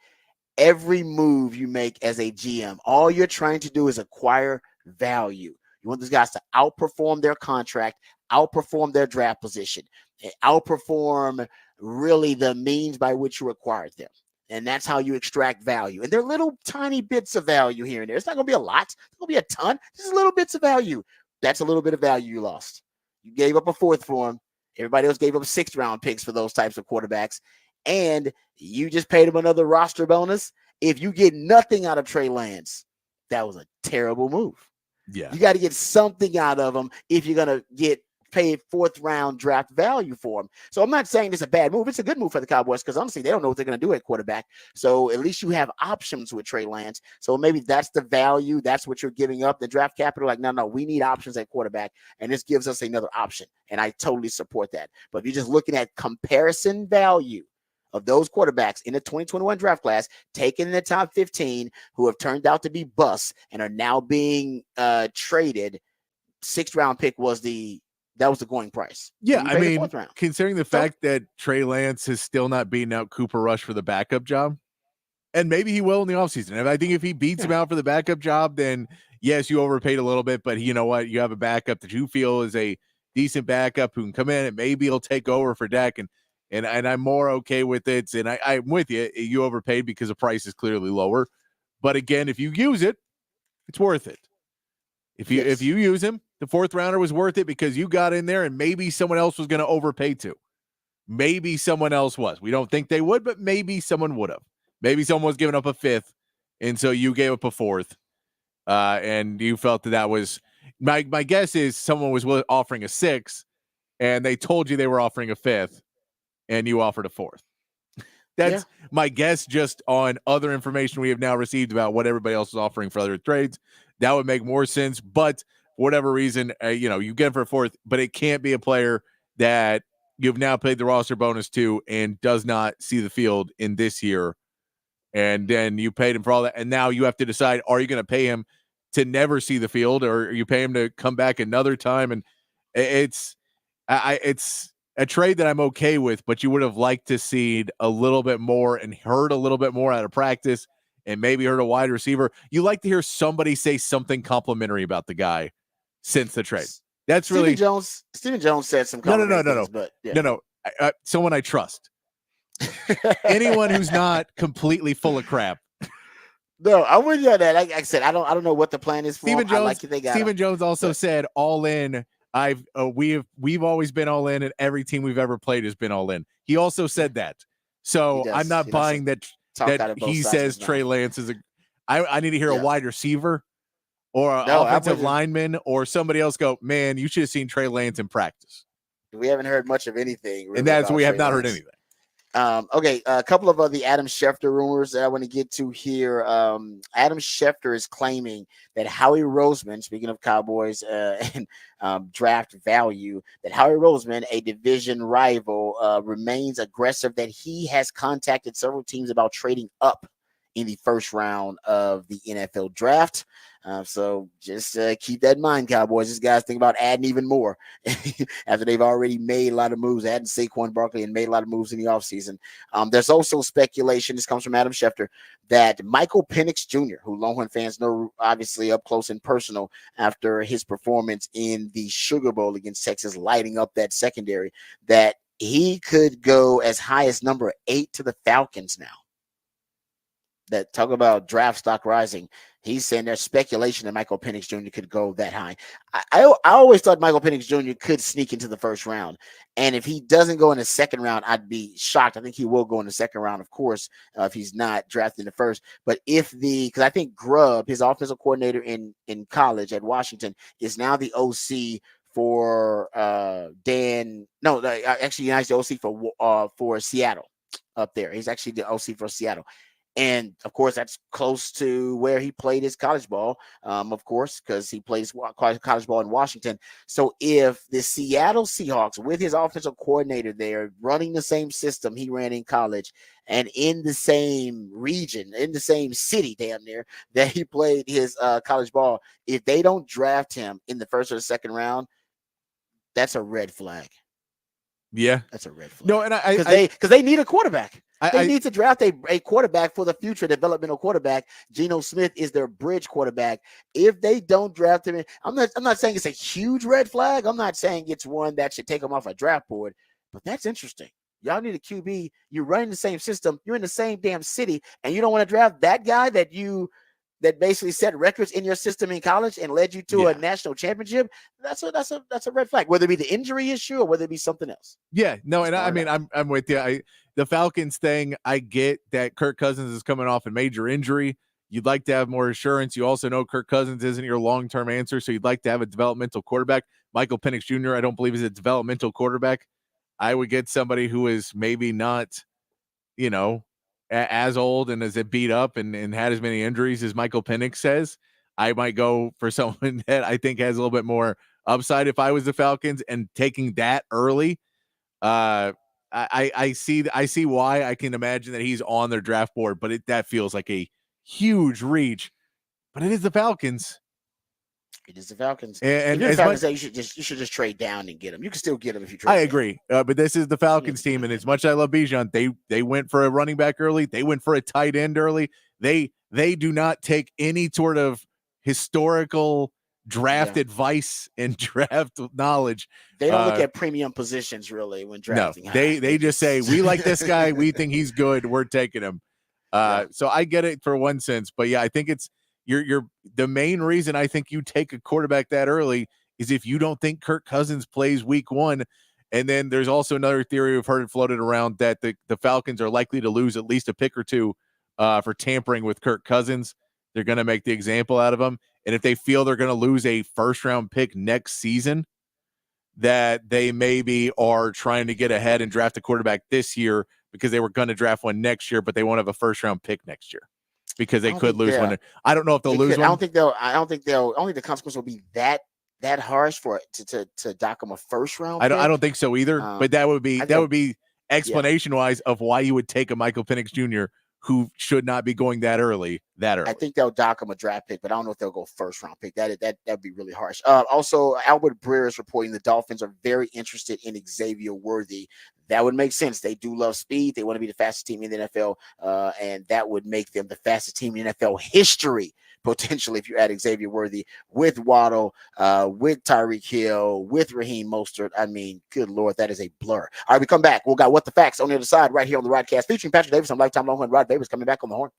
every move you make as a GM, all you're trying to do is acquire value. You want these guys to outperform their contract, outperform their draft position, outperform really the means by which you acquired them. And that's how you extract value. And they're little tiny bits of value here and there. It's not going to be a lot. It's going to be a ton. Just little bits of value. That's a little bit of value you lost. You gave up a 4th for him. Everybody else gave up 6th round picks for those types of quarterbacks. And you just paid him another roster bonus. If you get nothing out of Trey Lance, that was a terrible move. Yeah. You got to get something out of him if you're going to get paid 4th round draft value for him. So I'm not saying it's a bad move. It's a good move for the Cowboys, because honestly, they don't know what they're going to do at quarterback. So at least you have options with Trey Lance. So maybe that's the value. That's what you're giving up, the draft capital. Like, no, we need options at quarterback, and this gives us another option. And I totally support that. But if you're just looking at comparison value of those quarterbacks in the 2021 draft class, taken in the top 15, who have turned out to be busts and are now being traded, 6th round pick was the going price. Yeah, I mean, considering the fact that Trey Lance has still not beaten out Cooper Rush for the backup job, and maybe he will in the offseason. And I think if he beats him out for the backup job, then yes, you overpaid a little bit, but you know what? You have a backup that you feel is a decent backup who can come in and maybe he'll take over for Dak. And I'm more okay with it. And I'm with you. You overpaid because the price is clearly lower. But again, if you use it, it's worth it. If you use him, the 4th rounder was worth it because you got in there and maybe someone else was going to overpay too. Maybe someone else was. We don't think they would, but maybe someone would have. Maybe someone was giving up a 5th, and so you gave up a 4th, and you felt that was my guess is someone was offering a 6th, and they told you they were offering a 5th, and you offered a 4th. That's my guess, just on other information we have now received about what everybody else is offering for other trades. That would make more sense, but for whatever reason, you get him for a 4th, but it can't be a player that you've now paid the roster bonus to and does not see the field in this year. And then you paid him for all that. And now you have to decide, are you going to pay him to never see the field, or you pay him to come back another time? And it's a trade that I'm okay with, but you would have liked to see a little bit more and heard a little bit more out of practice, and maybe heard a wide receiver. You like to hear somebody say something complimentary about the guy since the trade. That's Stephen Jones said some complimentary things, but no. Someone I trust. Anyone who's not completely full of crap. No, I wouldn't know that. Like I said, I don't know what the plan is for Stephen Jones. Stephen Jones also said all in. We've always been all in, and every team we've ever played has been all in. He also said that. So I'm not buying that he says Trey Lance is I need to hear a wide receiver or an offensive lineman or somebody else go, man, you should have seen Trey Lance in practice. We haven't heard much of anything, really, and that's about we have Trey not heard Lance. anything. Okay, a couple of the Adam Schefter rumors that I want to get to here. Adam Schefter is claiming that Howie Roseman, speaking of Cowboys and draft value, that Howie Roseman, a division rival, remains aggressive, that he has contacted several teams about trading up in the first round of the NFL draft. So just keep that in mind, Cowboys. These guys think about adding even more after they've already made a lot of moves, adding Saquon Barkley and made a lot of moves in the offseason. There's also speculation, this comes from Adam Schefter, that Michael Penix Jr., who Longhorn fans know obviously up close and personal after his performance in the Sugar Bowl against Texas, lighting up that secondary, that he could go as high as number 8 to the Falcons now. That talk about draft stock rising. He's saying there's speculation that Michael Penix Jr. could go that high. I always thought Michael Penix Jr. could sneak into the first round. And if he doesn't go in the second round, I'd be shocked. I think he will go in the second round, of course, if he's not drafted in the first. But because I think Grubb, his offensive coordinator in college at Washington, is now the OC for actually, he's the OC for Seattle up there. He's actually the OC for Seattle. And of course, that's close to where he played his college ball, of course, because he plays college ball in Washington. So if the Seattle Seahawks, with his offensive coordinator there, running the same system he ran in college and in the same region, in the same city, damn near, that he played his college ball, if they don't draft him in the first or the second round, that's a red flag. Yeah, that's a red flag. No, and because they need a quarterback. They I need to draft a quarterback for the future, developmental quarterback. Geno Smith is their bridge quarterback. If they don't draft him, I'm not saying it's a huge red flag. I'm not saying it's one that should take them off a draft board, but that's interesting. Y'all need a QB. You're running the same system. You're in the same damn city, and you don't want to draft that guy that basically set records in your system in college and led you to a national championship. That's a red flag, whether it be the injury issue or whether it be something else. Yeah, no, and I mean, I'm with you. The Falcons thing, I get that Kirk Cousins is coming off a major injury. You'd like to have more assurance. You also know Kirk Cousins isn't your long-term answer, so you'd like to have a developmental quarterback. Michael Penix Jr., I don't believe is a developmental quarterback. I would get somebody who is maybe not, as old and as beat up and had as many injuries as Michael Penix says. I might go for someone that I think has a little bit more upside if I was the Falcons, and taking that early. I see why. I can imagine that he's on their draft board, but that feels like a huge reach. But it is the Falcons. It is the Falcons. And if you're the Falcons, you should just trade down and get them. You can still get them if you trade. I agree, but this is the Falcons team, and as much as I love Bijan, they went for a running back early. They went for a tight end early. They do not take any sort of historical draft advice and draft knowledge. They don't look at premium positions really when drafting. No, they just say, we like this guy. We think he's good. We're taking him. So I get it for one sense, but yeah, I think it's you're the main reason I think you take a quarterback that early is if you don't think Kirk Cousins plays week 1. And then there's also another theory we've heard floated around that the Falcons are likely to lose at least a pick or two for tampering with Kirk Cousins. They're going to make the example out of him. And if they feel they're going to lose a first-round pick next season, that they maybe are trying to get ahead and draft a quarterback this year because they were going to draft one next year, but they won't have a first-round pick next year because they could lose one. I don't know if they'll lose one. I don't think the consequence will be that harsh for it to dock them a first-round pick. I don't think so either, but that would be explanation-wise of why you would take a Michael Penix Jr., who should not be going that early. I think they'll dock him a draft pick, but I don't know if they'll go first-round pick. That'd be really harsh. Also, Albert Breer is reporting the Dolphins are very interested in Xavier Worthy. That would make sense. They do love speed. They want to be the fastest team in the NFL, and that would make them the fastest team in NFL history, potentially, if you add Xavier Worthy with Waddle, with Tyreek Hill, with Raheem Mostert. I mean, good Lord, that is a blur. All right, we come back. We'll got What the Facts on the other side right here on the Rodcast, featuring Patrick Davis. I'm lifetime Longhorn Rod Davis coming back on the horn.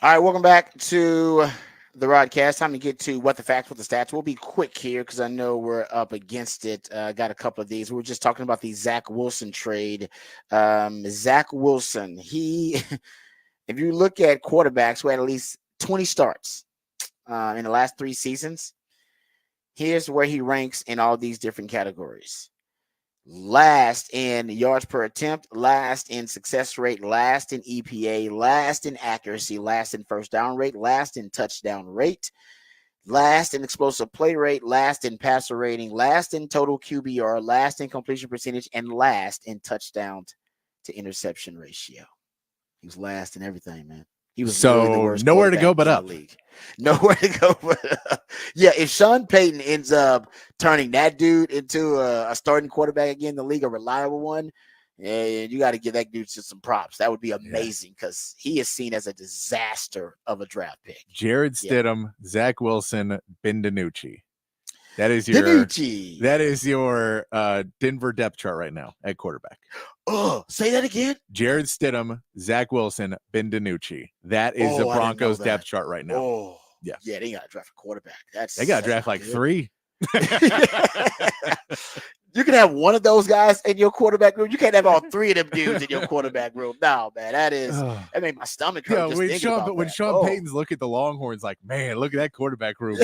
All right, welcome back to the Rodcast. Time to get to what the facts, what the stats. We'll be quick here because I know we're up against it. Got a couple of these. We were just talking about the Zach Wilson trade. Zach Wilson, he, if you look at quarterbacks who had at least 20 starts in the last 3 seasons, here's where he ranks in all these different categories. Last in yards per attempt, last in success rate, last in EPA, last in accuracy, last in first down rate, last in touchdown rate, last in explosive play rate, last in passer rating, last in total QBR, last in completion percentage, and last in touchdown to interception ratio. He was last in everything, man. He was really the worst nowhere to go but in up. the league. Nowhere to go but up. Yeah, if Sean Payton ends up turning that dude into a starting quarterback again in the league, a reliable one, you got to give that dude some props. That would be amazing because he is seen as a disaster of a draft pick. Jared Stidham, Zach Wilson, Ben DiNucci. That is your Denver depth chart right now at quarterback. Oh, say that again. Jared Stidham, Zach Wilson, Ben DiNucci. That is the Broncos depth chart right now. Oh, yeah, they got to draft a quarterback. They got to draft like good. 3. You can have one of those guys in your quarterback room. You can't have all 3 of them dudes in your quarterback room. No, man, that made my stomach hurt. When Sean Payton's look at the Longhorns, like, man, look at that quarterback room.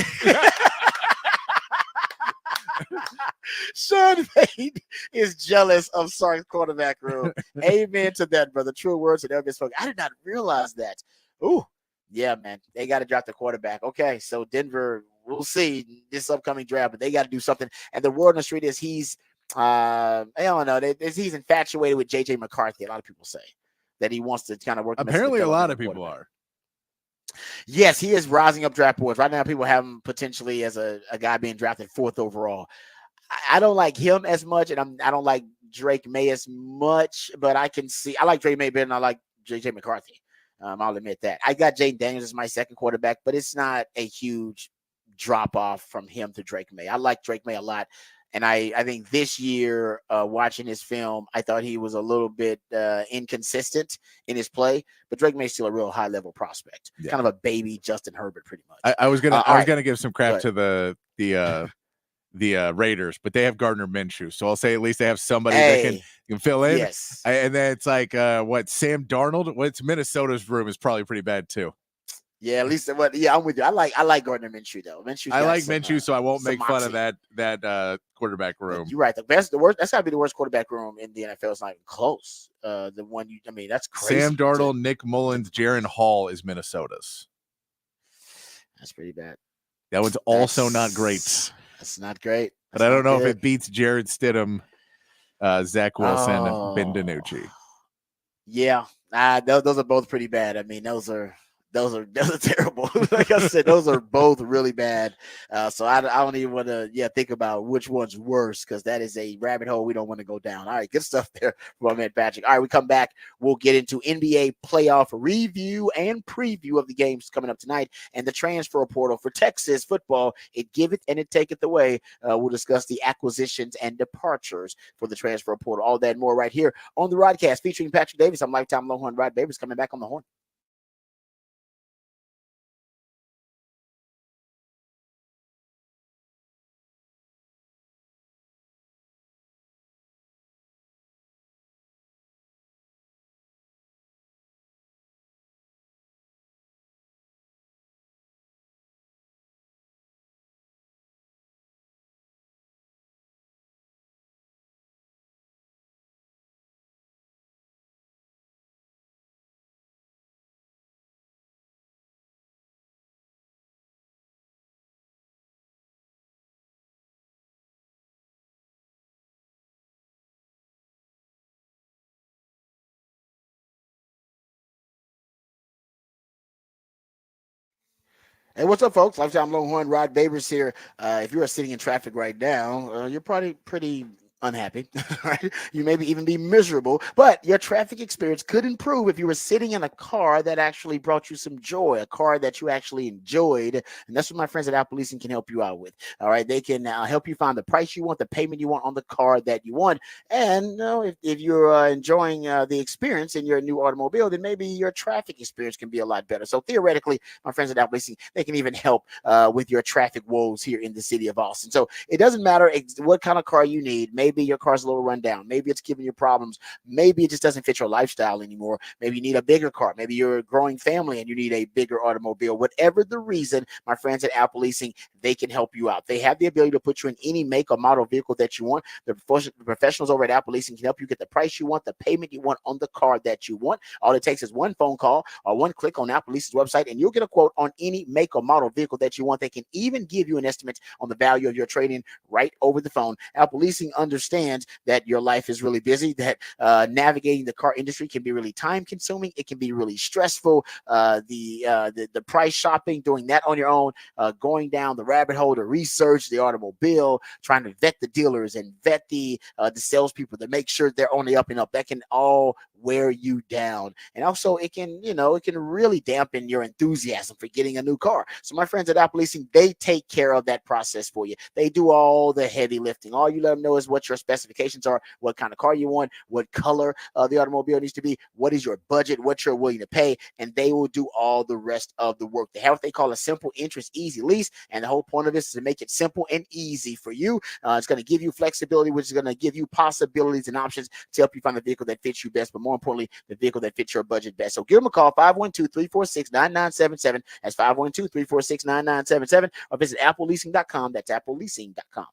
Sean Payton is jealous of Sark's quarterback room. Amen to that, brother. True words and never spoken. I did not realize that. Ooh, yeah, man. They got to drop the quarterback. Okay, so Denver, we'll see this upcoming draft, but they got to do something. And the word on the street is he's, I don't know, he's infatuated with JJ McCarthy. A lot of people say that he wants to kind of work. Apparently, a lot of people are. Yes, he is rising up draft boards. Right now, people have him potentially as a guy being drafted 4th overall. I don't like him as much, and I don't like Drake May as much, but I like Drake May better than I like JJ McCarthy. I'll admit that. I got Jaden Daniels as my second quarterback, but it's not a huge drop off from him to Drake May. I like Drake May a lot. And I think this year, watching his film, I thought he was a little bit inconsistent in his play. But Drake May's still a real high level prospect, kind of a baby Justin Herbert, pretty much. I was gonna give some crap to the Raiders, but they have Gardner Minshew, so I'll say at least they have somebody that can fill in. Yes, and then it's like Sam Darnold. What's Minnesota's room is probably pretty bad too. Yeah, at least I'm with you. I like Gardner Minshew though. I like Minshew, so I won't make fun of that quarterback room. You're right. The worst. That's got to be the worst quarterback room in the NFL. It's not even close. The one that's crazy. Sam Darnold, Nick Mullins, Jaron Hall is Minnesota's. That's pretty bad. That one's also not great. That's not great. But I don't know if it beats Jared Stidham, Zach Wilson, Ben DiNucci. Yeah, those are both pretty bad. I mean, those are terrible. Like I said, those are both really bad. So I don't even want to think about which one's worse because that is a rabbit hole we don't want to go down. All right, good stuff there from our man Patrick. All right, we come back. We'll get into NBA playoff review and preview of the games coming up tonight and the transfer portal for Texas football. It giveth and it taketh away. We'll discuss the acquisitions and departures for the transfer portal. All that and more right here on the Rodcast featuring Patrick Davis. I'm lifetime Longhorn Rod Babers coming back on the horn. Hey, what's up, folks? Lifetime Longhorn Rod Babers here. If you're sitting in traffic right now, you're probably pretty unhappy, right? You maybe even be miserable, but your traffic experience could improve if you were sitting in a car that actually brought you some joy, a car that you actually enjoyed. And that's what my friends at Apple Leasing can help you out with. All right. They can help you find the price you want, the payment you want on the car that you want. And if you're enjoying the experience in your new automobile, then maybe your traffic experience can be a lot better. So theoretically, my friends at Apple Leasing, they can even help with your traffic woes here in the city of Austin. So it doesn't matter what kind of car you need. Maybe your car's a little run down. Maybe it's giving you problems. Maybe it just doesn't fit your lifestyle anymore. Maybe you need a bigger car. Maybe you're a growing family and you need a bigger automobile. Whatever the reason, my friends at Apple Leasing, they can help you out. They have the ability to put you in any make or model vehicle that you want. The professionals over at Apple Leasing can help you get the price you want, the payment you want on the car that you want. All it takes is one phone call or one click on Apple Leasing's website, and you'll get a quote on any make or model vehicle that you want. They can even give you an estimate on the value of your trade-in right over the phone. Apple Leasing understands that your life is really busy, that navigating the car industry can be really time-consuming. It can be really stressful. The price shopping, doing that on your own, going down the rabbit hole to research the automobile, trying to vet the dealers and vet the salespeople to make sure they're on the up and up. That can all wear you down. And also it can really dampen your enthusiasm for getting a new car. So my friends at Apple Leasing, they take care of that process for you. They do all the heavy lifting. All you let them know is what your specifications are, what kind of car you want, what color the automobile needs to be, what is your budget, what you're willing to pay, and they will do all the rest of the work. They have what they call a simple interest easy lease, and the whole point of this is to make it simple and easy for you. It's going to give you flexibility, which is going to give you possibilities and options to help you find the vehicle that fits you best, but more importantly, the vehicle that fits your budget best. So give them a call, 512-346-9977. That's 512-346-9977, or visit appleleasing.com. That's appleleasing.com.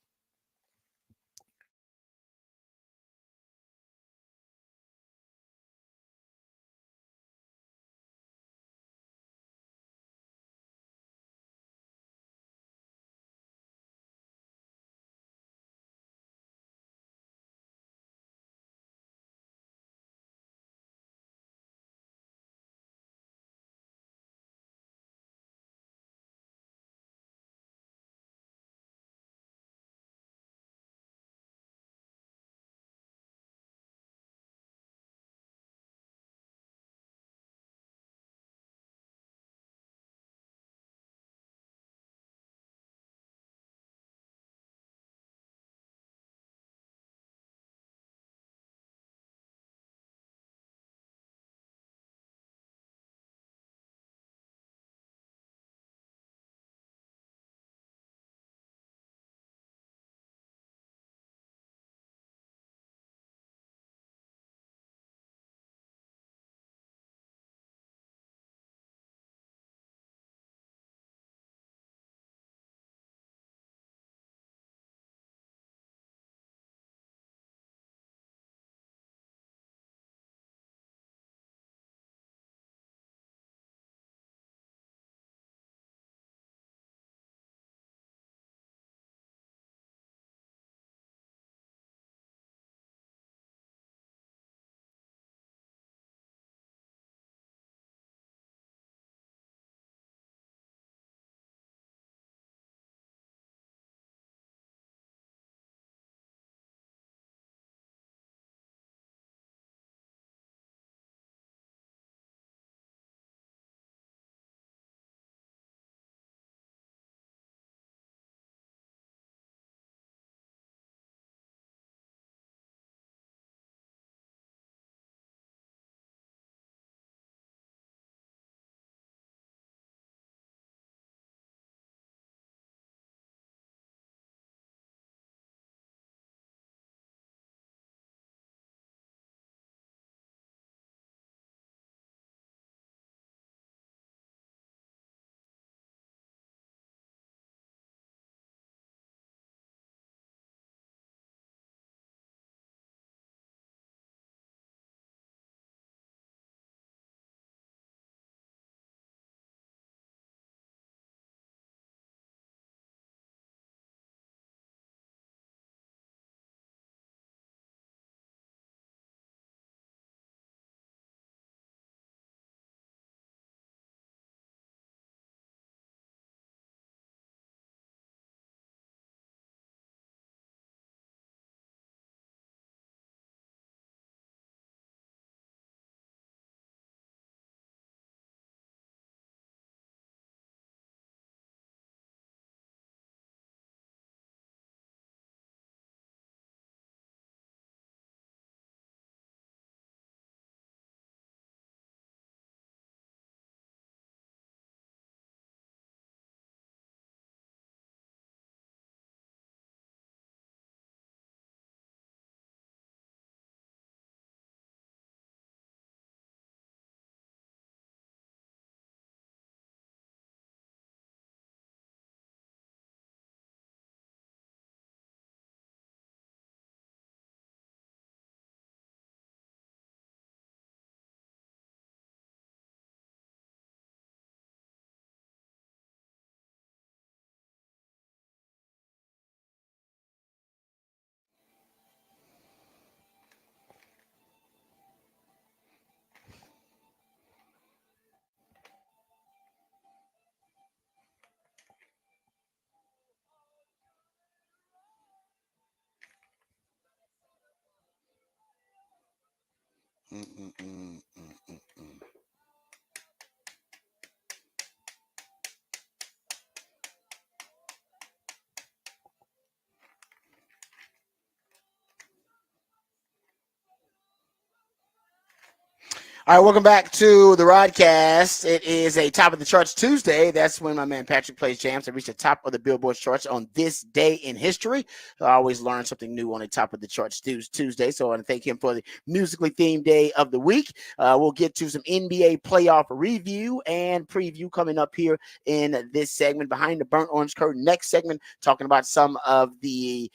All right, welcome back to the Rodcast. It is a top of the charts Tuesday. That's when my man Patrick plays jams to reach the top of the Billboard charts on this day in history. I always learn something new on the top of the charts Tuesday, so I want to thank him for the musically themed day of the week. We'll get to some NBA playoff review and preview coming up here in this segment. Behind the Burnt Orange Curtain, next segment, talking about some of the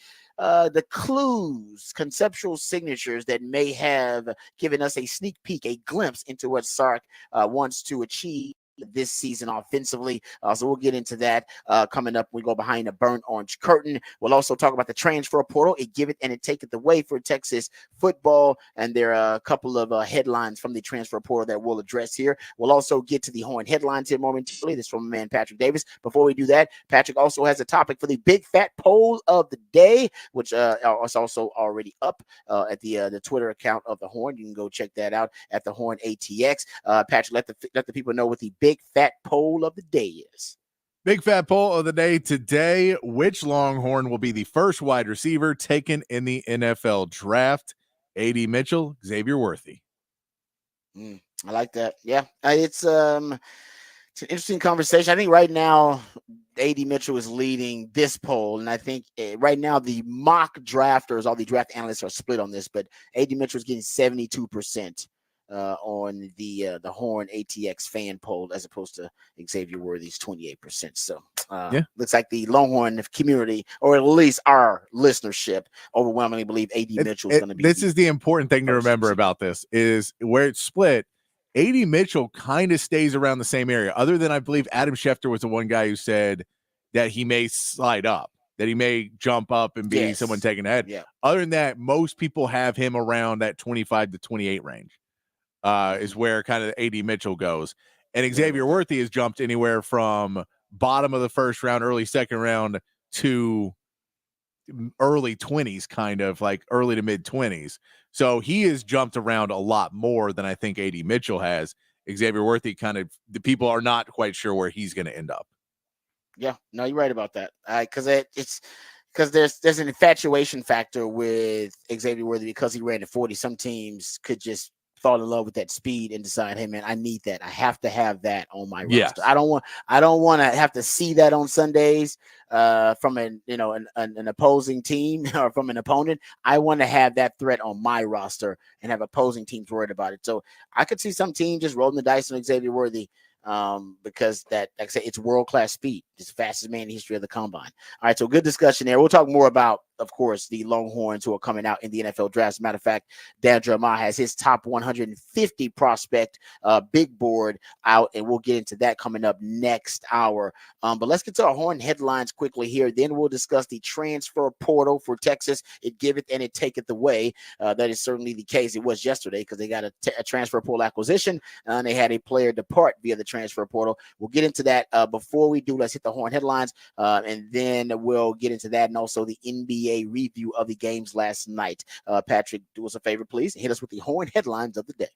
clues, conceptual signatures that may have given us a sneak peek, a glimpse into what Sark wants to achieve this season offensively. So we'll get into that coming up. We go behind the Burnt Orange Curtain. We'll also talk about the transfer portal, it give it and it take it away for Texas football. And there are a couple of headlines from the transfer portal that we'll address here. We'll also get to the Horn headlines here momentarily. This is from my man Patrick Davis. Before we do that, Patrick also has a topic for the big fat poll of the day, which is also already up at the Twitter account of the Horn. You can go check that out at the Horn ATX. Patrick, let the people know what the big fat poll of the day is. Big fat poll of the day today. Which Longhorn will be the first wide receiver taken in the NFL draft? A.D. Mitchell, Xavier Worthy. I like that. Yeah, it's an interesting conversation. I think right now A.D. Mitchell is leading this poll, and I think right now the mock drafters, all the draft analysts are split on this, but A.D. Mitchell is getting 72%. On the Horn ATX fan poll as opposed to Xavier Worthy's 28%. So looks like the Longhorn community, or at least our listenership, overwhelmingly believe A.D. Mitchell is going to be. This is the important thing to remember about this is where it's split. A.D. Mitchell kind of stays around the same area, other than I believe Adam Schefter was the one guy who said that he may slide up, that he may jump up and be someone taken ahead. Yeah. Other than that, most people have him around that 25 to 28 range. Is where kind of A.D. Mitchell goes. And Xavier Worthy has jumped anywhere from bottom of the first round, early second round to early 20s, kind of like early to mid 20s. So he has jumped around a lot more than I think A.D. Mitchell has. Xavier Worthy the people are not quite sure where he's going to end up. Yeah, no, you're right about that. Because there's an infatuation factor with Xavier Worthy because he ran at 40. Some teams could just fall in love with that speed and decide, hey man, I need that. I have to have that on my roster. I don't want to have to see that on Sundays from an opposing team or from an opponent. I want to have that threat on my roster and have opposing teams worried about it. So I could see some team just rolling the dice on Xavier Worthy because that, like I said, it's world-class speed. It's the fastest man in the history of the combine. All right, so good discussion there. We'll talk more about, of course, the Longhorns who are coming out in the NFL draft. As a matter of fact, Dan Jeremiah has his top 150 prospect big board out, and we'll get into that coming up next hour. But let's get to our Horn headlines quickly here. Then we'll discuss the transfer portal for Texas. It giveth and it taketh away. That is certainly the case. It was yesterday because they got a transfer portal acquisition, and they had a player depart via the transfer portal. We'll get into that. Before we do, let's hit the Horn headlines, and then we'll get into that and also the NBA review of the games last night. Patrick, do us a favor, please. Hit us with the Horn headlines of the day.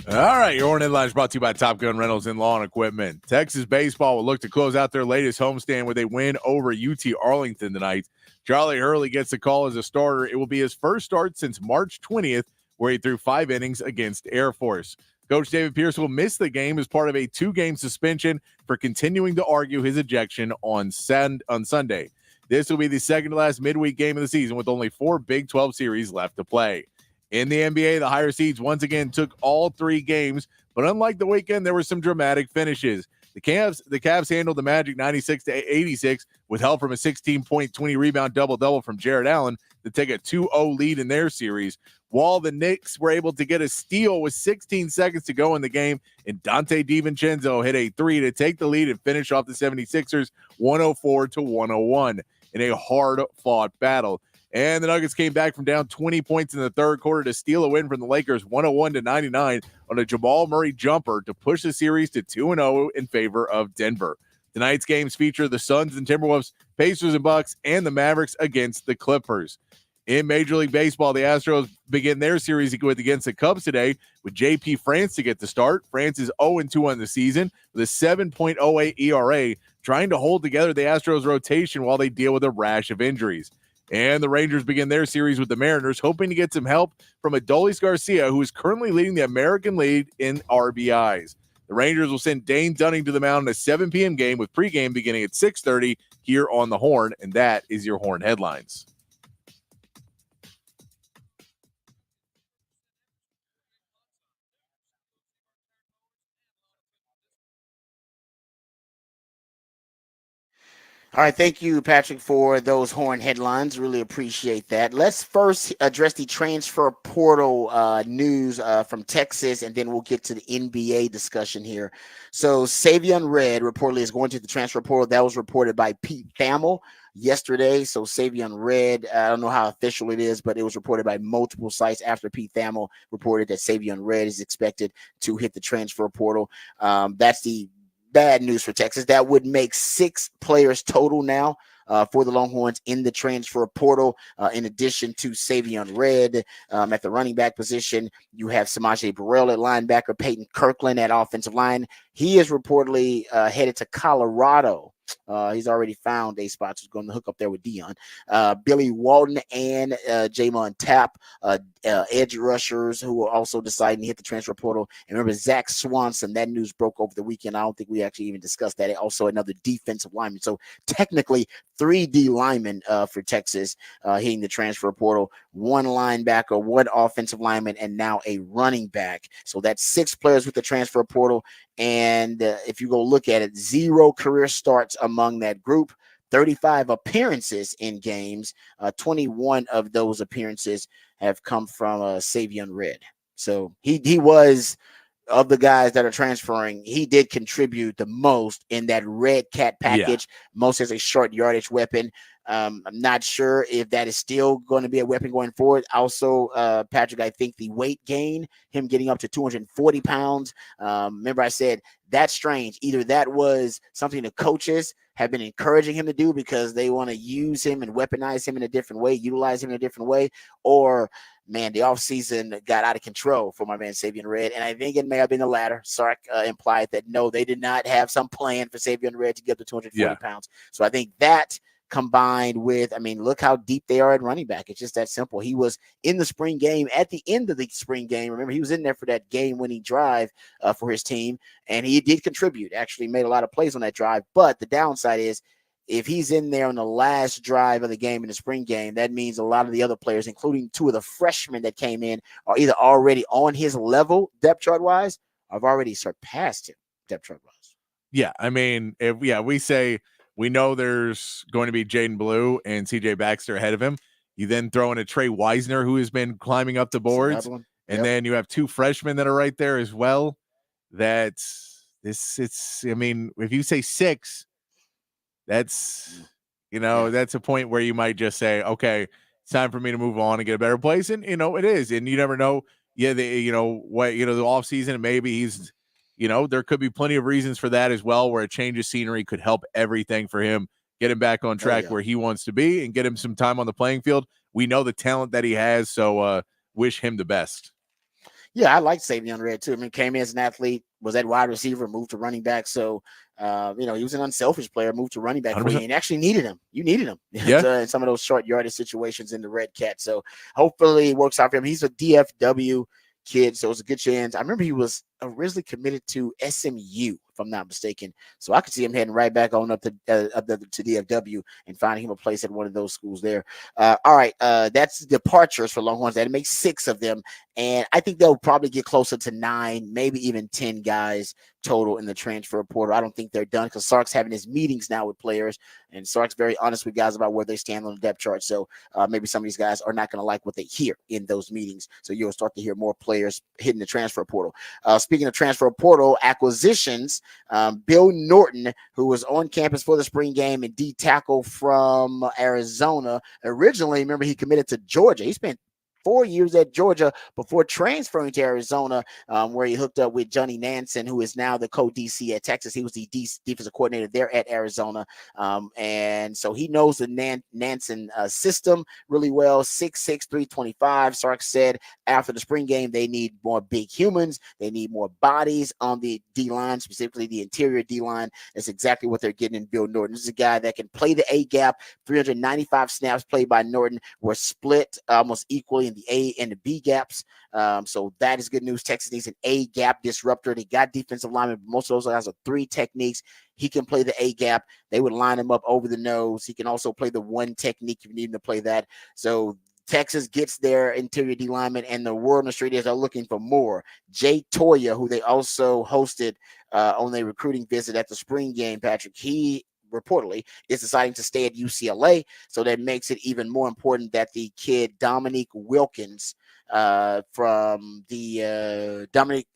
All right, your Horn headlines brought to you by Top Gun Rentals and Lawn Equipment. Texas baseball will look to close out their latest homestand with a win over UT Arlington tonight. Charlie Hurley gets the call as a starter. It will be his first start since March 20th, where he threw 5 innings against Air Force. Coach David Pierce will miss the game as part of a 2-game suspension for continuing to argue his ejection on Sunday. This will be the second to last midweek game of the season with only 4 Big 12 series left to play. In the NBA, the higher seeds once again took all 3 games, but unlike the weekend, there were some dramatic finishes. The Cavs handled the Magic 96-86 with help from a 16-point, 20-rebound double-double from Jared Allen to take a 2-0 lead in their series, while the Knicks were able to get a steal with 16 seconds to go in the game, and Dante DiVincenzo hit a 3 to take the lead and finish off the 76ers 104-101 in a hard-fought battle. And the Nuggets came back from down 20 points in the third quarter to steal a win from the Lakers 101-99 on a Jamal Murray jumper to push the series to 2-0 in favor of Denver. Tonight's games feature the Suns and Timberwolves, Pacers and Bucks, and the Mavericks against the Clippers. In Major League Baseball, the Astros begin their series against the Cubs today with J.P. France to get the start. France is 0-2 on the season with a 7.08 ERA, trying to hold together the Astros rotation while they deal with a rash of injuries. And the Rangers begin their series with the Mariners, hoping to get some help from Adolis Garcia, who is currently leading the American League in RBIs. The Rangers will send Dane Dunning to the mound in a 7 p.m. game with pregame beginning at 6:30 here on the Horn, and that is your Horn headlines. All right, thank you, Patrick, for those Horn headlines. Really appreciate that. Let's first address the transfer portal news from Texas, and then we'll get to the NBA discussion here. So Savion Red reportedly is going to the transfer portal. That was reported by Pete Thamel yesterday. So Savion Red, I don't know how official it is, but it was reported by multiple sites after Pete Thamel reported that Savion Red is expected to hit the transfer portal. That's the bad news for Texas. That would make 6 players total now for the Longhorns in the transfer portal. In addition to Savion Red at the running back position, you have Samaje Burrell at linebacker, Peyton Kirkland at offensive line. He is reportedly headed to Colorado. He's already found a spot, so he's going to hook up there with Dion. Billy Walton and Jamon Tapp, edge rushers who are also deciding to hit the transfer portal. And remember, Zach Swanson, that news broke over the weekend. I don't think we actually even discussed that. Also, another defensive lineman. So technically, 3 D linemen for Texas hitting the transfer portal, 1 linebacker, 1 offensive lineman, and now a running back. So that's 6 players with the transfer portal. And if you go look at it, 0 career starts among that group, 35 appearances in games. 21 of those appearances have come from Savion Red. So he was, of the guys that are transferring, he did contribute the most in that Red Cat package, most as a short yardage weapon. I'm not sure if that is still going to be a weapon going forward. Also, Patrick, I think the weight gain, him getting up to 240 pounds. Remember I said that's strange. Either that was something the coaches have been encouraging him to do because they want to use him and weaponize him in a different way, utilize him in a different way, or man, the offseason got out of control for my man Savion Red. And I think it may have been the latter. Sark implied that no, they did not have some plan for Savion Red to get up to 240 pounds. So I think that combined with, I mean, look how deep they are at running back. It's just that simple. He was in the spring game at the end of the spring game. Remember, he was in there for that game-winning drive for his team, and he did contribute, actually made a lot of plays on that drive. But the downside is if he's in there on the last drive of the game in the spring game, that means a lot of the other players, including 2 of the freshmen that came in, are either already on his level depth chart-wise or have already surpassed him depth chart-wise. Yeah, I mean, if we say we know there's going to be Jaden Blue and CJ Baxter ahead of him. You then throw in a Trey Wisner who has been climbing up the boards. And then you have 2 freshmen that are right there as well. I mean, if you say 6, that's, that's a point where you might just say, okay, it's time for me to move on and get a better place. And, it is. And you never know. Yeah, the off season, maybe he's, there could be plenty of reasons for that as well, where a change of scenery could help everything for him, get him back on track where he wants to be and get him some time on the playing field. We know the talent that he has, so wish him the best. Yeah, I like Savion Red too. I mean, came in as an athlete, was at wide receiver, moved to running back. So, he was an unselfish player, moved to running back for you, and actually needed him. You needed him in some of those short yardage situations in the Red Cat. So hopefully it works out for him. He's a DFW kid, so it's a good chance. I remember he was originally committed to SMU, if I'm not mistaken. So I could see him heading right back on up to DFW and finding him a place at one of those schools there. All right, that's departures for Longhorns. That makes 6 of them, and I think they'll probably get closer to 9, maybe even 10 guys total in the transfer portal. I don't think they're done because Sark's having his meetings now with players, and Sark's very honest with guys about where they stand on the depth chart. So maybe some of these guys are not going to like what they hear in those meetings. So you'll start to hear more players hitting the transfer portal. Speaking of transfer portal acquisitions, Bill Norton, who was on campus for the spring game and D tackle from Arizona. Originally, remember, he committed to Georgia. He spent 4 years at Georgia before transferring to Arizona, where he hooked up with Johnny Nansen, who is now the co-DC at Texas. He was the defensive coordinator there at Arizona. And so he knows the Nansen system really well. 6'6", 325. Sark said after the spring game, they need more big humans. They need more bodies on the D-line, specifically the interior D-line. That's exactly what they're getting in Bill Norton. This is a guy that can play the A-gap. 395 snaps played by Norton were split almost equally in the A and the B gaps. So that is good news. Texas needs an A gap disruptor. They got defensive linemen, but most of those guys are 3 techniques. He can play the A gap. They would line him up over the nose. He can also play the 1 technique if you need him to play that. So Texas gets their interior D lineman, and the word on the street is they're looking for more. Jay Toya, who they also hosted on a recruiting visit at the spring game, Patrick, he reportedly is deciding to stay at UCLA. So that makes it even more important that the kid Dominique Wilkins from the Dominic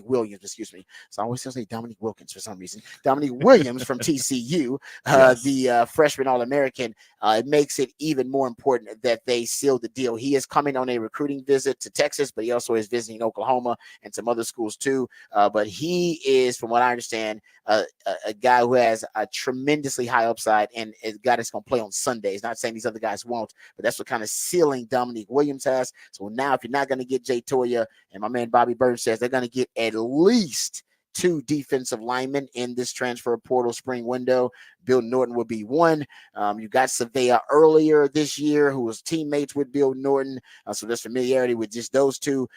Williams, excuse me. So I always say Dominic Wilkins for some reason. Dominic Williams from TCU, yes. The freshman All-American. It makes it even more important that they seal the deal. He is coming on a recruiting visit to Texas, but he also is visiting Oklahoma and some other schools too. But he is, from what I understand, a guy who has a tremendously high upside and a guy that's going to play on Sundays. Not saying these other guys won't, but that's what kind of ceiling Dominique Williams has. So now if you're not going to get Jay Toya, and my man Bobby Bird says they're going to get at least 2 defensive linemen in this transfer portal spring window. Bill Norton will be one. You got Savea earlier this year, who was teammates with Bill Norton. So there's familiarity with just those 2.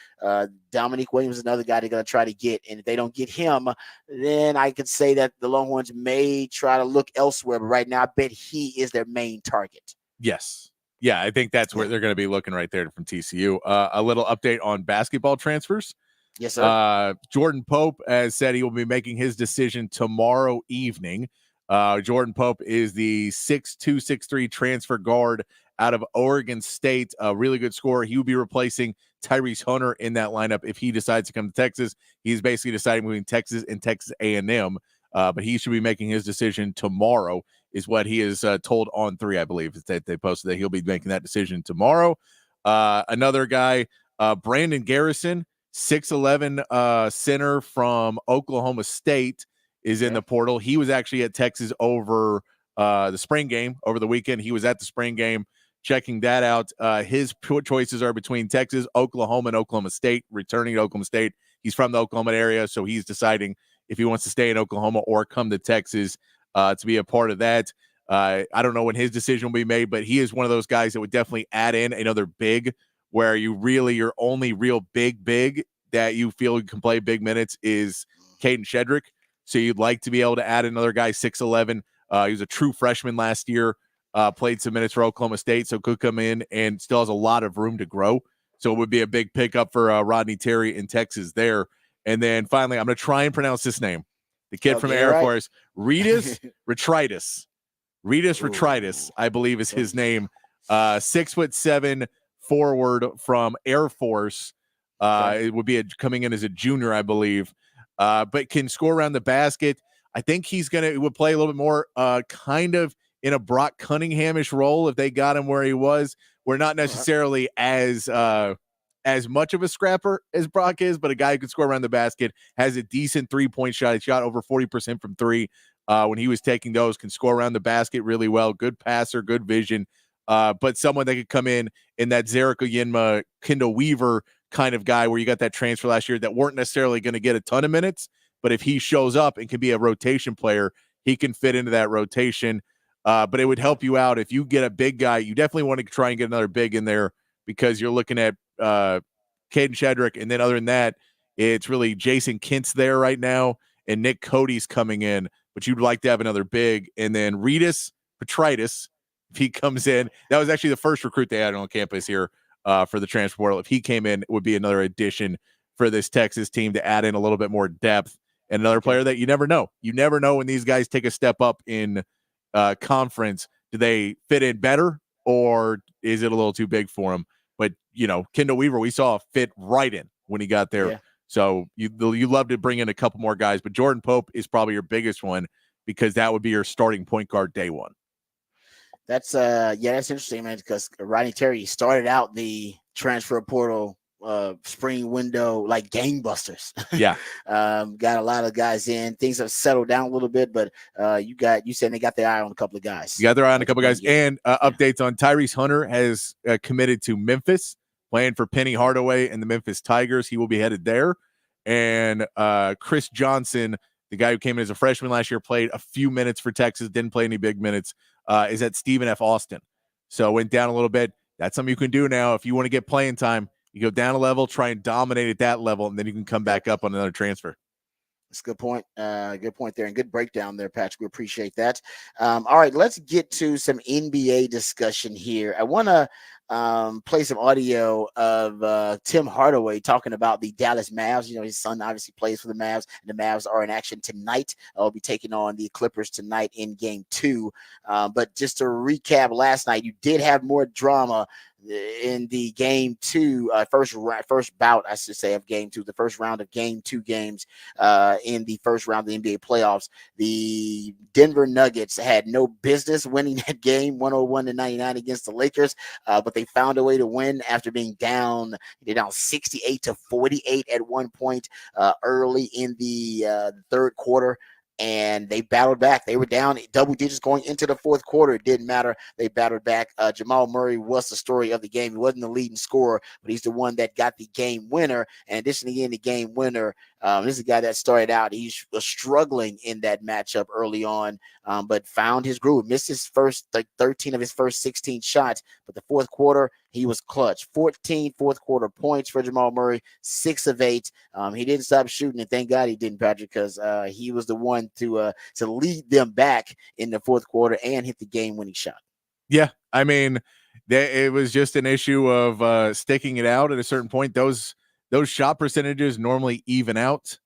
Dominique Williams is another guy they're going to try to get. And if they don't get him, then I could say that the Longhorns may try to look elsewhere. But right now, I bet he is their main target. Yes. Yeah, I think that's where they're going to be looking right there from TCU. A little update on basketball transfers. Yes, sir. Jordan Pope has said he will be making his decision tomorrow evening. Jordan Pope is the 6'2", 6'3" transfer guard out of Oregon State. A really good scorer. He will be replacing Tyrese Hunter in that lineup if he decides to come to Texas. He's basically deciding between Texas and Texas A&M, but he should be making his decision tomorrow is what he is told on 3, I believe, that they posted that he'll be making that decision tomorrow. Another guy, Brandon Garrison, 6'11" center from Oklahoma State, is in the portal. He was actually at Texas over the spring game over the weekend. He was at the spring game checking that out. His choices are between Texas, Oklahoma, and Oklahoma State, returning to Oklahoma State. He's from the Oklahoma area, so he's deciding if he wants to stay in Oklahoma or come to Texas to be a part of that. I don't know when his decision will be made, but he is one of those guys that would definitely add in another big, where your only real big that you feel can play big minutes is Caden Shedrick. So you'd like to be able to add another guy, 6'11". He was a true freshman last year, played some minutes for Oklahoma State, so could come in and still has a lot of room to grow. So it would be a big pickup for Rodney Terry in Texas there. And then finally, I'm going to try and pronounce this name. The kid from Air Force, Redis Retritis. Redis Retritis, I believe is his name. 6'7" forward from Air Force. It would be coming in as a junior, I believe, but can score around the basket. I think would play a little bit more kind of in a Brock Cunningham-ish role if they got him where he was. We're not necessarily as much of a scrapper as Brock is, but a guy who can score around the basket, has a decent 3-point shot. He shot over 40% from 3 when he was taking those, can score around the basket really well, good passer, good vision, but someone that could come in that Zarek Oyinma, Kendall Weaver kind of guy where you got that transfer last year that weren't necessarily going to get a ton of minutes, but if he shows up and can be a rotation player, he can fit into that rotation. But it would help you out if you get a big guy. You definitely want to try and get another big in there because you're looking at Caden Shedrick, and then other than that, it's really Jason Kent's there right now, and Nick Cody's coming in, but you'd like to have another big, and then Redis Petritis, if he comes in, that was actually the first recruit they had on campus here for the transfer portal. If he came in, it would be another addition for this Texas team to add in a little bit more depth, and another player that you never know. You never know when these guys take a step up in conference. Do they fit in better, or is it a little too big for them? But, Kendall Weaver, we saw fit right in when he got there. Yeah. So you love to bring in a couple more guys, but Jordan Pope is probably your biggest one because that would be your starting point guard day one. That's interesting, man, because Rodney Terry started out the transfer portal spring window like gangbusters. Yeah. Got a lot of guys in. Things have settled down a little bit, but you said they got their eye on a couple of guys. You got their eye on a couple of guys. And updates on Tyrese Hunter has committed to Memphis, playing for Penny Hardaway and the Memphis Tigers. He will be headed there. And Chris Johnson, the guy who came in as a freshman last year, played a few minutes for Texas, didn't play any big minutes, is at Stephen F. Austin. So went down a little bit. That's something you can do now. If you want to get playing time, you go down a level, try and dominate at that level, and then you can come back up on another transfer. That's a good point. Good point there, and good breakdown there, Patrick. We appreciate that. All right, let's get to some NBA discussion here. I want to play some audio of Tim Hardaway talking about the Dallas Mavs. You know, his son obviously plays for the Mavs, and the Mavs are in action tonight. I'll be taking on the Clippers tonight in Game 2. But just to recap, last night you did have more drama in the Game 2, first bout, I should say, of Game 2, the first round of Game 2 games in the first round of the NBA playoffs. The Denver Nuggets had no business winning that game, 101-99 against the Lakers, but they found a way to win after being down. They're down 68-48 at one point early in the third quarter. And they battled back. They were down double digits going into the fourth quarter. It didn't matter. They battled back. Jamal Murray was the story of the game. He wasn't the leading scorer, but he's the one that got the game winner. And additionally, in the game winner, this is a guy that started out. He was struggling in that matchup early on, but found his groove. Missed his first 13 of his first 16 shots, but the fourth quarter, he was clutch. 14 fourth quarter points for Jamal Murray, 6 of 8. He didn't stop shooting, and thank God he didn't, Patrick, because he was the one to lead them back in the fourth quarter and hit the game-winning shot. Yeah, I mean, it was just an issue of sticking it out at a certain point. Those shot percentages normally even out,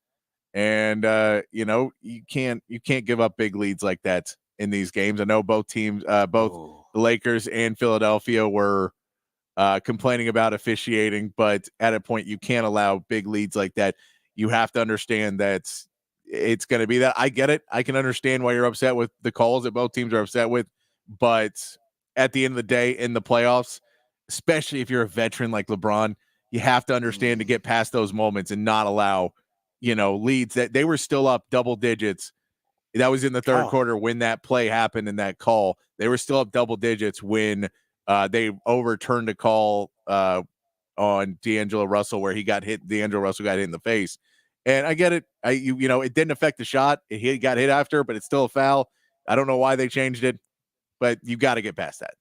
and you can't give up big leads like that in these games. I know both teams, the Lakers and Philadelphia, were complaining about officiating, but at a point you can't allow big leads like that. You have to understand that it's going to be that. I get it. I can understand why you're upset with the calls that both teams are upset with, but at the end of the day, in the playoffs, especially if you're a veteran like LeBron, you have to understand to get past those moments and not allow, leads. That they were still up double digits. That was in the third quarter when that play happened and that call. They were still up double digits when they overturned a call on D'Angelo Russell where D'Angelo Russell got hit in the face. And I get it. It didn't affect the shot. It got hit after, but it's still a foul. I don't know why they changed it, but you got to get past that.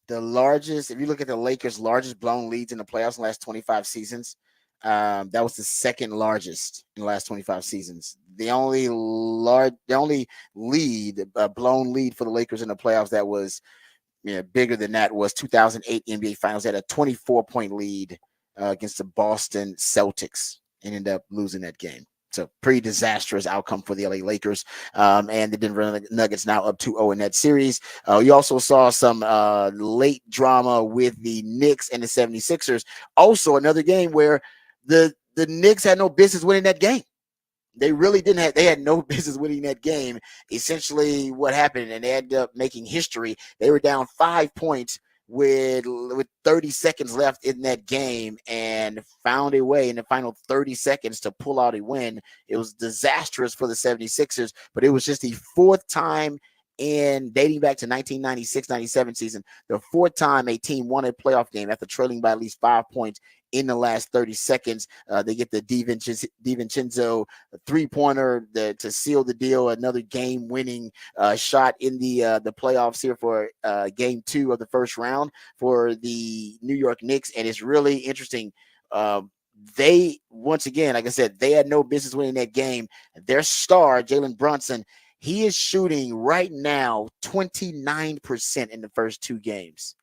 The largest, if you look at the Lakers' largest blown leads in the playoffs in the last 25 seasons, that was the second largest in the last 25 seasons. The only lead, blown lead for the Lakers in the playoffs that was bigger than that was 2008 NBA Finals. They had a 24-point lead against the Boston Celtics and ended up losing that game. So pretty disastrous outcome for the LA Lakers. And the Denver Nuggets now up 2-0 in that series. You also saw some late drama with the Knicks and the 76ers. Also another game where the Knicks had no business winning that game. They really didn't they had no business winning that game. Essentially what happened, and they ended up making history. They were down 5 points with 30 seconds left in that game and found a way in the final 30 seconds to pull out a win. It was disastrous for the 76ers, but it was just the fourth time in dating back to 1996-97 season, the fourth time a team won a playoff game after trailing by at least 5 points in the last 30 seconds. They get the DiVincenzo three-pointer to seal the deal, another game-winning shot in the playoffs here for Game 2 of the first round for the New York Knicks. And it's really interesting. They, once again, like I said, they had no business winning that game. Their star, Jalen Brunson, he is shooting right now 29% in the first 2 games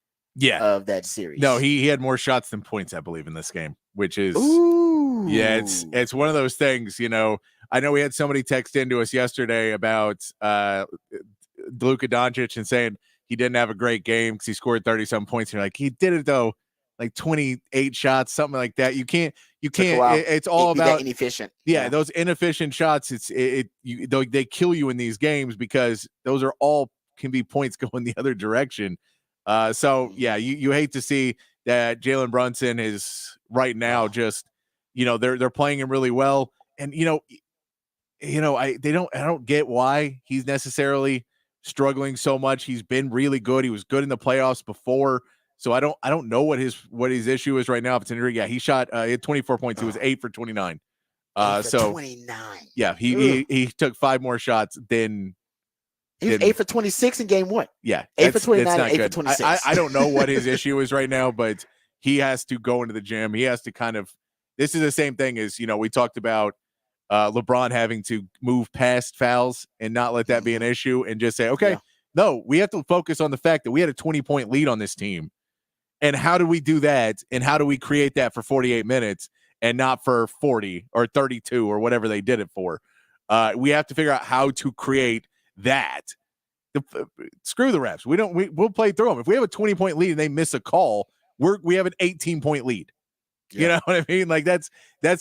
of that series. No, he had more shots than points, I believe, in this game, which is it's one of those things, I know we had somebody text into us yesterday about Luka Doncic and saying he didn't have a great game because he scored 30-some points. And you're like, he did it though, like 28 shots, something like that. You can't. It's all about inefficient. Yeah, those inefficient shots. They kill you in these games because those are all can be points going the other direction. So yeah, you hate to see that Jalen Brunson is right now just, they're playing him really well. And, I don't get why he's necessarily struggling so much. He's been really good. He was good in the playoffs before. So I don't know what his issue is right now. If it's an injury, yeah, he shot he had 24.2, was 8 for 29. 8 for So 29. yeah, he took 5 more shots than he was 8 for 26 in game 1. Yeah, 8 for 29 that's not and 8 good. for 26. I don't know what his issue is right now, but he has to go into the gym. He has to this is the same thing as, we talked about LeBron having to move past fouls and not let that be an issue and just say, okay, no, we have to focus on the fact that we had a 20-point lead on this team. And how do we do that? And how do we create that for 48 minutes and not for 40 or 32 or whatever they did it for? We have to figure out how to create that. Screw the refs. We'll play through them. If we have a 20-point lead and they miss a call, we have an 18-point lead. Yeah. You know what I mean? Like that's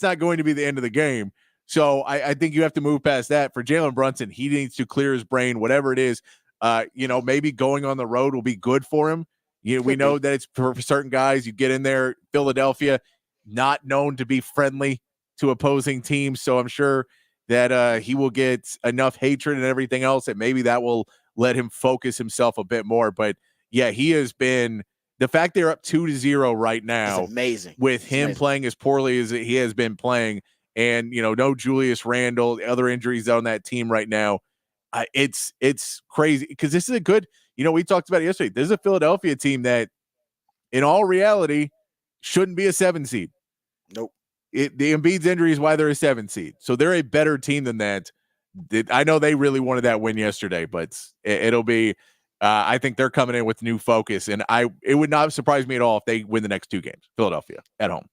not going to be the end of the game. So I think you have to move past that. For Jalen Brunson, he needs to clear his brain, whatever it is. Maybe going on the road will be good for him. We know that it's for certain guys. You get in there, Philadelphia, not known to be friendly to opposing teams. So I'm sure that he will get enough hatred and everything else that maybe that will let him focus himself a bit more. But yeah, he has been the fact they're up 2-0 right now. It's amazing. With him playing as poorly as he has been playing, and no Julius Randle, the other injuries on that team right now. It's crazy because this is a good. We talked about it yesterday. This is a Philadelphia team that, in all reality, shouldn't be a 7 seed. Nope. The Embiid's injury is why they're a 7 seed. So they're a better team than that. I know they really wanted that win yesterday, but it'll be. I think they're coming in with new focus, and it would not surprise me at all if they win the next 2 games. Philadelphia at home.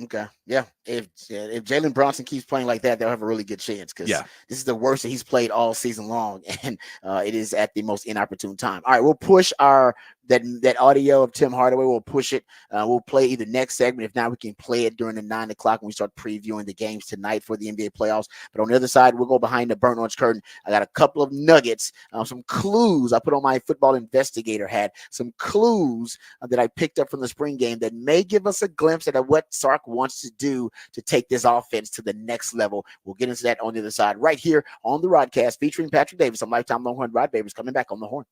Okay. Yeah. If Jalen Brunson keeps playing like that, they'll have a really good chance because this is the worst that he's played all season long, and it is at the most inopportune time. All right, we'll push that audio of Tim Hardaway. We'll push it. We'll play either next segment. If not, we can play it during the 9 o'clock when we start previewing the games tonight for the NBA playoffs. But on the other side, we'll go behind the burnt orange curtain. I got a couple of nuggets, some clues. I put on my football investigator hat, some clues that I picked up from the spring game that may give us a glimpse at what Sark wants to do to take this offense to the next level. We'll get into that on the other side right here on the Rodcast featuring Patrick Davis. I'm Lifetime Longhorn Rod Babers coming back on the Horn.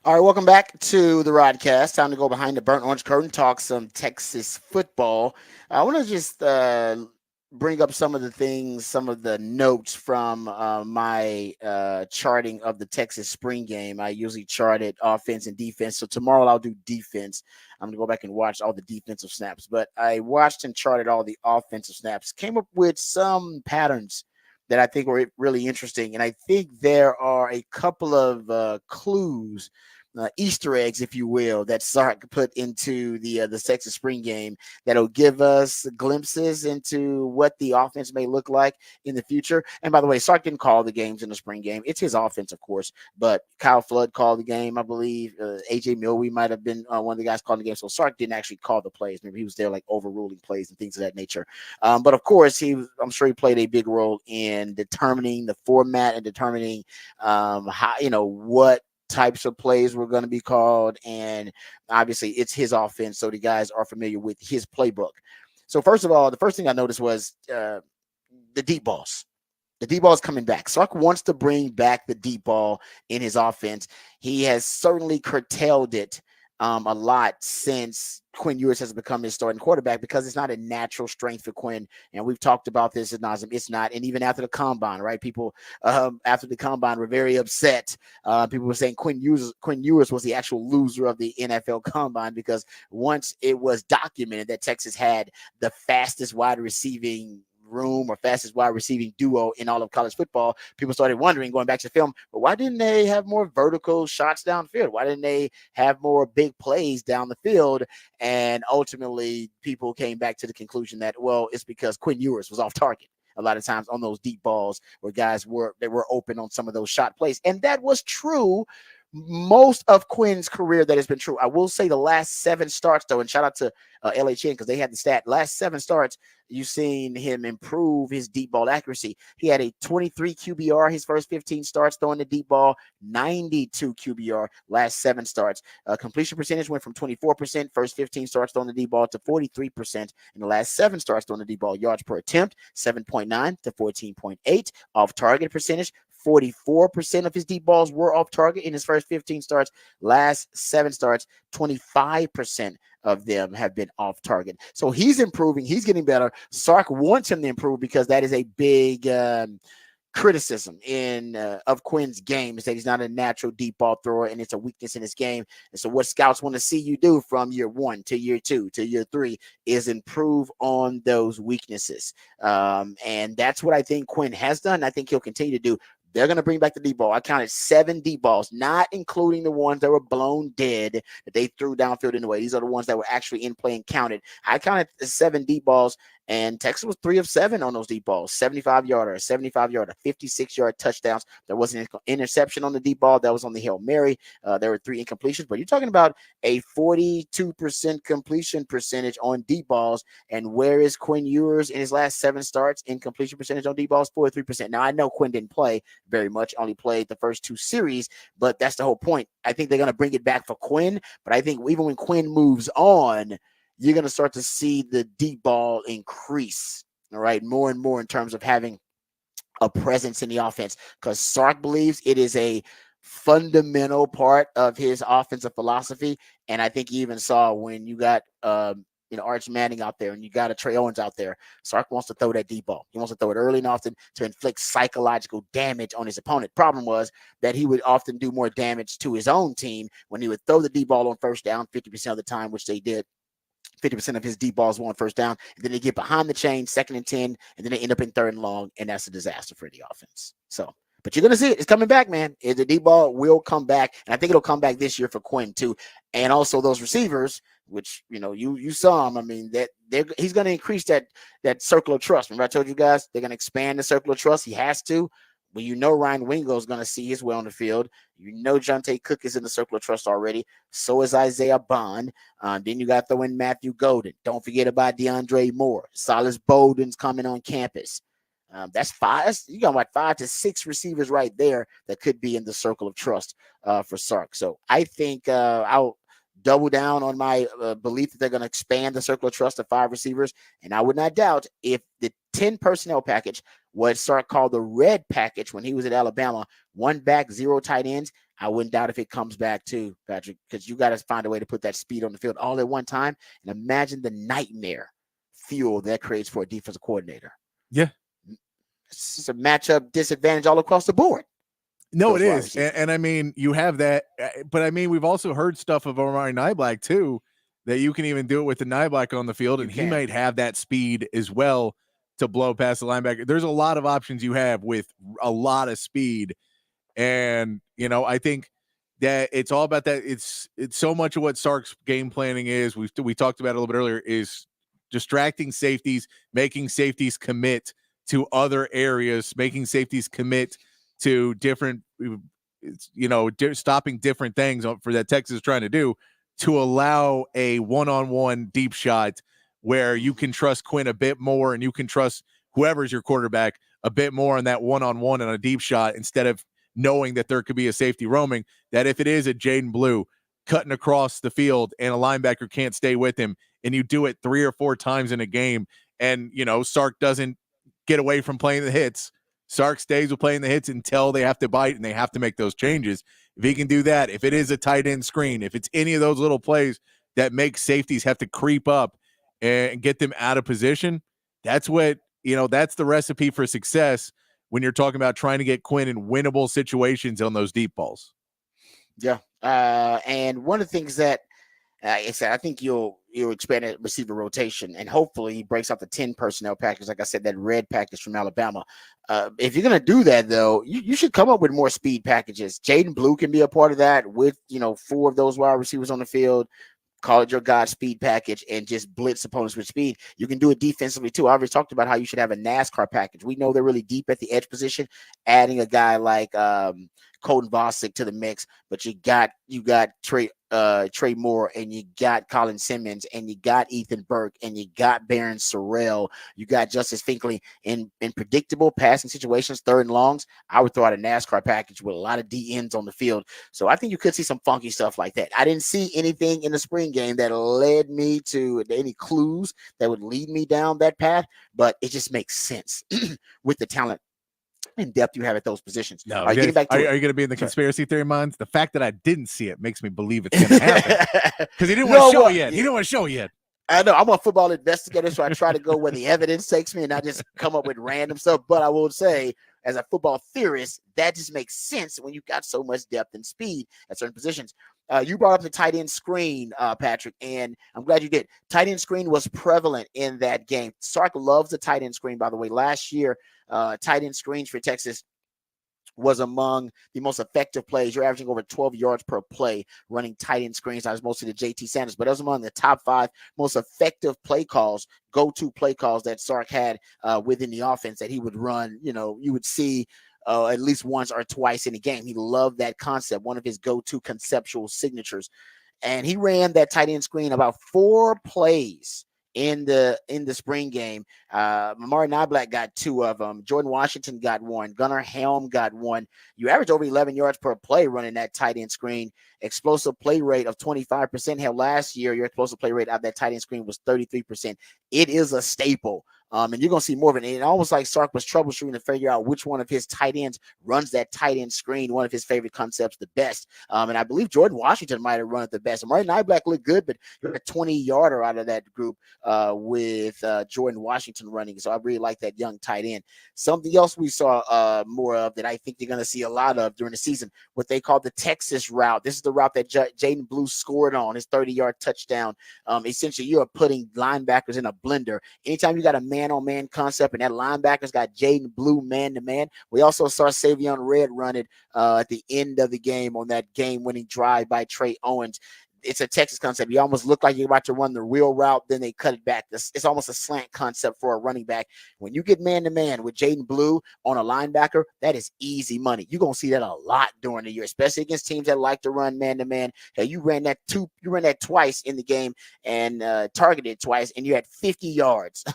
All right, welcome back to the Rodcast. Time to go behind the burnt orange curtain, talk some Texas football. I want to just bring up some of the things, some of the notes from my charting of the Texas spring game. I usually chart it offense and defense. So tomorrow I'll do defense. I'm going to go back and watch all the defensive snaps. But I watched and charted all the offensive snaps, came up with some patterns that I think were really interesting. And I think there are a couple of clues, Easter eggs, if you will, that Sark put into the Texas spring game that'll give us glimpses into what the offense may look like in the future. And by the way, Sark didn't call the games in the spring game. It's his offense, of course, but Kyle Flood called the game, I believe. AJ Milwee might have been one of the guys calling the game. So Sark didn't actually call the plays. Maybe he was there like overruling plays and things of that nature. But of course, I'm sure he played a big role in determining the format and determining how, what types of plays were going to be called. And obviously it's his offense, so the guys are familiar with his playbook. So first of all, the first thing I noticed was the deep balls. The deep ball is coming back. Sark wants to bring back the deep ball in his offense. He has certainly curtailed it a lot since Quinn Ewers has become his starting quarterback, because it's not a natural strength for Quinn. And we've talked about this at nauseam. It's not. And even after the combine, right? People after the combine were very upset. People were saying Quinn Ewers was the actual loser of the NFL combine, because once it was documented that Texas had the fastest wide receiving room or fastest wide receiving duo in all of college football, people started wondering, going back to the film, but why didn't they have more vertical shots downfield? Why didn't they have more big plays down the field? And ultimately, people came back to the conclusion that, well, it's because Quinn Ewers was off target a lot of times on those deep balls where guys were open on some of those shot plays. And that was true most of Quinn's career. That has been true. I will say the last 7 starts, though, and shout out to LHN, because they had the stat, last 7 starts, you've seen him improve his deep ball accuracy. He had a 23 QBR his first 15 starts throwing the deep ball, 92 QBR last 7 starts. Completion percentage went from 24% first 15 starts throwing the deep ball to 43% in the last 7 starts throwing the deep ball. Yards per attempt, 7.9 to 14.8. Off target percentage, 44% of his deep balls were off target in his first 15 starts. Last 7 starts, 25% of them have been off target. So he's improving. He's getting better. Sark wants him to improve, because that is a big criticism of Quinn's game, is that he's not a natural deep ball thrower, and it's a weakness in his game. And so what scouts want to see you do from year 1 to year 2 to year 3 is improve on those weaknesses. And that's what I think Quinn has done. I think he'll continue to do. They're going to bring back the deep ball. I counted 7 deep balls, not including the ones that were blown dead that they threw downfield in the way. These are the ones that were actually in play and counted. I counted 7 deep balls, and Texas was 3 of 7 on those deep balls. 75-yarder, 75-yarder, 56-yard touchdowns. There wasn't an interception on the deep ball. That was on the Hail Mary. There were 3 incompletions, but you're talking about a 42% completion percentage on deep balls. And where is Quinn Ewers in his last 7 starts in completion percentage on deep balls? 43%. Now, I know Quinn didn't play very much, only played the first 2 series, but that's the whole point. I think they're going to bring it back for Quinn, but I think even when Quinn moves on, you're going to start to see the deep ball increase, all right, more and more in terms of having a presence in the offense, because Sark believes it is a fundamental part of his offensive philosophy. And I think you even saw when you got Arch Manning out there and you got a Trey Owens out there, Sark wants to throw that deep ball. He wants to throw it early and often to inflict psychological damage on his opponent. Problem was that he would often do more damage to his own team when he would throw the deep ball on first down 50% of the time, which they did. 50% of his deep balls were on first down, and then they get behind the chain, 2nd and 10, and then they end up in 3rd and long, and that's a disaster for the offense. So, but you're going to see it. It's coming back, man. The deep ball will come back, and I think it'll come back this year for Quinn, too. And also those receivers, which, you saw them. I mean, he's going to increase that circle of trust. Remember I told you guys they're going to expand the circle of trust. He has to. Well, Ryan Wingo is going to see his way on the field. Jonte Cook is in the circle of trust already. So is Isaiah Bond. Then you got to throw in Matthew Golden. Don't forget about DeAndre Moore. Silas Bowden's coming on campus. That's 5. You got like 5 to 6 receivers right there that could be in the circle of trust for Sark. So I think I'll double down on my belief that they're going to expand the circle of trust to 5 receivers. And I would not doubt if the 10 personnel package, what Sark called the red package when he was at Alabama, 1 back, 0 tight ends, I wouldn't doubt if it comes back too, Patrick, because you got to find a way to put that speed on the field all at one time. And imagine the nightmare fuel that creates for a defensive coordinator. Yeah. It's just a matchup disadvantage all across the board. No, it is. And I mean, you have that. But I mean, we've also heard stuff of Omari Nyblack too, that you can even do it with the Nyblack on the field, and he might have that speed as well to blow past the linebacker. There's a lot of options you have with a lot of speed. And, you know, I think that it's all about that. It's so much of what Sark's game planning is. We talked about it a little bit earlier, is distracting safeties, making safeties commit to other areas, making safeties commit to different, you know, stopping different things for that Texas is trying to do, to allow a one-on-one deep shot where you can trust Quinn a bit more and you can trust whoever's your quarterback a bit more on that one-on-one and a deep shot, instead of knowing that there could be a safety roaming, that if it is a Jaden Blue cutting across the field and a linebacker can't stay with him, and you do it 3 or 4 times in a game, and, you know, Sark doesn't get away from playing the hits. Sark stays with playing the hits until they have to bite and they have to make those changes. If he can do that, if it is a tight end screen, if it's any of those little plays that make safeties have to creep up and get them out of position, that's what, you know, that's the recipe for success when you're talking about trying to get Quinn in winnable situations on those deep balls. Yeah. And one of the things that I said, I think you'll expand that receiver rotation, and hopefully he breaks out the 10 personnel package. Like I said, that red package from Alabama. If you're going to do that, though, you should come up with more speed packages. Jaden Blue can be a part of that with, you know, 4 of those wide receivers on the field. Call it your God speed package and just blitz opponents with speed. You can do it defensively too. I already talked about how you should have a NASCAR package. We know they're really deep at the edge position. Adding a guy like Colton Vosick to the mix, but you got Trey Moore, and you got Colin Simmons, and you got Ethan Burke, and you got Baron Sorrell, you got Justice Finkley in predictable passing situations, 3rd and longs. I would throw out a NASCAR package with a lot of D ends on the field. So I think you could see some funky stuff like that. I didn't see anything in the spring game that led me to any clues that would lead me down that path, but it just makes sense with the talent in depth you have at those positions. No, are you going to be in the conspiracy theory minds? The fact that I didn't see it makes me believe it's going to happen, because he didn't want to show it yet. He didn't want to show it yet. I know I'm a football investigator, so I try to go where the evidence takes me and not just come up with random stuff. But I will say, as a football theorist, that just makes sense when you've got so much depth and speed at certain positions. You brought up the tight end screen, Patrick, and I'm glad you did. Tight end screen was prevalent in that game. Sark loves the tight end screen, by the way. Last year, tight end screens for Texas was among the most effective plays. You're averaging over 12 yards per play running tight end screens. That was mostly the JT Sanders, but that was among the top 5 most effective play calls, go-to play calls that Sark had within the offense that he would run. You know, you would see at least once or twice in a game. He loved that concept, one of his go-to conceptual signatures. And he ran that tight end screen about 4 plays in the spring game. Omari Nyblack got 2 of them. Jordan Washington got 1. Gunnar Helm got 1. You average over 11 yards per play running that tight end screen. Explosive play rate of 25%. Hell, last year, your explosive play rate out of that tight end screen was 33%. It is a staple. And you're going to see more of it. And almost like Sark was troubleshooting to figure out which one of his tight ends runs that tight end screen, one of his favorite concepts, the best. And I believe Jordan Washington might have run it the best. Amari Nyblack looked good, but he got a 20-yarder out of that group with Jordan Washington running. So I really like that young tight end. Something else we saw more of that I think you're going to see a lot of during the season, what they call the Texas route. This is the route that Jaden Blue scored on, his 30-yard touchdown. Essentially, you are putting linebackers in a blender. Anytime you got a man-on-man concept and that linebacker's got Jaden Blue man-to-man. We also saw Savion Red run it at the end of the game on that game-winning drive by Trey Owens. It's a Texas concept. You almost look like you're about to run the real route, then they cut it back. It's almost a slant concept for a running back. When you get man-to-man with Jaden Blue on a linebacker, that is easy money. You're going to see that a lot during the year, especially against teams that like to run man-to-man. Hey, you ran that twice in the game and targeted twice, and you had 50 yards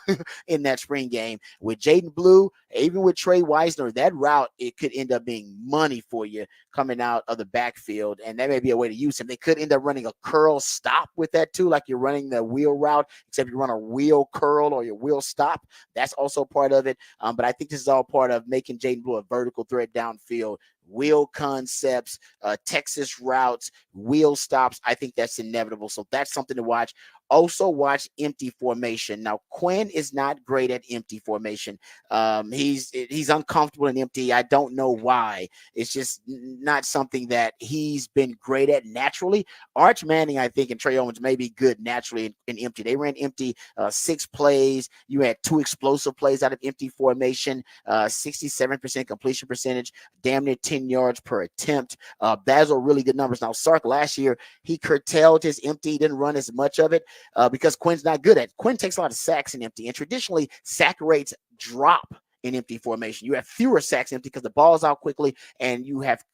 in that spring game. With Jaden Blue, even with Trey Weisner, that route, it could end up being money for you coming out of the backfield, and that may be a way to use him. They could end up running a curl stop with that too, like you're running the wheel route, except you run a wheel curl or your wheel stop. That's also part of it. But I think this is all part of making Jaden Blue a vertical threat downfield. Wheel concepts, Texas routes, wheel stops. I think that's inevitable. So that's something to watch. Also watch empty formation. Now, Quinn is not great at empty formation. He's uncomfortable in empty. I don't know why. It's just not something that he's been great at naturally. Arch Manning, I think, and Trey Owens may be good naturally in empty. They ran empty 6 plays. You had 2 explosive plays out of empty formation, 67% completion percentage, damn near 10 yards per attempt. Those are really good numbers. Now, Sark last year, he curtailed his empty, didn't run as much of it because Quinn's not good at it. Quinn takes a lot of sacks in empty, and traditionally, sack rates drop in empty formation. You have fewer sacks empty because the ball's out quickly, and you have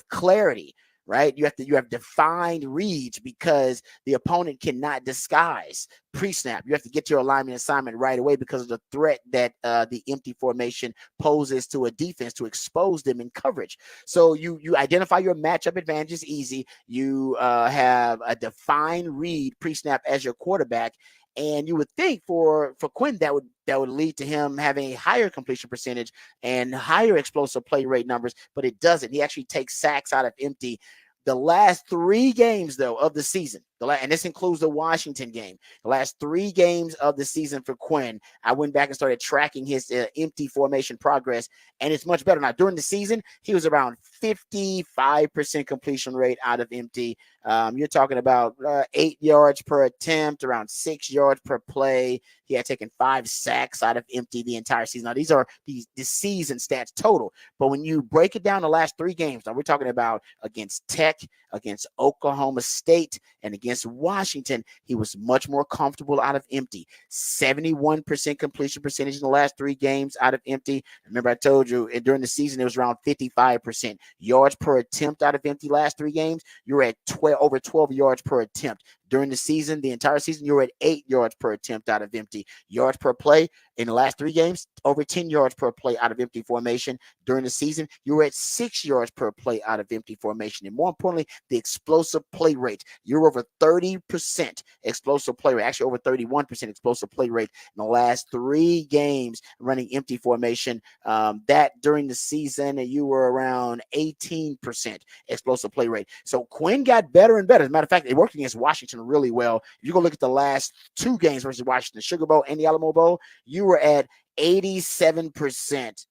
clarity, right? You have defined reads because the opponent cannot disguise pre-snap. You have to get your alignment assignment right away because of the threat that the empty formation poses to a defense to expose them in coverage. So you identify your matchup advantages easy. You have a defined read pre-snap as your quarterback. And you would think for Quinn that would lead to him having a higher completion percentage and higher explosive play rate numbers, but it doesn't. He actually takes sacks out of empty. The last 3 games, though, of the season, and this includes the Washington game, the last 3 games of the season for Quinn, I went back and started tracking his empty formation progress, and it's much better. Now, during the season, he was around 55% completion rate out of empty. You're talking about 8 yards per attempt, around 6 yards per play. He had taken 5 sacks out of empty the entire season. Now, these are the season stats total. But when you break it down the last 3 games, now we're talking about against Tech, against Oklahoma State, and against Washington, he was much more comfortable out of empty. 71% completion percentage in the last 3 games out of empty. Remember, I told you during the season, it was around 55%. Yards per attempt out of empty last 3 games, you're at over 12 yards per attempt. During the season, the entire season, you're at 8 yards per attempt out of empty. Yards per play in the last 3 games, over 10 yards per play out of empty formation. During the season, you're at 6 yards per play out of empty formation. And more importantly, the explosive play rate. You're over 30% explosive play rate, actually over 31% explosive play rate in the last 3 games running empty formation. That during the season, you were around 18% explosive play rate. So Quinn got better and better. As a matter of fact, it worked against Washington really well. If you go look at the last 2 games versus Washington, Sugar Bowl and the Alamo Bowl, you were at 87%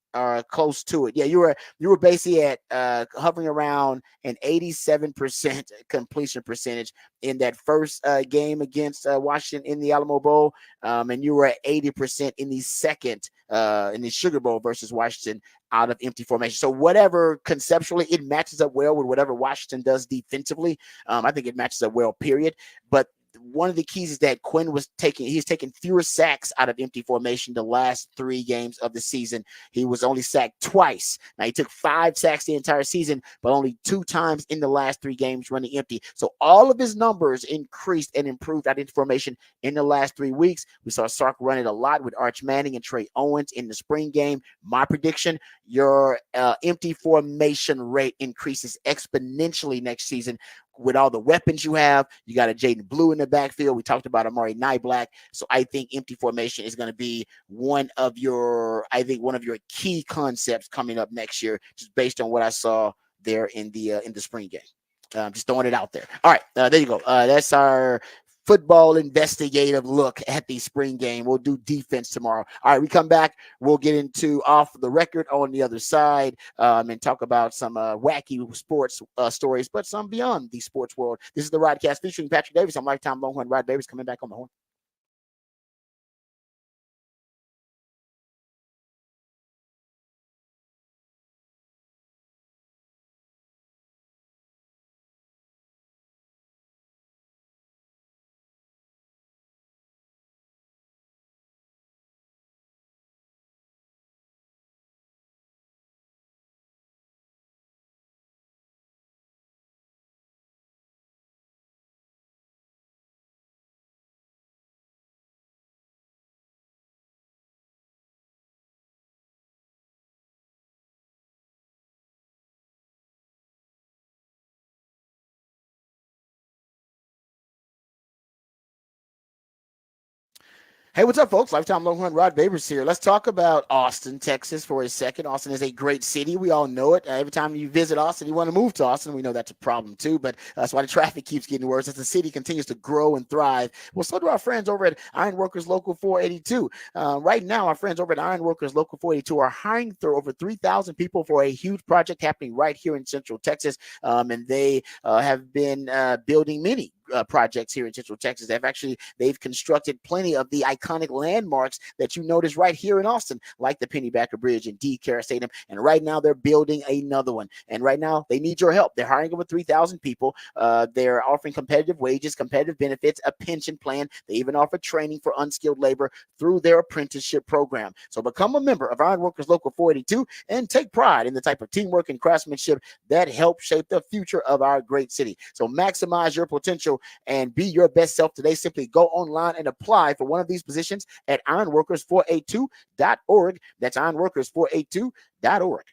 close to it. Yeah, you were basically at hovering around an 87% completion percentage in that first game against Washington in the Alamo Bowl, and you were at 80% in the second in the Sugar Bowl versus Washington out of empty formation. So whatever conceptually, it matches up well with whatever Washington does defensively. I think it matches up well, period. But one of the keys is that Quinn he's taken fewer sacks out of empty formation the last 3 games of the season. He was only sacked twice. Now, he took 5 sacks the entire season, but only 2 times in the last 3 games running empty. So all of his numbers increased and improved out of empty formation in the last 3 weeks. We saw Sark run it a lot with Arch Manning and Trey Owens in the spring game. My prediction, your empty formation rate increases exponentially next season. With all the weapons you have, you got a Jaden Blue in the backfield. We talked about Amari Nyblack. So I think empty formation is going to be one of your key concepts coming up next year, just based on what I saw there in the spring game. Just throwing it out there. All right, there you go. That's our football investigative look at the spring game. We'll do defense tomorrow. All right, we come back. We'll get into off the record on the other side and talk about some wacky sports stories, but some beyond the sports world. This is the Rodcast featuring Patrick Davis. I'm lifetime Longhorn Rod Davis coming back on the horn. Hey, what's up, folks? Lifetime Longhorn Rod Babers here. Let's talk about Austin, Texas for a second. Austin is a great city. We all know it. Every time you visit Austin, you want to move to Austin. We know that's a problem too, but that's why the traffic keeps getting worse as the city continues to grow and thrive. Well, so do our friends over at Ironworkers Local 482. Right now, our friends over at Ironworkers Local 482 are hiring through over 3,000 people for a huge project happening right here in Central Texas, and they have been building many projects here in Central Texas. They've constructed plenty of the iconic landmarks that you notice right here in Austin, like the Pennybacker Bridge and D-Care Stadium. And right now they're building another one. And right now they need your help. They're hiring over 3,000 people. They're offering competitive wages, competitive benefits, a pension plan. They even offer training for unskilled labor through their apprenticeship program. So become a member of Ironworkers Local 482 and take pride in the type of teamwork and craftsmanship that help shape the future of our great city. So maximize your potential and be your best self today. Simply go online and apply for one of these positions at ironworkers482.org. That's ironworkers482.org.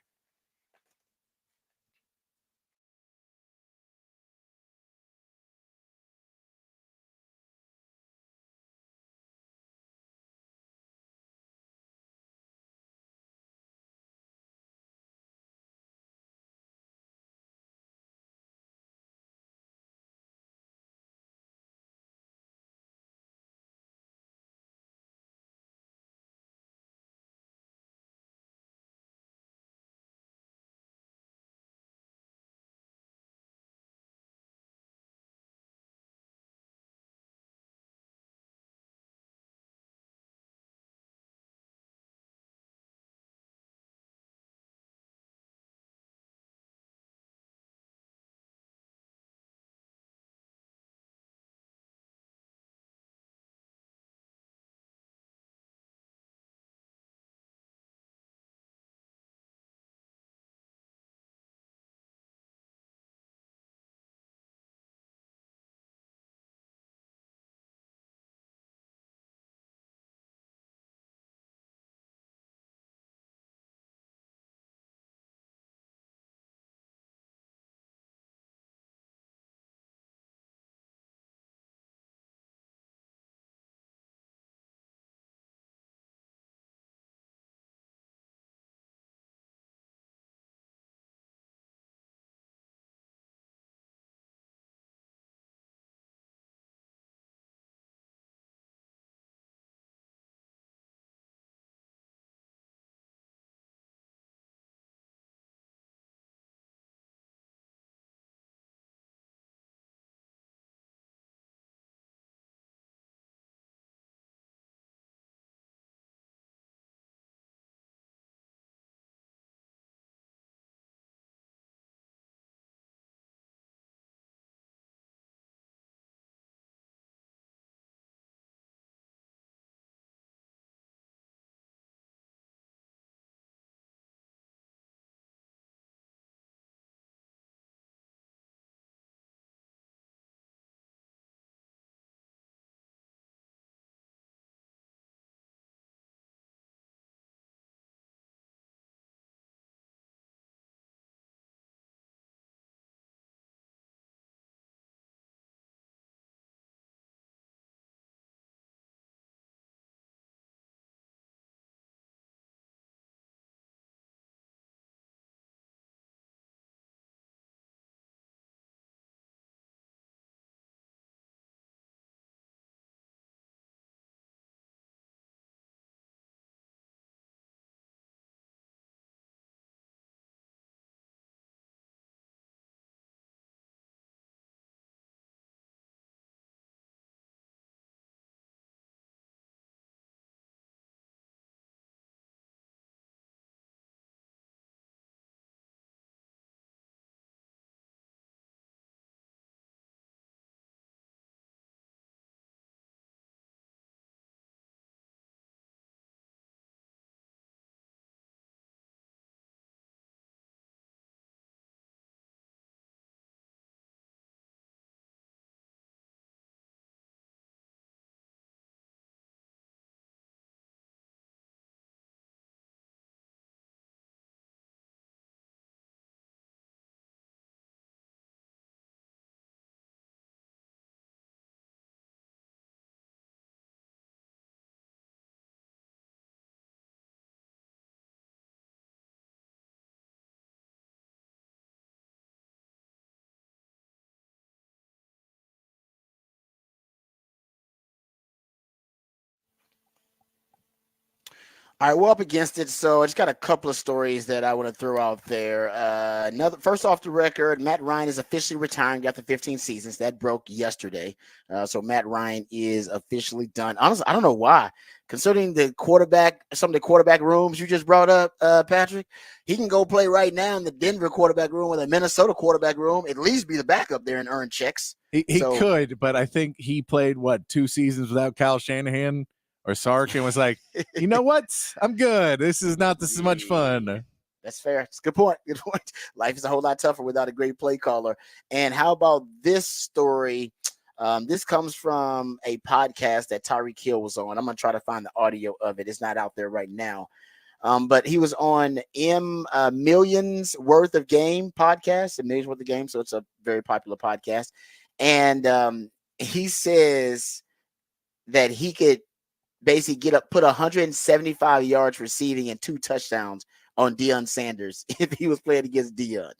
All right, we're up against it, so I just got a couple of stories that I want to throw out there. First off the record, Matt Ryan is officially retiring after 15 seasons. That broke yesterday, so Matt Ryan is officially done. Honestly, I don't know why. Considering some of the quarterback rooms you just brought up, Patrick, he can go play right now in the Denver quarterback room or the Minnesota quarterback room. At least be the backup there and earn checks. He could, but I think he played 2 seasons without Kyle Shanahan or Sark and was like, you know what? I'm good. This is much fun. That's fair. It's a good point. Good point. Life is a whole lot tougher without a great play caller. And how about this story? This comes from a podcast that Tyreek Hill was on. I'm going to try to find the audio of it. It's not out there right now. But he was on Millions Worth of Game podcast, Millions Worth of Game. So it's a very popular podcast. And he says that he could basically put 175 yards receiving and 2 touchdowns on Deion Sanders if he was playing against Deion.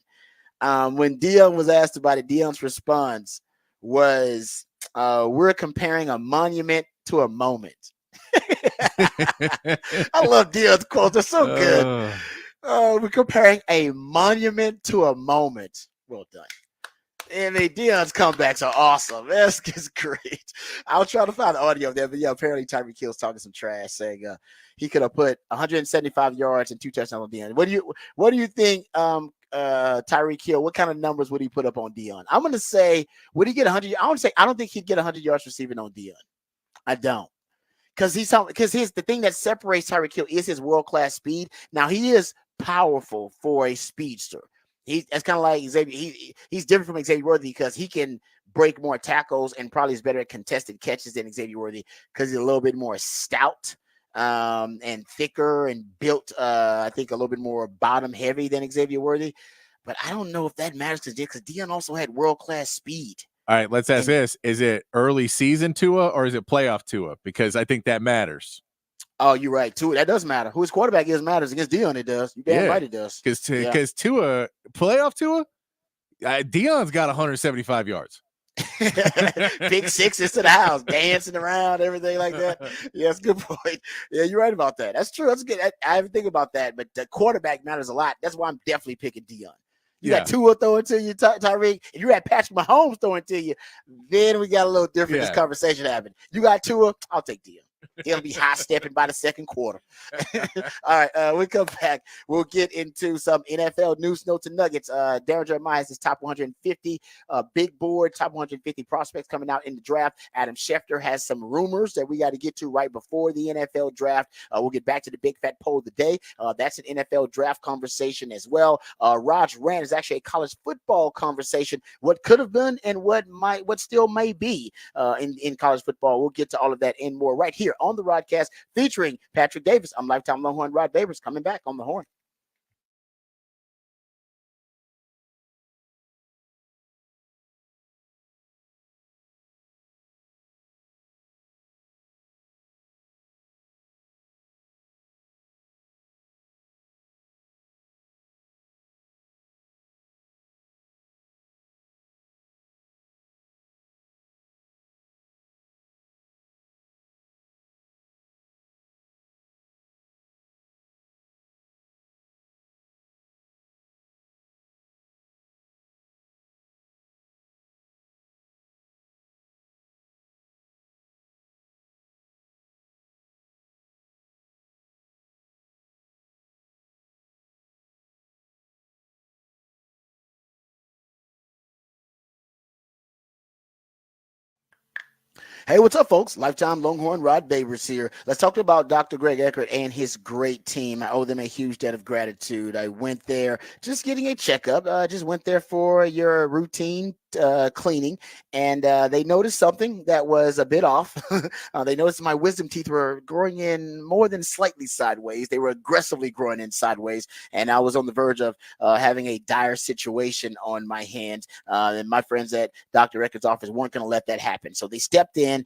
When Deion was asked about it, Deion's response was, we're comparing a monument to a moment. I love Deion's quotes. They're so good. We're comparing a monument to a moment. Well done. And Deion's comebacks are awesome. That's great. I'll try to find the audio there, but yeah, apparently Tyreek Hill's talking some trash, saying he could have put 175 yards and 2 touchdowns on Deion. What do you think, Tyreek Hill? What kind of numbers would he put up on Deion? I'm going to say, would he get 100? I don't think he'd get 100 yards receiving on Deion. I don't. Because here's the thing that separates Tyreek Hill is his world-class speed. Now, he is powerful for a speedster. That's kind of like Xavier. He's different from Xavier Worthy because he can break more tackles and probably is better at contested catches than Xavier Worthy because he's a little bit more stout and thicker and built, I think, a little bit more bottom heavy than Xavier Worthy. But I don't know if that matters because Deion also had world-class speed. All right, let's ask this. Is it early season Tua or is it playoff Tua? Because I think that matters. Oh, you're right. Tua, that does matter. Who his quarterback is matters. Against Deion, it does. You damn right it does. Because Tua, playoff Tua, Deion's got 175 yards. Big sixes to the house, dancing around, everything like that. Yeah, that's a good point. Yeah, you're right about that. That's true. That's good. I haven't think about that, but the quarterback matters a lot. That's why I'm definitely picking Deion. You got Tua throwing to you, Tyreek. If you had Patrick Mahomes throwing to you, then we got a little different. This conversation happened. You got Tua, I'll take Deion. He'll be high stepping by the second quarter. All right, we come back. We'll get into some NFL news, notes, and nuggets. Darren Jeremiah has his top 150 big board, top 150 prospects coming out in the draft. Adam Schefter has some rumors that we got to get to right before the NFL draft. We'll get back to the big fat poll of the day. That's an NFL draft conversation as well. Raj Rand is actually a college football conversation. What could have been and what still may be in college football. We'll get to all of that and more right here on the Rodcast featuring Patrick Davis. I'm lifetime Longhorn Rod Babers coming back on the horn. Hey, what's up, folks? Lifetime Longhorn Rod Babers here. Let's talk about Dr. Greg Eckert and his great team. I owe them a huge debt of gratitude. I went there just getting a checkup. Just went there for your routine cleaning, and they noticed something that was a bit off. They noticed my wisdom teeth were growing in more than slightly sideways. They were aggressively growing in sideways, and I was on the verge of having a dire situation on my hands. And my friends at Dr. Eckert's office weren't going to let that happen, so they stepped in.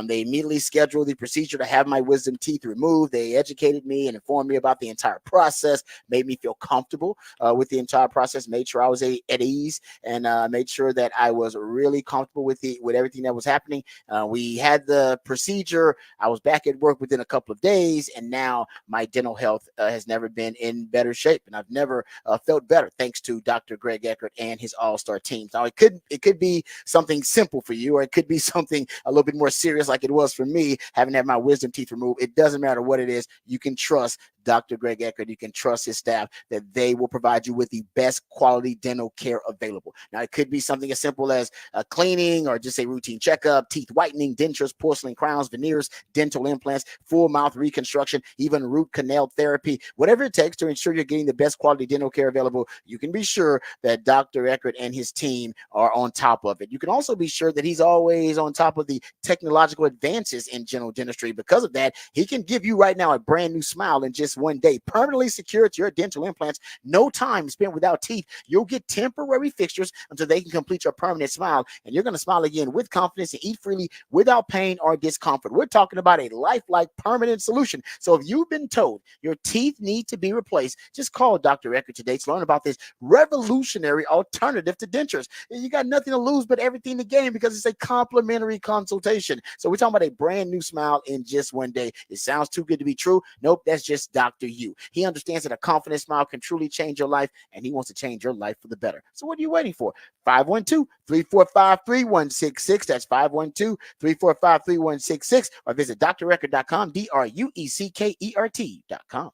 They immediately scheduled the procedure to have my wisdom teeth removed. They educated me and informed me about the entire process, made me feel comfortable with the entire process, made sure I was at ease, and made sure that I was really comfortable with everything that was happening. We had the procedure. I was back at work within a couple of days, and now my dental health has never been in better shape, and I've never felt better thanks to Dr. Greg Eckert and his all-star teams. Now it could be something simple for you, or it could be something a little bit more serious, like it was for me having to have my wisdom teeth removed. It doesn't matter what it is. You can trust Dr. Greg Eckert. You can trust his staff that they will provide you with the best quality dental care available. Now, it could be something as simple as cleaning or just a routine checkup, teeth whitening, dentures, porcelain crowns, veneers, dental implants, full mouth reconstruction, even root canal therapy. Whatever it takes to ensure you're getting the best quality dental care available, you can be sure that Dr. Eckert and his team are on top of it. You can also be sure that he's always on top of the technological advances in general dentistry. Because of that, he can give you right now a brand new smile in just one day, permanently secure to your dental implants. No time spent without teeth. You'll get temporary fixtures until they can complete your permanent smile, and you're going to smile again with confidence and eat freely without pain or discomfort. We're talking about a lifelike permanent solution. So if you've been told your teeth need to be replaced, just call Dr. Eckert today to learn about this revolutionary alternative to dentures. You got nothing to lose but everything to gain, because it's a complimentary consultation. So we're talking about a brand new smile in just one day. It sounds too good to be true. Nope, that's just Dr. U. He understands that a confident smile can truly change your life, and he wants to change your life for the better. So what are you waiting for? 512-345-3166. That's 512-345-3166. Or visit drueckert.com, drueckert.com.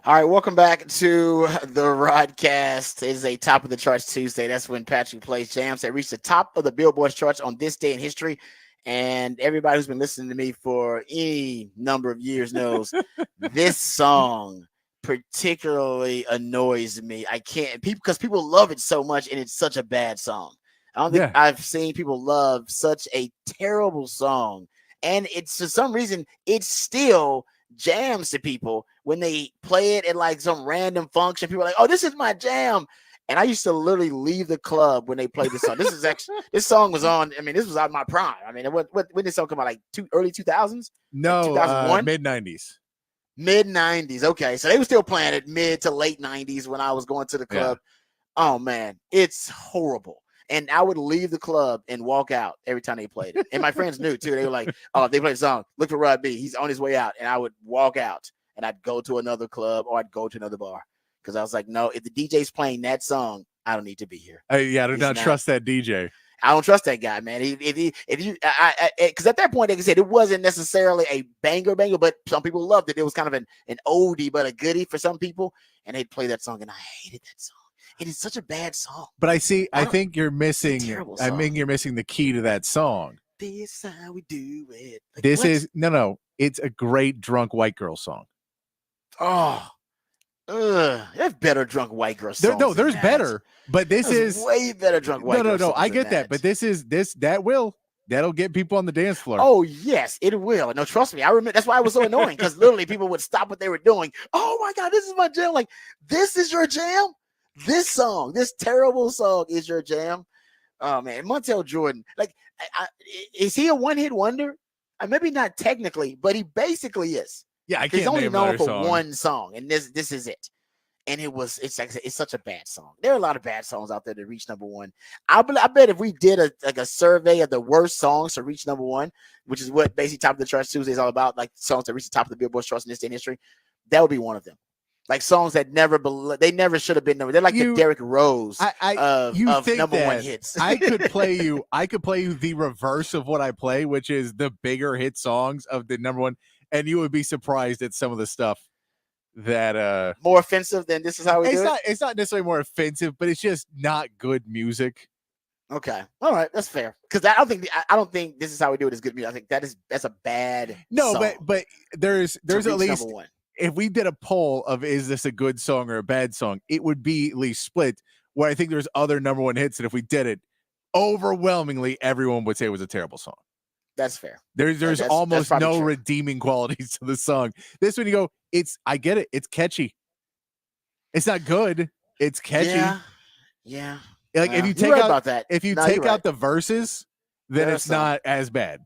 All right, welcome back to the Rodcast. It is a top of the charts Tuesday. That's when Patrick plays jams that reach the top of the Billboard charts on this day in history. And everybody who's been listening to me for any number of years knows this song particularly annoys me. I can't because people love it so much, and it's such a bad song. I don't think Yeah. I've seen people love such a terrible song, and it's for some reason it's still jams to people when they play it at like some random function. People are like, "Oh, this is my jam." And I used to literally leave the club when they played this song. This is actually this song was on. I mean, this was out of my prime. I mean, when did this song come out? Like early 2000s? No, 2001? mid 90s. Mid 90s. Okay, so they were still playing it mid to late 90s when I was going to the club. Oh man, it's horrible. And I would leave the club and walk out every time they played it. And my friends knew too. They were like, "Oh, if they play the song, look for Rod B. He's on his way out." And I would walk out and I'd go to another club or I'd go to another bar because I was like, "No, if the DJ's playing that song, I don't need to be here." Yeah, I do not trust that DJ. I don't trust that guy, man. If you, because at that point, like I said, it wasn't necessarily a banger, but some people loved it. It was kind of an oldie, but a goodie for some people, and they'd play that song, and I hated that song. It is such a bad song. But I think you're missing. Terrible I song. think you're missing the key to that song. This how we do it. Like, This what? is no. It's a great drunk white girl song. Oh, there's better drunk white girl songs. There's better, but this is way better drunk white girl songs. No. I get that, but that'll get people on the dance floor. Oh yes, it will. No, trust me. I remember. That's why it was so annoying because literally people would stop what they were doing. Oh my god, this is my jam. Like, this is your jam. This song, this terrible song, is your jam. Oh man, Montel Jordan. Like, is he a one-hit wonder? Maybe not technically, but he basically is. Yeah, I can't. He's only name known for song. one song, and this is it. And it's such a bad song. There are a lot of bad songs out there that reach number one. I bet if we did a survey of the worst songs to reach number one, which is what basically Top of the Charts Tuesday is all about, like songs that reach the top of the Billboard charts in this day in history, that would be one of them. Like songs that they never should have been number. They're like the Derrick Rose of number one hits. I could play you the reverse of what I play, which is the bigger hit songs of the number one, and you would be surprised at some of the stuff that more offensive than This Is How We Do It. It's not necessarily more offensive, but it's just not good music. Okay, all right, that's fair. Because I don't think This Is How We Do It is good music. I think that's a bad. No, song but there's at least number one. If we did a poll of is this a good song or a bad song, it would be at least split. Where I think there's other number one hits that if we did it, overwhelmingly everyone would say it was a terrible song. That's fair. There's almost no redeeming qualities to the song. This one you go, I get it. It's catchy. It's not good. It's catchy. Yeah. Like if you take right out about that. If you take out the verses, then it's not as bad.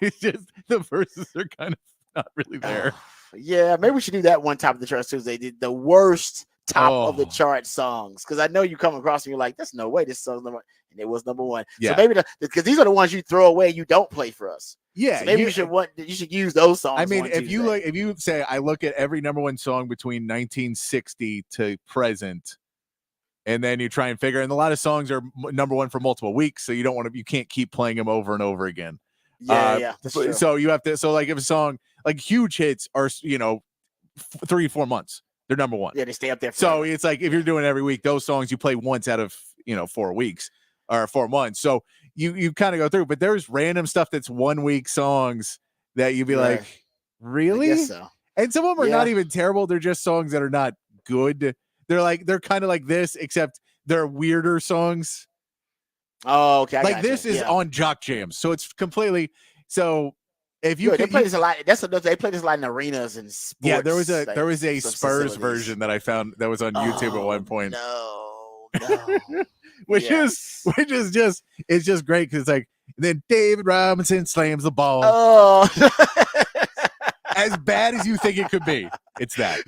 It's just the verses are kind of not really there. Yeah, maybe we should do that one Top of the Charts Tuesday. The worst top of the chart songs, because I know you come across and you're like, "There's no way this song's number," and it was number one. Yeah. So maybe because these are the ones you throw away, you don't play for us. Yeah, so maybe you should use those songs. I mean, if you say I look at every number one song between 1960 to present, and then you try and figure, and a lot of songs are number one for multiple weeks, so you can't keep playing them over and over again. Yeah, that's true. So you have to. So like if a song like huge hits are 3-4 months, they're number one. Yeah, they stay up there. So it's like if you're doing it every week, those songs you play once out of 4 weeks or 4 months. So you kind of go through, but there's random stuff that's 1 week songs that you'd be like, really? I guess so. And some of them are not even terrible. They're just songs that are not good. They're kind of like this, except they're weirder songs. Oh, okay. Like this is on Jock Jams, so it's completely so. If they play this a lot. They play this a lot in arenas and sports. Yeah, there was a Spurs version that I found that was on YouTube at one point. No. which is just it's just great because it's like then David Robinson slams the ball. Oh, as bad as you think it could be, it's that.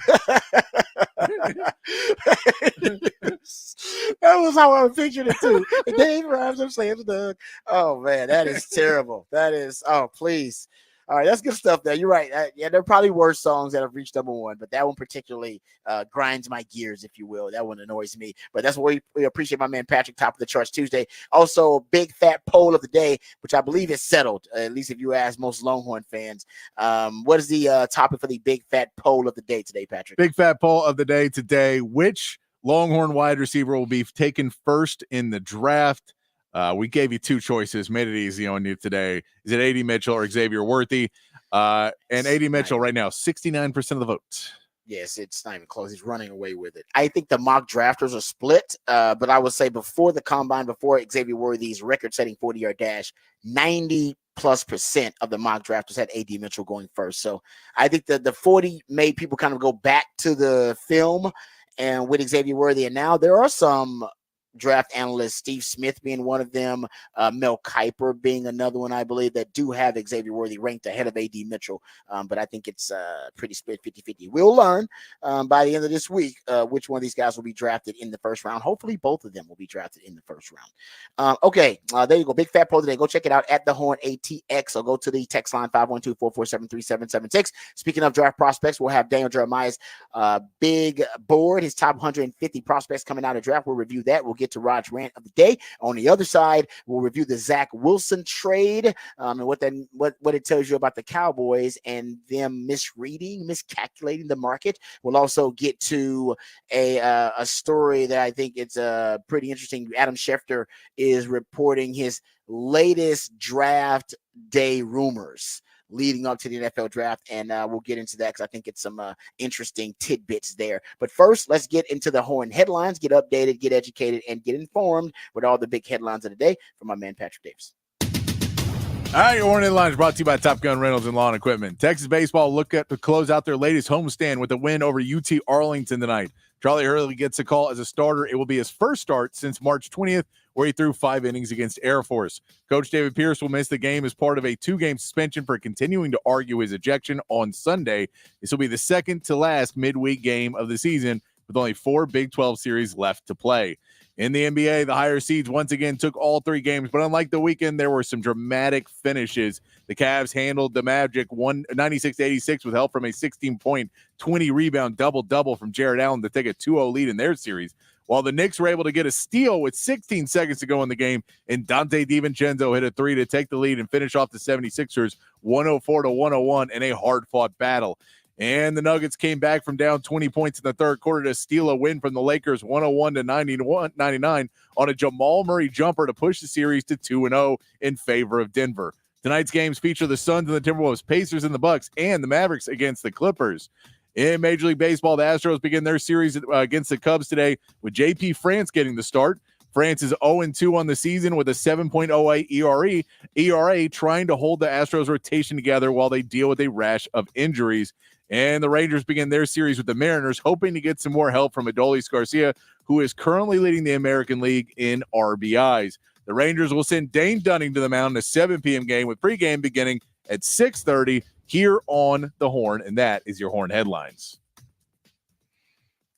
That was how I pictured it too. David Robinson slams the dunk. Oh man, that is terrible. That is. Oh please. All right, that's good stuff there. You're right. Yeah, there probably were songs that have reached number one, but that one particularly grinds my gears, if you will. That one annoys me. But that's what we appreciate my man Patrick, top of the charts Tuesday. Also, big fat poll of the day, which I believe is settled, at least if you ask most Longhorn fans. What is the topic for the big fat poll of the day today, Patrick? Big fat poll of the day today. Which Longhorn wide receiver will be taken first in the draft? We gave you two choices, made it easy on you today. Is it A.D. Mitchell or Xavier Worthy? And A.D. Mitchell right now, 69% of the vote. Yes, it's not even close. He's running away with it. I think the mock drafters are split, but I would say before the combine, before Xavier Worthy's record-setting 40-yard dash, 90+% of the mock drafters had A.D. Mitchell going first. So I think the 40 made people kind of go back to the film and with Xavier Worthy. And now there are some draft analysts, Steve Smith being one of them, Mel Kiper being another one, I believe, that do have Xavier Worthy ranked ahead of A.D. Mitchell. But I think it's pretty split 50-50. We'll learn by the end of this week which one of these guys will be drafted in the first round. Hopefully both of them will be drafted in the first round. Okay, there you go. Big fat poll today. Go check it out at the Horn ATX or go to the text line 512-447-3776. Speaking of draft prospects, we'll have Daniel Jeremiah's big board, his top 150 prospects coming out of draft. We'll review that. We'll get to Rod's rant of the day. On the other side, we'll review the Zach Wilson trade and what it tells you about the Cowboys and them miscalculating the market. We'll also get to a story that I think it's pretty interesting. Adam Schefter is reporting his latest draft day rumors leading up to the NFL draft, and we'll get into that because I think it's some interesting tidbits there. But first, let's get into the Horn headlines, get updated, get educated, and get informed with all the big headlines of the day from my man Patrick Davis. All right, your Horn headlines brought to you by Top Gun Rentals and Lawn Equipment. Texas baseball look at to close out their latest homestand with a win over UT Arlington tonight. Charlie Hurley gets a call as a starter. It will be his first start since March 20th, where he threw 5 innings against Air Force. Coach David Pierce will miss the game as part of a 2-game suspension for continuing to argue his ejection on Sunday. This will be the second to last midweek game of the season, with only 4 Big 12 series left to play. In the NBA, the higher seeds once again took all 3 games, but unlike the weekend, there were some dramatic finishes. The Cavs handled the Magic 96-86 with help from a 16-point, 20-rebound double-double from Jared Allen to take a 2-0 lead in their series, while the Knicks were able to get a steal with 16 seconds to go in the game, and Dante DiVincenzo hit a 3 to take the lead and finish off the 76ers 104-101 in a hard-fought battle. And the Nuggets came back from down 20 points in the third quarter to steal a win from the Lakers 101-99 on a Jamal Murray jumper to push the series to 2-0 in favor of Denver. Tonight's games feature the Suns and the Timberwolves, Pacers and the Bucks, and the Mavericks against the Clippers. In Major League Baseball, the Astros begin their series against the Cubs today with J.P. France getting the start. France is 0-2 on the season with a 7.08 ERA, trying to hold the Astros rotation together while they deal with a rash of injuries. And the Rangers begin their series with the Mariners, hoping to get some more help from Adolis Garcia, who is currently leading the American League in RBIs. The Rangers will send Dane Dunning to the mound in a 7 p.m. game with pregame beginning at 6:30 here on the Horn, and that is your Horn headlines.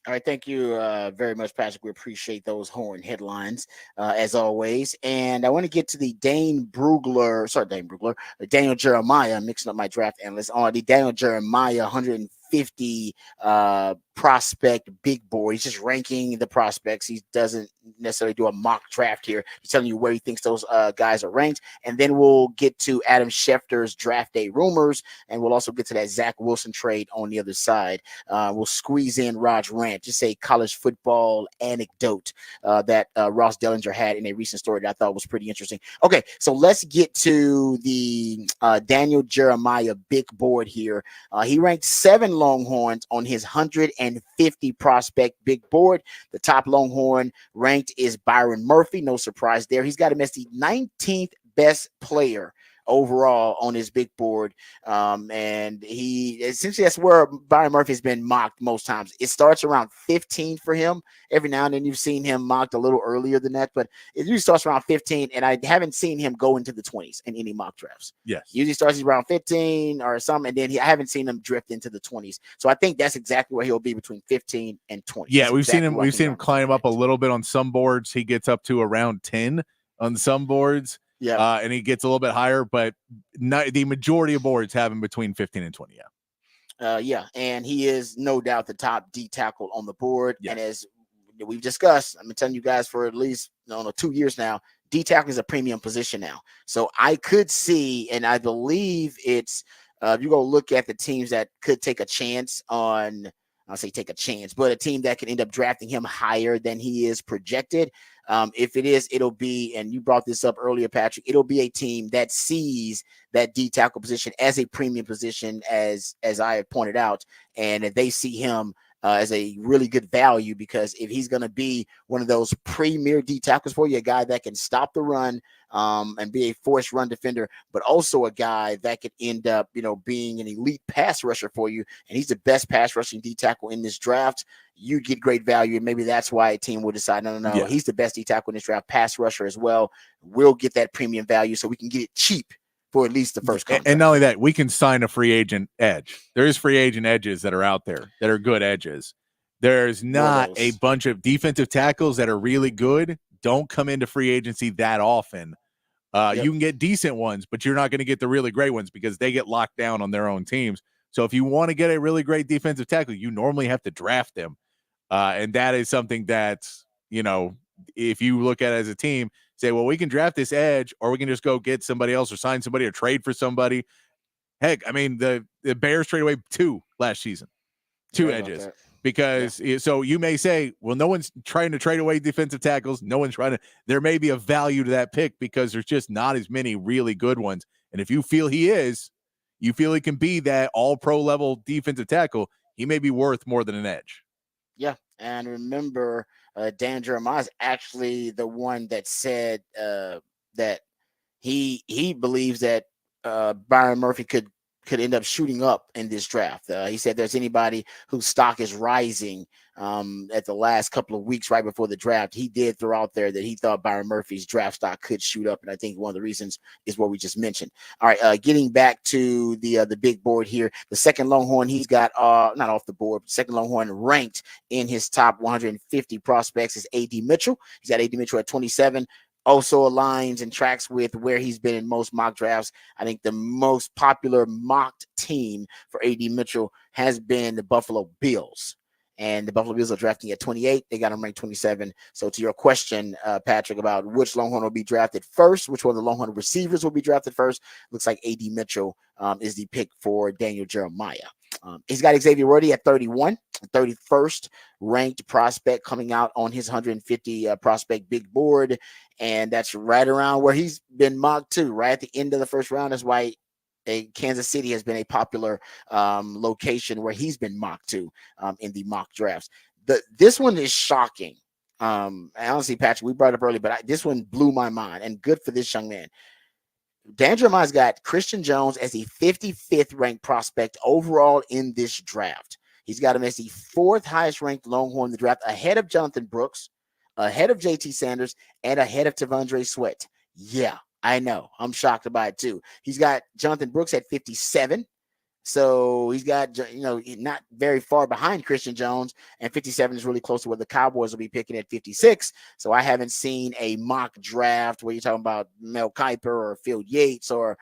All right, thank you very much, Patrick. We appreciate those Horn headlines, as always. And I want to get to the Daniel Jeremiah, mixing up my draft analyst, on the Daniel Jeremiah 150 prospect big board. He's just ranking the prospects. He doesn't necessarily do a mock draft here. He's telling you where he thinks those guys are ranked. And then we'll get to Adam Schefter's draft day rumors, and we'll also get to that Zach Wilson trade on the other side. We'll squeeze in Rod's rant, just a college football anecdote that Ross Dellinger had in a recent story that I thought was pretty interesting. Okay, so let's get to the Daniel Jeremiah big board here. He ranked 7 Longhorns on his 150 prospect big board. The top Longhorn ranked is Byron Murphy. No surprise there. He's got him as the 19th best player overall on his big board. And he essentially, that's where Byron Murphy has been mocked most times. It starts around 15 for him. Every now and then you've seen him mocked a little earlier than that, but it usually starts around 15. And I haven't seen him go into the 20s in any mock drafts. Yes. Usually starts around 15 or something. And then I haven't seen him drift into the 20s. So I think that's exactly where he'll be, between 15 and 20. Yeah. We've seen him climb up a little bit on some boards. He gets up to around 10 on some boards. Yeah. And he gets a little bit higher, but the majority of boards have him between 15 and 20. Yeah, and he is no doubt the top D tackle on the board. Yes. And as we've discussed, I've been telling you guys for at least 2 years now, D tackle is a premium position now. So I could see, and I believe it's you go look at the teams that could take a chance on. I'll say take a chance, but a team that could end up drafting him higher than he is projected. If it is, it'll be, and you brought this up earlier, Patrick, it'll be a team that sees that D tackle position as a premium position, as I have pointed out, and if they see him as a really good value, because if he's going to be one of those premier D tackles for you, a guy that can stop the run and be a forced run defender, but also a guy that could end up, being an elite pass rusher for you, and he's the best pass rushing D tackle in this draft, you get great value, and maybe that's why a team will decide, no, Yeah. he's the best D tackle in this draft, pass rusher as well. We'll get that premium value so we can get it cheap for at least the first contract. And not only that, we can sign a free agent edge. There's free agent edges that are out there that are good edges. There's not a bunch of defensive tackles that are really good, don't come into free agency that often. You can get decent ones, but you're not going to get the really great ones because they get locked down on their own teams. So if you want to get a really great defensive tackle, you normally have to draft them. And that is something that's, if you look at it as a team, say, well, we can draft this edge, or we can just go get somebody else or sign somebody or trade for somebody. Heck, I mean, the Bears traded away 2 last season, 2 edges. Because so you may say, well, no one's trying to trade away defensive tackles. No one's trying to. There may be a value to that pick because there's just not as many really good ones. And if you feel you feel he can be that all-pro level defensive tackle, he may be worth more than an edge. Yeah, and remember, Dan Jeremiah is actually the one that said that he believes that Byron Murphy could end up shooting up in this draft. He said there's anybody whose stock is rising at the last couple of weeks right before the draft. He did throw out there that he thought Byron Murphy's draft stock could shoot up, and I think one of the reasons is what we just mentioned. All right, getting back to the big board here, the second Longhorn he's got not off the board, but second Longhorn ranked in his top 150 prospects is A.D. Mitchell. He's got A.D. Mitchell at 27. Also aligns and tracks with where he's been in most mock drafts. I think the most popular mocked team for A.D. Mitchell has been the Buffalo Bills. And the Buffalo Bills are drafting at 28. They got him ranked 27. So to your question, Patrick, about which Longhorn will be drafted first, which one of the Longhorn receivers will be drafted first, looks like A.D. Mitchell is the pick for Daniel Jeremiah. He's got Xavier Worthy at 31, 31st ranked prospect coming out on his 150 prospect big board. And that's right around where he's been mocked to, right at the end of the first round. That's why Kansas City has been a popular location where he's been mocked to in the mock drafts. This one is shocking. Honestly, Patrick, we brought it up earlier, but this one blew my mind, and good for this young man. Dan Jeremiah's got Christian Jones as the 55th ranked prospect overall in this draft. He's got him as the 4th highest ranked Longhorn in the draft, ahead of Jonathan Brooks, ahead of JT Sanders, and ahead of T'Vondre Sweat. Yeah, I know. I'm shocked by it too. He's got Jonathan Brooks at 57. So he's got, not very far behind Christian Jones, and 57 is really close to where the Cowboys will be picking at 56. So I haven't seen a mock draft where you're talking about Mel Kiper or Phil Yates or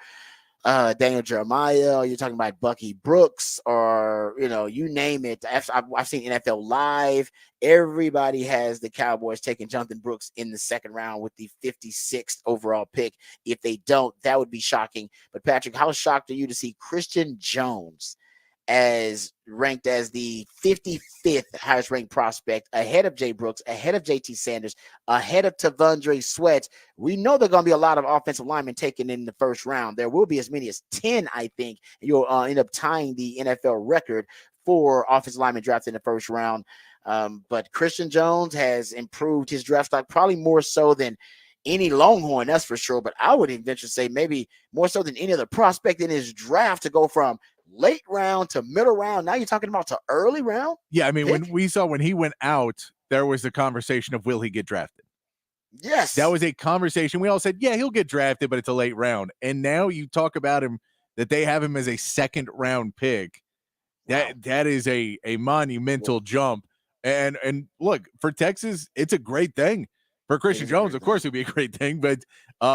Daniel Jeremiah, or you're talking about Bucky Brooks, or, you name it. I've seen NFL Live. Everybody has the Cowboys taking Jonathan Brooks in the second round with the 56th overall pick. If they don't, that would be shocking. But Patrick, how shocked are you to see Christian Jones as ranked as the 55th highest ranked prospect, ahead of Jay Brooks, ahead of JT Sanders, ahead of T'Vondre Sweat? We know there are going to be a lot of offensive linemen taken in the first round. There will be as many as 10, I think. You'll end up tying the NFL record for offensive linemen drafted in the first round. But Christian Jones has improved his draft stock probably more so than any Longhorn, that's for sure. But I would venture to say maybe more so than any other prospect in his draft to go from late round to middle round. Now you're talking about to early round. Yeah, I mean, when he went out, there was the conversation of will he get drafted? Yes. That was a conversation. We all said, yeah, he'll get drafted, but it's a late round. And now you talk about him, that they have him as a second round pick. That is a monumental jump. And look, for Texas, it's a great thing. For Christian Jones, of course, it would be a great thing. But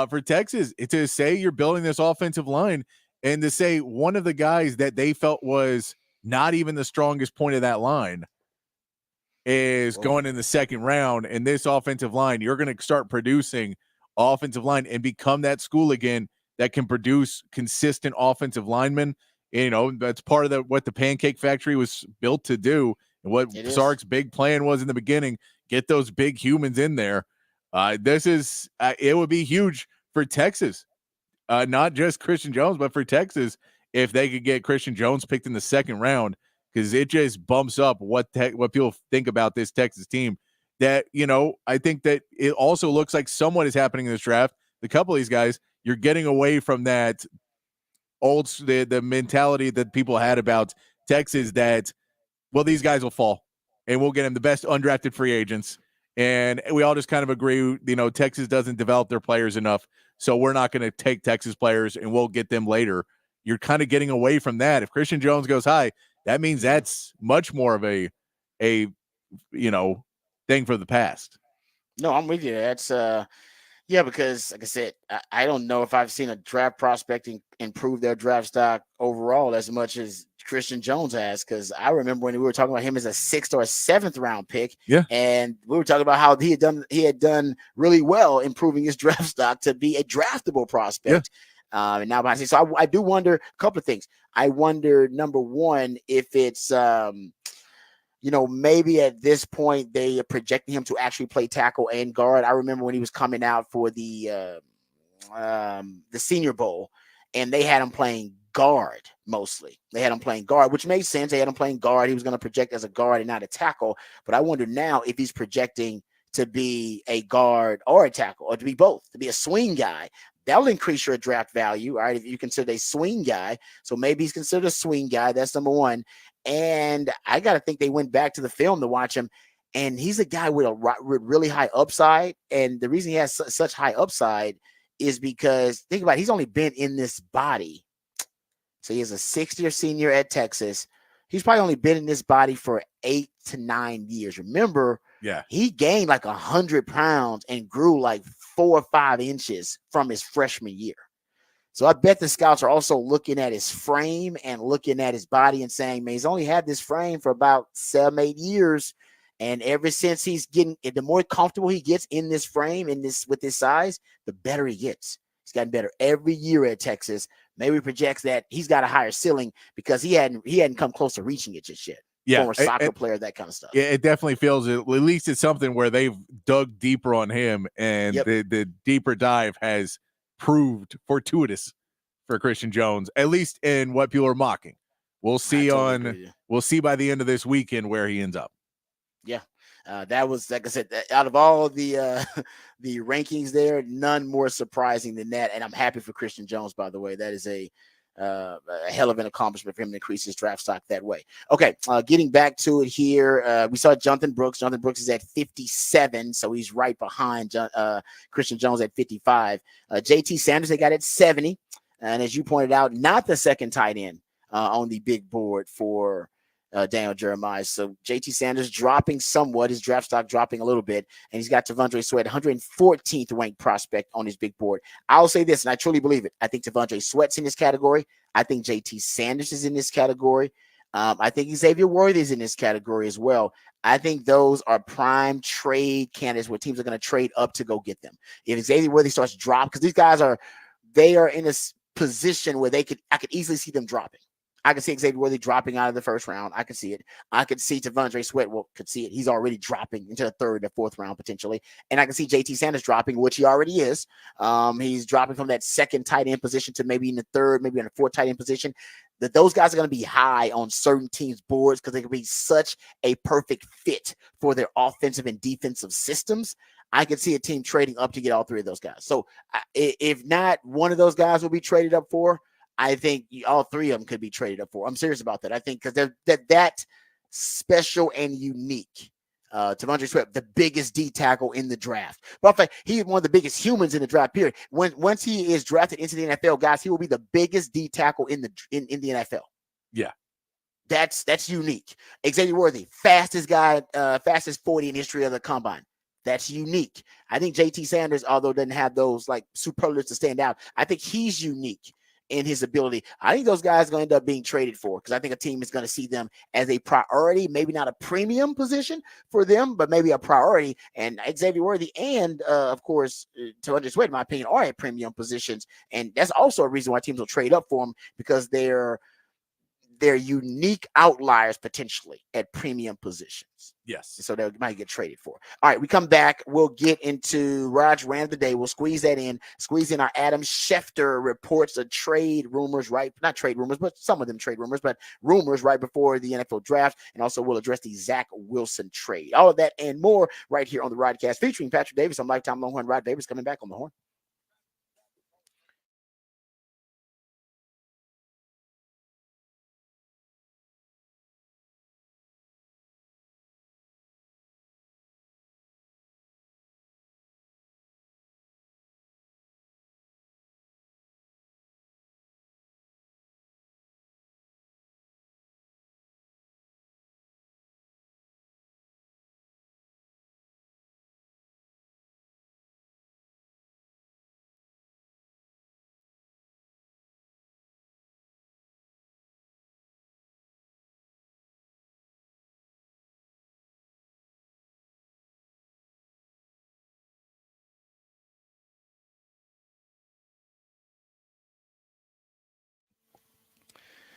for Texas, to say you're building this offensive line and to say one of the guys that they felt was not even the strongest point of that line is going in the second round, and this offensive line, you're going to start producing offensive line and become that school again that can produce consistent offensive linemen. That's part of what the Pancake Factory was built to do, and what Sark's big plan was in the beginning, get those big humans in there. It would be huge for Texas, not just Christian Jones, but for Texas, if they could get Christian Jones picked in the second round, because it just bumps up what people think about this Texas team. That, I think that it also looks like somewhat is happening in this draft. A couple of these guys, you're getting away from that the mentality that people had about Texas that, well, these guys will fall and we'll get them the best undrafted free agents. And we all just kind of agree, Texas doesn't develop their players enough, so we're not going to take Texas players and we'll get them later. You're kind of getting away from that. If Christian Jones goes high, that means that's much more of a thing for the past. No, I'm with you. That's because like I said, I don't know if I've seen a draft prospect improve their draft stock overall as much as Christian Jones has. Because I remember when we were talking about him as a 6th or a 7th round pick, and we were talking about how he had done really well improving his draft stock to be a draftable prospect. And now behind, so I do wonder a couple of things. I wonder, number one, if it's maybe at this point they are projecting him to actually play tackle and guard. I remember when he was coming out for the Senior Bowl, and they had him playing guard mostly. They had him playing guard, which made sense. They had him playing guard. He was going to project as a guard and not a tackle. But I wonder now if he's projecting to be a guard or a tackle, or to be both, to be a swing guy. That'll increase your draft value, all right, if you consider a swing guy. So maybe he's considered a swing guy. That's number one. And I got to think they went back to the film to watch him, and he's a guy with really high upside. And the reason he has such high upside is because, think about it, he's only been in this body. So he is a 6th-year senior at Texas. He's probably only been in this body for 8 to 9 years. Remember, he gained like 100 pounds and grew like 4 or 5 inches from his freshman year. So I bet the scouts are also looking at his frame and looking at his body and saying, man, he's only had this frame for about 7, 8 years. And ever since he's getting, the more comfortable he gets in this frame, with this size, the better he gets. He's gotten better every year at Texas. Maybe projects that he's got a higher ceiling because he hadn't come close to reaching it just yet. Former soccer player, that kind of stuff. Yeah, it definitely feels, at least it's something where they've dug deeper on him, and the deeper dive has proved fortuitous for Christian Jones, at least in what people are mocking. We'll see we'll see by the end of this weekend where he ends up. Yeah. That was, like I said, out of all the rankings there, none more surprising than that. And I'm happy for Christian Jones, by the way. That is a hell of an accomplishment for him to increase his draft stock that way. Okay, getting back to it here, we saw Jonathan Brooks. Jonathan Brooks is at 57, so he's right behind Christian Jones at 55. JT Sanders, they got at 70. And as you pointed out, not the second tight end on the big board for Daniel Jeremiah. So JT Sanders dropping somewhat, his draft stock dropping a little bit, and he's got T'Vondre Sweat, 114th ranked prospect on his big board. I'll say this, and I truly believe it. I think T'Vondre Sweat's in this category. I think JT Sanders is in this category. I think Xavier Worthy is in this category as well. I think those are prime trade candidates where teams are going to trade up to go get them. If Xavier Worthy starts dropping, because these guys are in a position where I could easily see them dropping. I can see Xavier Worthy dropping out of the first round. I can see it. I could see T'Vondre Sweat. Could see it. He's already dropping into the 3rd or 4th round potentially. And I can see JT Sanders dropping, which he already is. He's dropping from that second tight end position to maybe in the 3rd, maybe in the 4th tight end position. That those guys are going to be high on certain teams' boards because they can be such a perfect fit for their offensive and defensive systems. I could see a team trading up to get all 3 of those guys. So if not, one of those guys will be traded up for. I think all 3 of them could be traded up for. I'm serious about that. I think because they're that special and unique. T'Vondre Sweat, the biggest D tackle in the draft. But in fact, he's one of the biggest humans in the draft period. Once he is drafted into the NFL, guys, he will be the biggest D tackle in the NFL. Yeah. That's unique. Xavier Worthy, fastest guy, fastest 40 in history of the combine. that's unique. I think JT Sanders, although doesn't have those like superlatives to stand out, I think he's unique in his ability. I think those guys are going to end up being traded for because I think a team is going to see them as a priority, maybe not a premium position for them, but maybe a priority. And Xavier Worthy and, of course, to Sweat, in my opinion, are at premium positions. And that's also a reason why teams will trade up for them because they're unique outliers potentially at premium positions. Yes. So they might get traded for. All right, we come back. We'll get into Raj Rant of the Day. We'll squeeze that in. Squeeze in our Adam Schefter reports of trade rumors, right? Not trade rumors, but some of them trade rumors, but rumors right before the NFL draft. And also we'll address the Zach Wilson trade. All of that and more right here on the Rodcast featuring Patrick Davis. I'm Lifetime Longhorn Rod Davis coming back on the horn.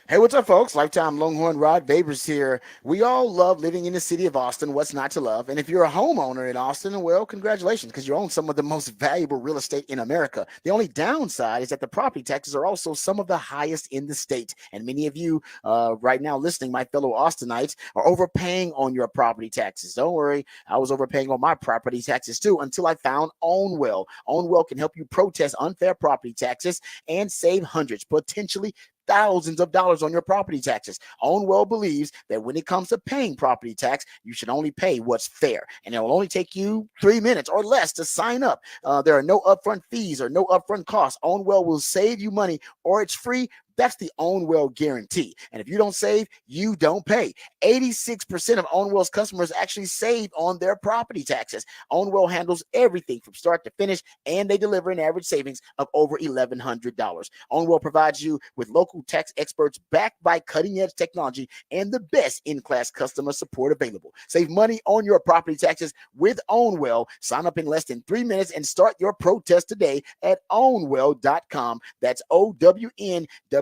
Hey, what's up, folks? Lifetime Longhorn Rod Babers here. We all love living in the city of Austin. What's not to love? And if you're a homeowner in Austin, well, congratulations, because you own some of the most valuable real estate in America. The only downside is that the property taxes are also some of the highest in the state. And many of you right now listening, my fellow Austinites, are overpaying on your property taxes. Don't worry, I was overpaying on my property taxes too until I found OwnWell. OwnWell can help you protest unfair property taxes and save hundreds, potentially thousands of dollars on your property taxes. OwnWell believes that when it comes to paying property tax, you should only pay what's fair, and it will only take you 3 minutes or less to sign up. There are no upfront fees or no upfront costs. OwnWell will save you money, or it's free. That's the OwnWell guarantee. And if you don't save, you don't pay. 86% of OwnWell's customers actually save on their property taxes. OwnWell handles everything from start to finish, and they deliver an average savings of over $1,100. OwnWell provides you with local tax experts backed by cutting-edge technology and the best in-class customer support available. Save money on your property taxes with OwnWell. Sign up in less than 3 minutes and start your protest today at ownwell.com. That's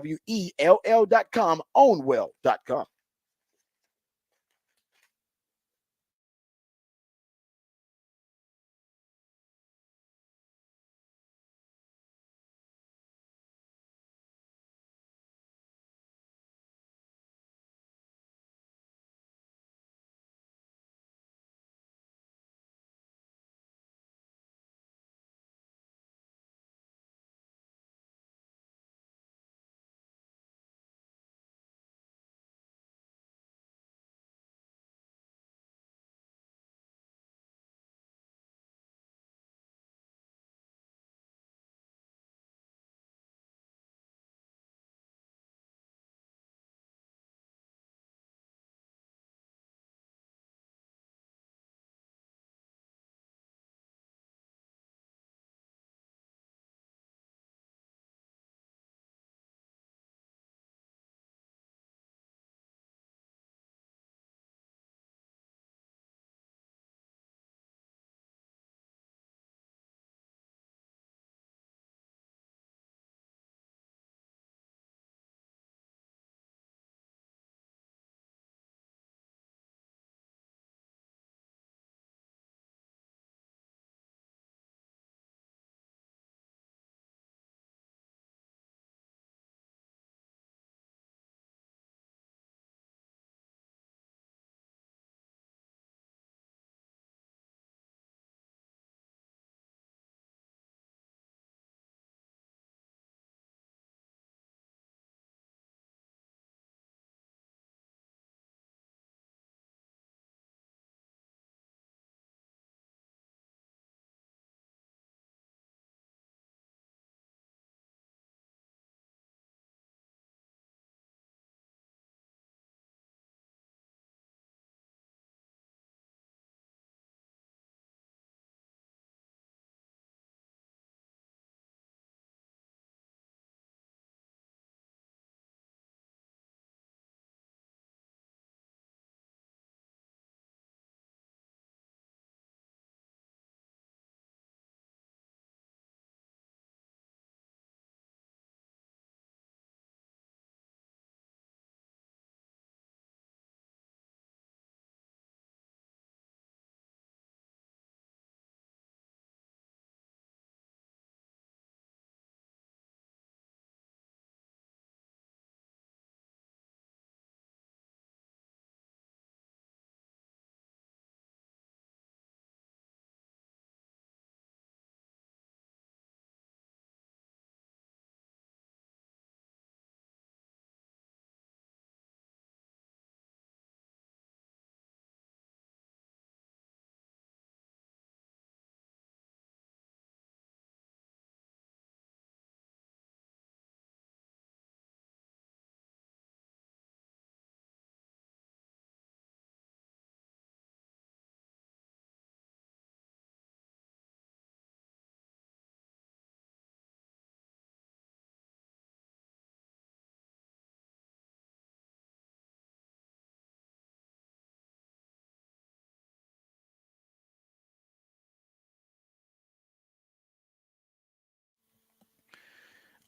OWNWELL.com, ownwell.com.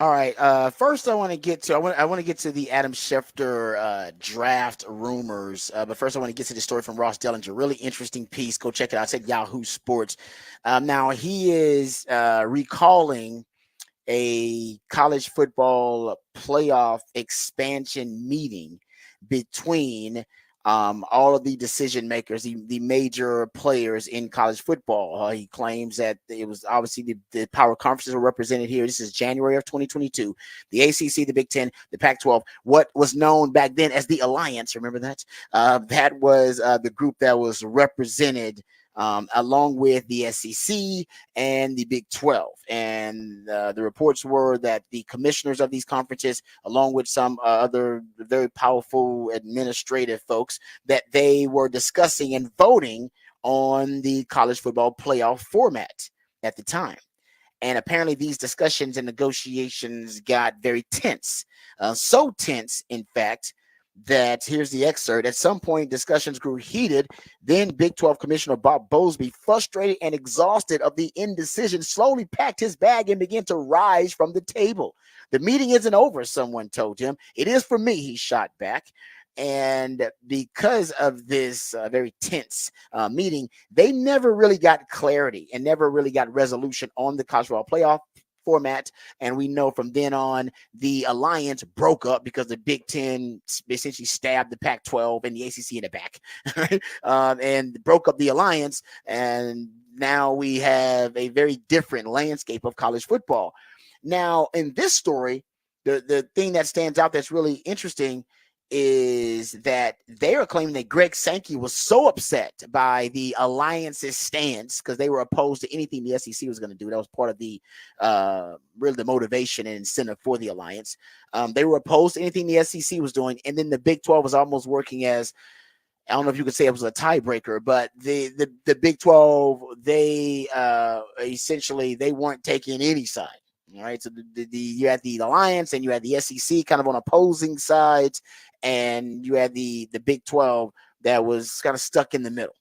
All right. First, I want to get to the Adam Schefter draft rumors. But first, I want to get to the story from Ross Dellinger. Really interesting piece. Go check it out. It's at Yahoo Sports. Now he is recalling a college football playoff expansion meeting between all of the decision makers, the major players in college football. He claims that it was obviously the power conferences were represented here. This is January of 2022. The ACC, the Big Ten, the Pac-12, what was known back then as the Alliance. Remember that? That was the group that was represented along with the SEC and the Big 12. And the reports were that the commissioners of these conferences, along with some other very powerful administrative folks, that they were discussing and voting on the college football playoff format at the time. And apparently these discussions and negotiations got very tense. So tense, in fact, that here's the excerpt. At some point, discussions grew heated. Then Big 12 Commissioner Bob Bowlesby, frustrated and exhausted of the indecision, slowly packed his bag and began to rise from the table. The meeting isn't over, someone told him. It is for me, he shot back. And because of this very tense meeting, they never really got clarity and never really got resolution on the college football playoff format. And we know from then on, the alliance broke up because the Big Ten essentially stabbed the Pac-12 and the ACC in the back, right? And broke up the alliance. And now we have a very different landscape of college football. Now, in this story, the thing that stands out that's really interesting is that they are claiming that Greg Sankey was so upset by the alliance's stance because they were opposed to anything the SEC was going to do. That was part of the really the motivation and incentive for the alliance. They were opposed to anything the SEC was doing, and then the Big 12 was almost working as, I don't know if you could say it was a tiebreaker, but the Big 12, they essentially they weren't taking any side. All right, so you had the alliance and you had the SEC kind of on opposing sides, and you had the Big 12 that was kind of stuck in the middle.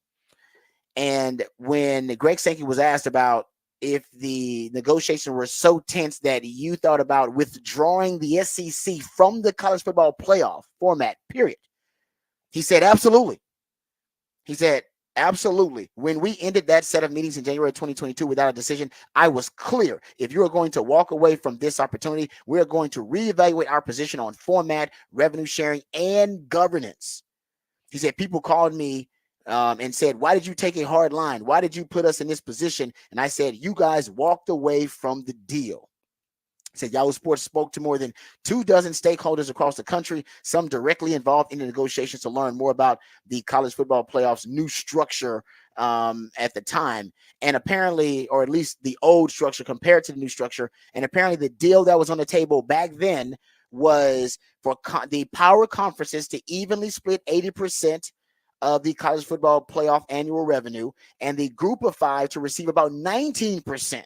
And when Greg Sankey was asked about if the negotiations were so tense that you thought about withdrawing the SEC from the college football playoff format, period, he said, absolutely. He said, absolutely. When we ended that set of meetings in January 2022 without a decision, I was clear. If you are going to walk away from this opportunity, we are going to reevaluate our position on format, revenue sharing, and governance. He said, people called me and said, why did you take a hard line? Why did you put us in this position? And I said, you guys walked away from the deal. Said Yahoo Sports spoke to more than 24 stakeholders across the country, some directly involved in the negotiations, to learn more about the college football playoffs new structure at the time. And apparently, or at least the old structure compared to the new structure. And apparently the deal that was on the table back then was for the power conferences to evenly split 80% of the college football playoff annual revenue, and the group of five to receive about 19%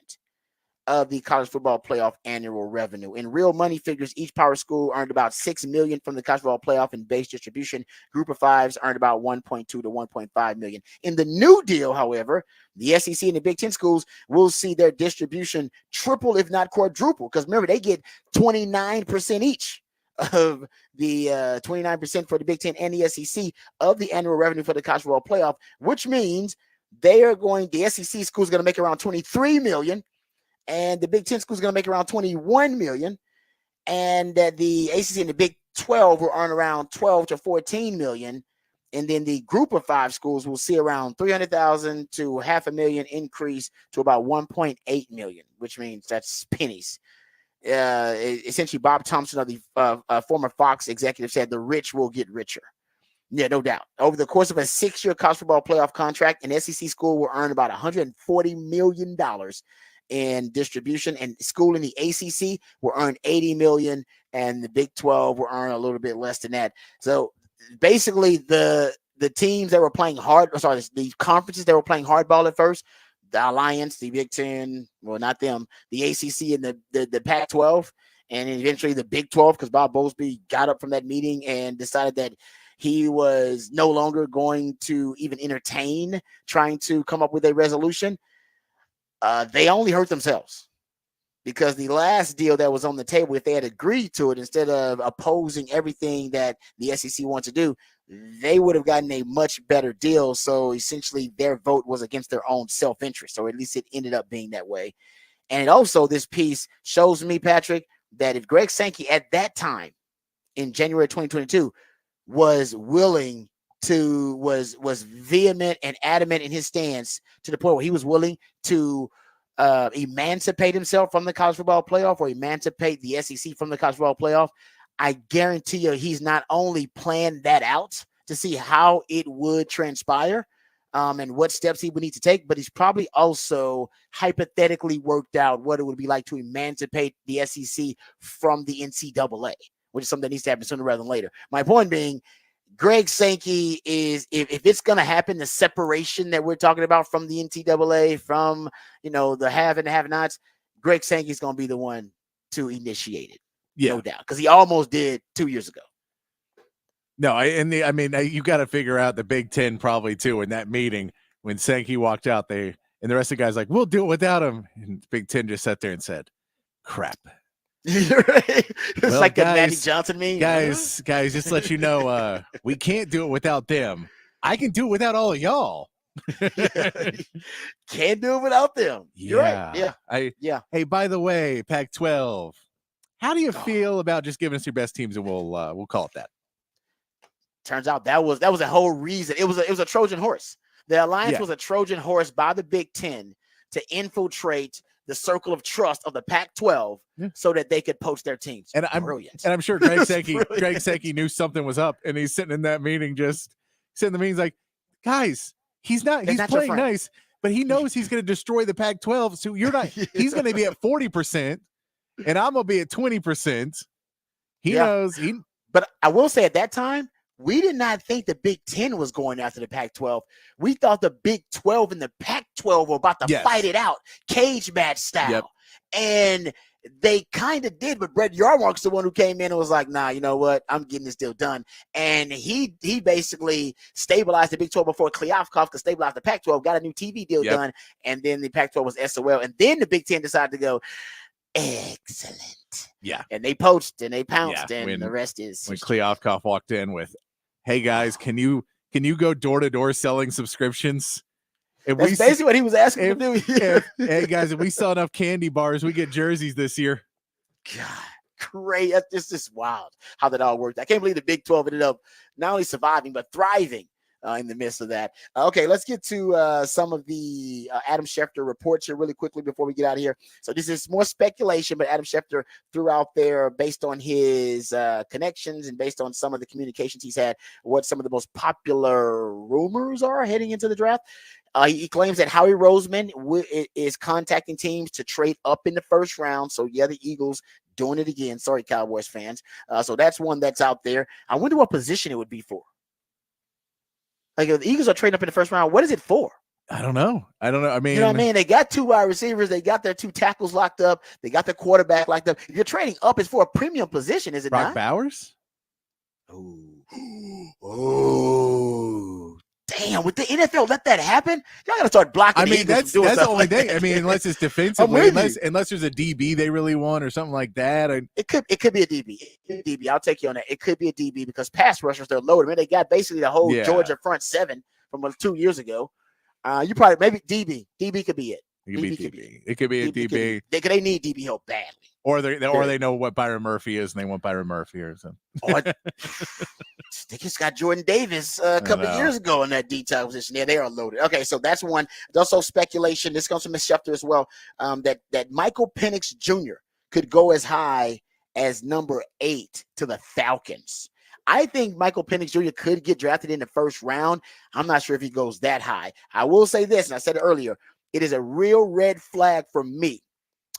of the college football playoff annual revenue. In real money figures, each power school earned about $6 million from the college football playoff in base distribution. Group of fives earned about $1.2 to $1.5 million. In the new deal, however, the SEC and the Big Ten schools will see their distribution triple, if not quadruple, because remember, they get 29% each of the 29% for the Big Ten and the SEC of the annual revenue for the college football playoff, which means the SEC school is going to make around $23 million. And the Big Ten school is going to make around $21 million. And the ACC and the Big 12 will earn around $12 to $14 million. And then the group of five schools will see around $300,000 to $500,000 increase to about $1.8 million, which means that's pennies. Essentially, Bob Thompson of the former Fox executive said the rich will get richer. Yeah, no doubt. Over the course of a 6-year college football playoff contract, an SEC school will earn about $140 million in distribution, and school in the ACC will earn $80 million, and the Big 12 will earn a little bit less than that. So basically, the teams that were playing the conferences that were playing hardball at first, the Alliance, the Big 10, well, not them, the ACC and the Pac-12, and eventually the Big 12, because Bob Bowlesby got up from that meeting and decided that he was no longer going to even entertain trying to come up with a resolution. They only hurt themselves, because the last deal that was on the table, if they had agreed to it instead of opposing everything that the SEC wants to do, they would have gotten a much better deal. So essentially their vote was against their own self-interest, or at least it ended up being that way. And also this piece shows me, Patrick, that if Greg Sankey at that time in January 2022 was willing to, was vehement and adamant in his stance to the point where he was willing to emancipate himself from the college football playoff, or emancipate the SEC from the college football playoff, I guarantee you he's not only planned that out to see how it would transpire and what steps he would need to take, but he's probably also hypothetically worked out what it would be like to emancipate the SEC from the NCAA, which is something that needs to happen sooner rather than later. My point being, Greg Sankey is, if it's going to happen, the separation that we're talking about from the NCAA, from, the have and the have-nots, Greg Sankey is going to be the one to initiate it. Yeah. No doubt. Because he almost did 2 years ago. No, you got to figure out the Big Ten probably too in that meeting when Sankey walked out there and the rest of the guys like, we'll do it without him. And Big Ten just sat there and said, crap. It's like guys, the Magic Johnson meme. Guys, just let you know, we can't do it without them. I can do it without all of y'all. Can't do it without them. You're right. Yeah. Hey, by the way, Pac-12, how do you feel about just giving us your best teams, and we'll call it that? Turns out that was a whole reason. It was a Trojan horse. The alliance was a Trojan horse by the Big Ten to infiltrate the circle of trust of the Pac-12 so that they could poach their teams. And brilliant. And I'm sure Greg Sankey knew something was up, and he's sitting in that meeting, just sitting in the meetings like, guys, he's playing nice, but he knows he's going to destroy the Pac-12. So he's going to be at 40%, and I'm going to be at 20%. He knows. But I will say at that time, we did not think the Big Ten was going after the Pac-12. We thought the Big 12 and the Pac-12 were about to fight it out, cage match style. Yep. And they kind of did, but Brett Yarmark's the one who came in and was like, nah, you know what? I'm getting this deal done. And he basically stabilized the Big 12 before Kliavkoff could stabilize the Pac-12, got a new TV deal done, and then the Pac-12 was SOL. And then the Big Ten decided to go, excellent. Yeah. And they poached and they pounced, and the rest is when Kliavkoff walked in with, hey guys, can you go door to door selling subscriptions? That's basically what he was asking to do. Hey guys, if we sell enough candy bars, we get jerseys this year. God, great! It's just wild how that all worked. I can't believe the Big 12 ended up not only surviving but thriving in the midst of that. Okay, let's get to some of the Adam Schefter reports here really quickly before we get out of here. So this is more speculation, but Adam Schefter threw out there, based on his connections and based on some of the communications he's had, what some of the most popular rumors are heading into the draft. He claims that Howie Roseman is contacting teams to trade up in the first round. So the Eagles doing it again. Sorry, Cowboys fans. So that's one that's out there. I wonder what position it would be for. Like, if the Eagles are trading up in the first round, what is it for? I don't know. I mean, you know what I mean? They got 2 wide receivers. They got their 2 tackles locked up. They got their quarterback locked up. If you're trading up, it's for a premium position, is it Brock not? Bowers? Oh, damn. Would the NFL let that happen? Y'all got to start blocking. I mean, that's the only thing. I mean, unless it's defensively, unless there's a DB they really want or something like that. It could be a DB. I'll take you on that. It could be a DB because pass rushers, they're loaded. Man, they got basically the whole Georgia front 7 from 2 years ago. You probably maybe DB. DB could be it. It could be a DB. They need DB help badly. Or they know what Byron Murphy is and they want Byron Murphy or something. They just got Jordan Davis a couple of years ago in that D-type position. Yeah, they are loaded. Okay, so that's one. There's also speculation. This comes from Ms. Schefter as well. That Michael Penix Jr. could go as high as number 8 to the Falcons. I think Michael Penix Jr. could get drafted in the first round. I'm not sure if he goes that high. I will say this, and I said it earlier. It is a real red flag for me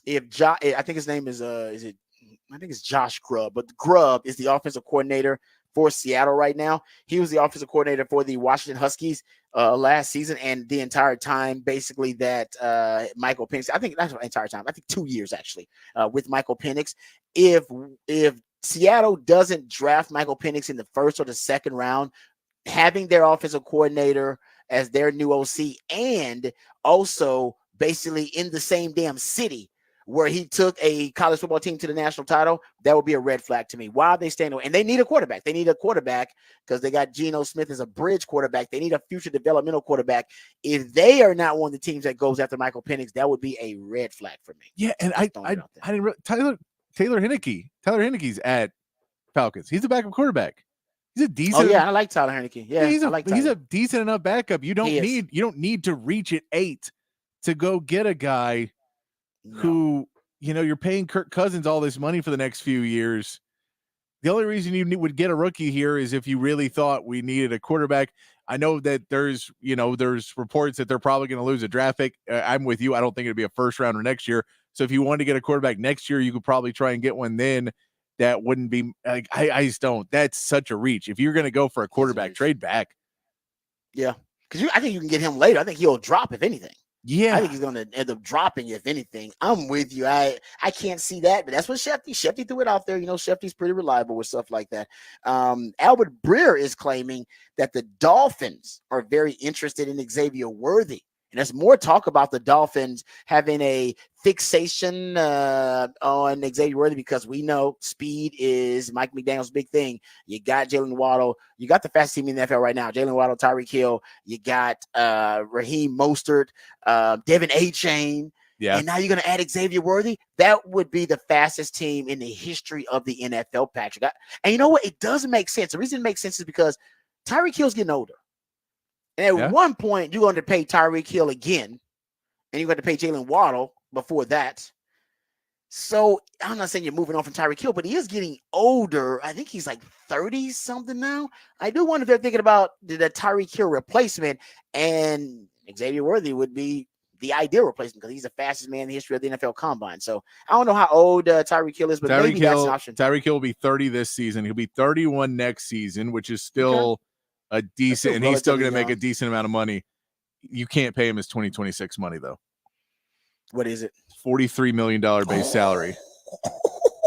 if I think his name is I think it's Josh Grubb, but Grubb is the offensive coordinator for Seattle right now. He was the offensive coordinator for the Washington Huskies last season, and the entire time basically that Michael Penix, I think that's the entire time, I think 2 years actually with Michael Penix. If Seattle doesn't draft Michael Penix in the first or the second round, having their offensive coordinator as their new OC and also basically in the same damn city where he took a college football team to the national title, that would be a red flag to me. Why are they staying away? And they need a quarterback. They need a quarterback because they got Geno Smith as a bridge quarterback. They need a future developmental quarterback. If they are not one of the teams that goes after Michael Penix, that would be a red flag for me. Yeah, and I didn't Taylor Heinicke. Taylor Heinicke's at Falcons. He's a backup quarterback. He's a decent. Oh yeah, I like Tyler Heinicke. Yeah, he's a a decent enough backup. You don't need to reach at 8 to go get a guy who, you're paying Kirk Cousins all this money for the next few years. The only reason you would get a rookie here is if you really thought we needed a quarterback. I know that there's reports that they're probably going to lose a draft pick. I'm with you. I don't think it'd be a first rounder next year. So if you wanted to get a quarterback next year, you could probably try and get one then. That wouldn't be like, I just don't. That's such a reach. If you're going to go for a quarterback, trade back. Yeah. Because I think you can get him later. I think he'll drop, if anything. Yeah. I think he's going to end up dropping, if anything. I'm with you. I can't see that, but that's what Shefty threw it out there. Shefty's pretty reliable with stuff like that. Albert Breer is claiming that the Dolphins are very interested in Xavier Worthy. And there's more talk about the Dolphins having a fixation on Xavier Worthy because we know speed is Mike McDaniel's big thing. You got Jalen Waddle. You got the fastest team in the NFL right now. Jalen Waddle, Tyreek Hill. You got Raheem Mostert, Devin A-Chain. Yeah. And now you're going to add Xavier Worthy? That would be the fastest team in the history of the NFL, Patrick. And you know what? It doesn't make sense. The reason it makes sense is because Tyreek Hill's getting older. And at one point, you're going to pay Tyreek Hill again, and you're going to pay Jalen Waddle before that. So I'm not saying you're moving on from Tyreek Hill, but he is getting older. I think he's like 30-something now. I do wonder if they're thinking about the Tyreek Hill replacement, and Xavier Worthy would be the ideal replacement because he's the fastest man in the history of the NFL Combine. So I don't know how old Tyreek Hill is, but maybe that's an option. Tyreek Hill will be 30 this season. He'll be 31 next season, which is still a decent, and he's still going to make a decent amount of money. You can't pay him his 2026 money, though. What is it? $43 million base salary.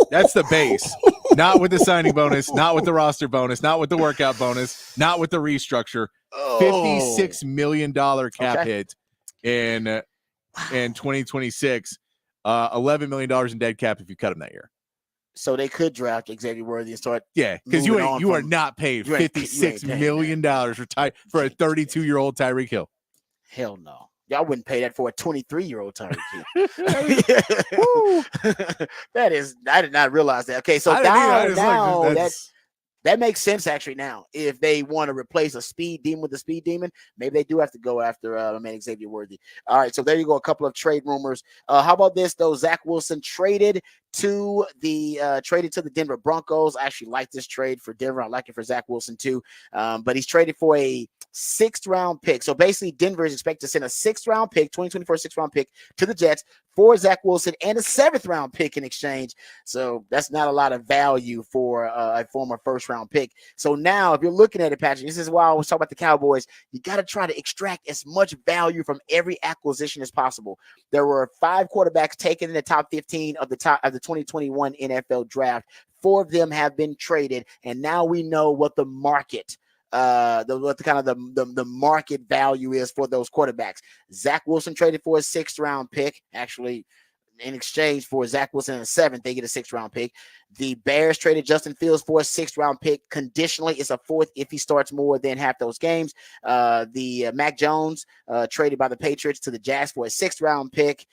That's the base. Not with the signing bonus, not with the roster bonus, not with the workout bonus, not with the restructure. $56 million cap hit in 2026. $11 million in dead cap if you cut him that year. So they could draft Xavier Worthy and start. Yeah, because you are not paid $56 million for a 32-year-old Tyreek Hill. Hell no. Y'all wouldn't pay that for a 23-year-old Tyreek Hill. I did not realize that. Okay, so that makes sense actually now. If they want to replace a speed demon with a speed demon, maybe they do have to go after Xavier Worthy. All right, so there you go. A couple of trade rumors. How about this though? Zach Wilson traded to the Denver Broncos. I actually like this trade for Denver. I like it for Zach Wilson too. But he's traded for a 6th round pick. So basically, Denver is expected to send a 6th round pick, 2024 6th round pick to the Jets for Zach Wilson and a 7th round pick in exchange. So that's not a lot of value for a former 1st round pick. So now, if you're looking at it, Patrick, this is why I was talking about the Cowboys. You got to try to extract as much value from every acquisition as possible. There were 5 quarterbacks taken in the top 15 of the 2021 NFL draft. 4 of them have been traded, and now we know what the market the market value is for those quarterbacks. Zach Wilson traded for a 6th round pick. Actually, in exchange for Zach Wilson in the 7th, they get a 6th round pick. The Bears traded Justin Fields for a 6th round pick. Conditionally, it's a 4th if he starts more than half those games. Mac Jones traded by the Patriots to the Jags for a 6th round pick.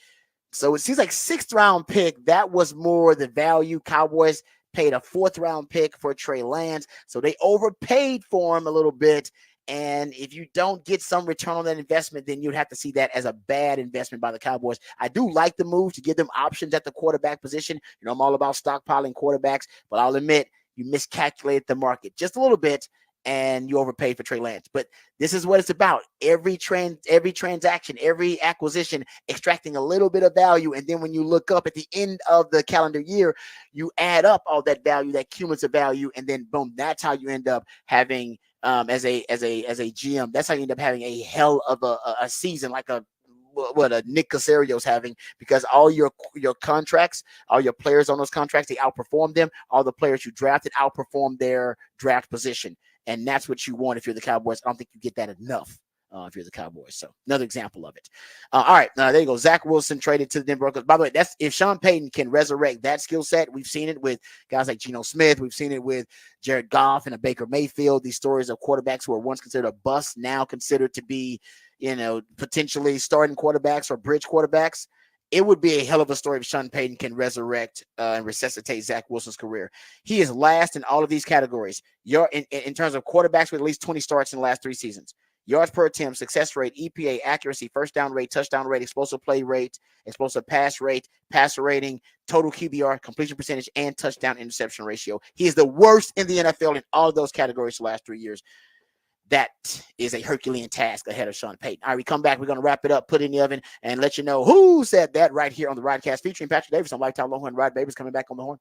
So it seems like 6th round pick, that was more the value. Cowboys paid a 4th round pick for Trey Lance. So they overpaid for him a little bit. And if you don't get some return on that investment, then you'd have to see that as a bad investment by the Cowboys. I do like the move to give them options at the quarterback position. I'm all about stockpiling quarterbacks, but I'll admit you miscalculated the market just a little bit and you overpaid for Trey Lance. But this is what it's about. Every transaction, every acquisition, extracting a little bit of value. And then when you look up at the end of the calendar year, you add up all that value, that cumulative value, and then boom, that's how you end up having as a GM. That's how you end up having a hell of a season, like what a Nick Caserio's having, because all your contracts, all your players on those contracts, they outperform them. All the players you drafted outperform their draft position. And that's what you want if you're the Cowboys. I don't think you get that enough. if you're the Cowboys. So another example of it. All right, there you go. Zach Wilson traded to the Denver Broncos. By the way, that's if Sean Payton can resurrect that skill set. We've seen it with guys like Geno Smith. We've seen it with Jared Goff and a Baker Mayfield. These stories of quarterbacks who were once considered a bust, now considered to be, potentially starting quarterbacks or bridge quarterbacks. It would be a hell of a story if Sean Payton can resurrect and resuscitate Zach Wilson's career. He is last in all of these categories. In terms of quarterbacks with at least 20 starts in the last 3 seasons. Yards per attempt, success rate, EPA, accuracy, first down rate, touchdown rate, explosive play rate, explosive pass rate, passer rating, total QBR, completion percentage, and touchdown interception ratio. He is the worst in the NFL in all of those categories the last 3 years. That is a Herculean task ahead of Sean Payton. All right, we come back. We're going to wrap it up, put it in the oven, and let you know who said that right here on the Rodcast featuring Patrick Davis on Lifetime Longhorn. Rod Babers coming back on the horn.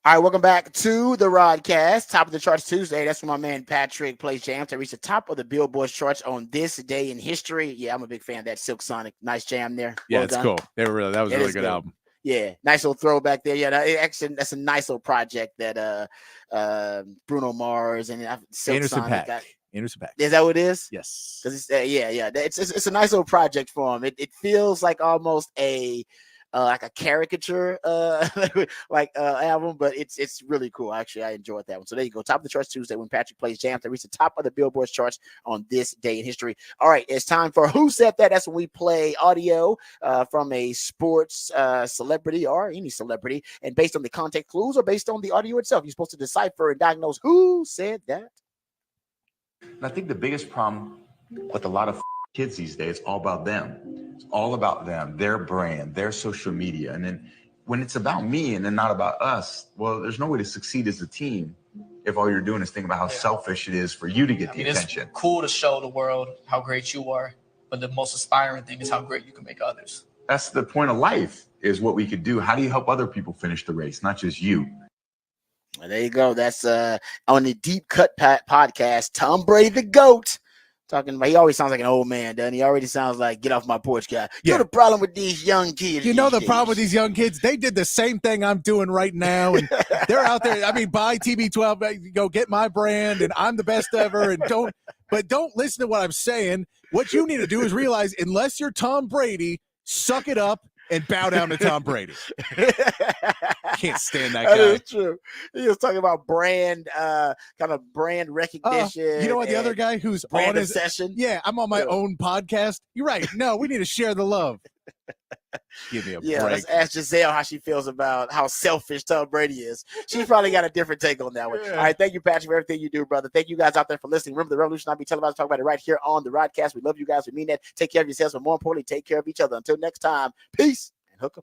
All right, welcome back to the Rodcast. Top of the charts Tuesday. That's when my man Patrick plays jams to reach the top of the Billboard charts on this day in history. Yeah, I'm a big fan of that Silk Sonic. Nice jam there. Yeah, Well it's done. cool. That was a really good album. Yeah, nice little throwback there. Yeah, that's a nice little project that Bruno Mars and Silk Anderson Sonic .Paak. Anderson .Paak. Is that what it is? Yes. Because it's a nice little project for him. It feels like almost a like a caricature album, but it's really cool. Actually, I enjoyed that one. So there you go. Top of the charts Tuesday when Patrick plays jams that reach the top of the Billboard charts on this day in history. All right, it's time for Who Said That? That's when we play audio from a sports celebrity or any celebrity, and based on the context clues or based on the audio itself, you're supposed to decipher and diagnose who said that. And I think the biggest problem with a lot of kids these days, it's all about them. It's all about them, their brand, their social media. And then when it's about me and then not about us, well, there's no way to succeed as a team if all you're doing is thinking about how selfish it is for you to get the attention. It's cool to show the world how great you are, but the most inspiring thing is how great you can make others. That's the point of life, is what we could do. How do you help other people finish the race, not just you? Well, there you go. That's on the Deep Cut podcast. Tom Brady, the GOAT, talking about. He always sounds like an old man, doesn't he? Already sounds like get off my porch guy. You know the problem with these young kids. You know the problem with these young kids? They did the same thing I'm doing right now, and they're out there. I mean, buy TB12, go get my brand, and I'm the best ever. And don't listen to what I'm saying. What you need to do is realize, unless you're Tom Brady, suck it up and bow down to Tom Brady. Can't stand that guy. That is true. He was talking about brand, kind of brand recognition. You know what? The other guy who's brand on his obsession. Yeah, I'm on my own podcast. You're right. No, we need to share the love. Give me a break. Let's ask Giselle how she feels about how selfish Tom Brady is. She's probably got a different take on that one. Yeah. All right, thank you, Patrick, for everything you do, brother. Thank you guys out there for listening. Remember, the revolution not be televised. Talk about it right here on the Rodcast. We love you guys. We mean that. Take care of yourselves, but more importantly, take care of each other. Until next time, peace and hook 'em.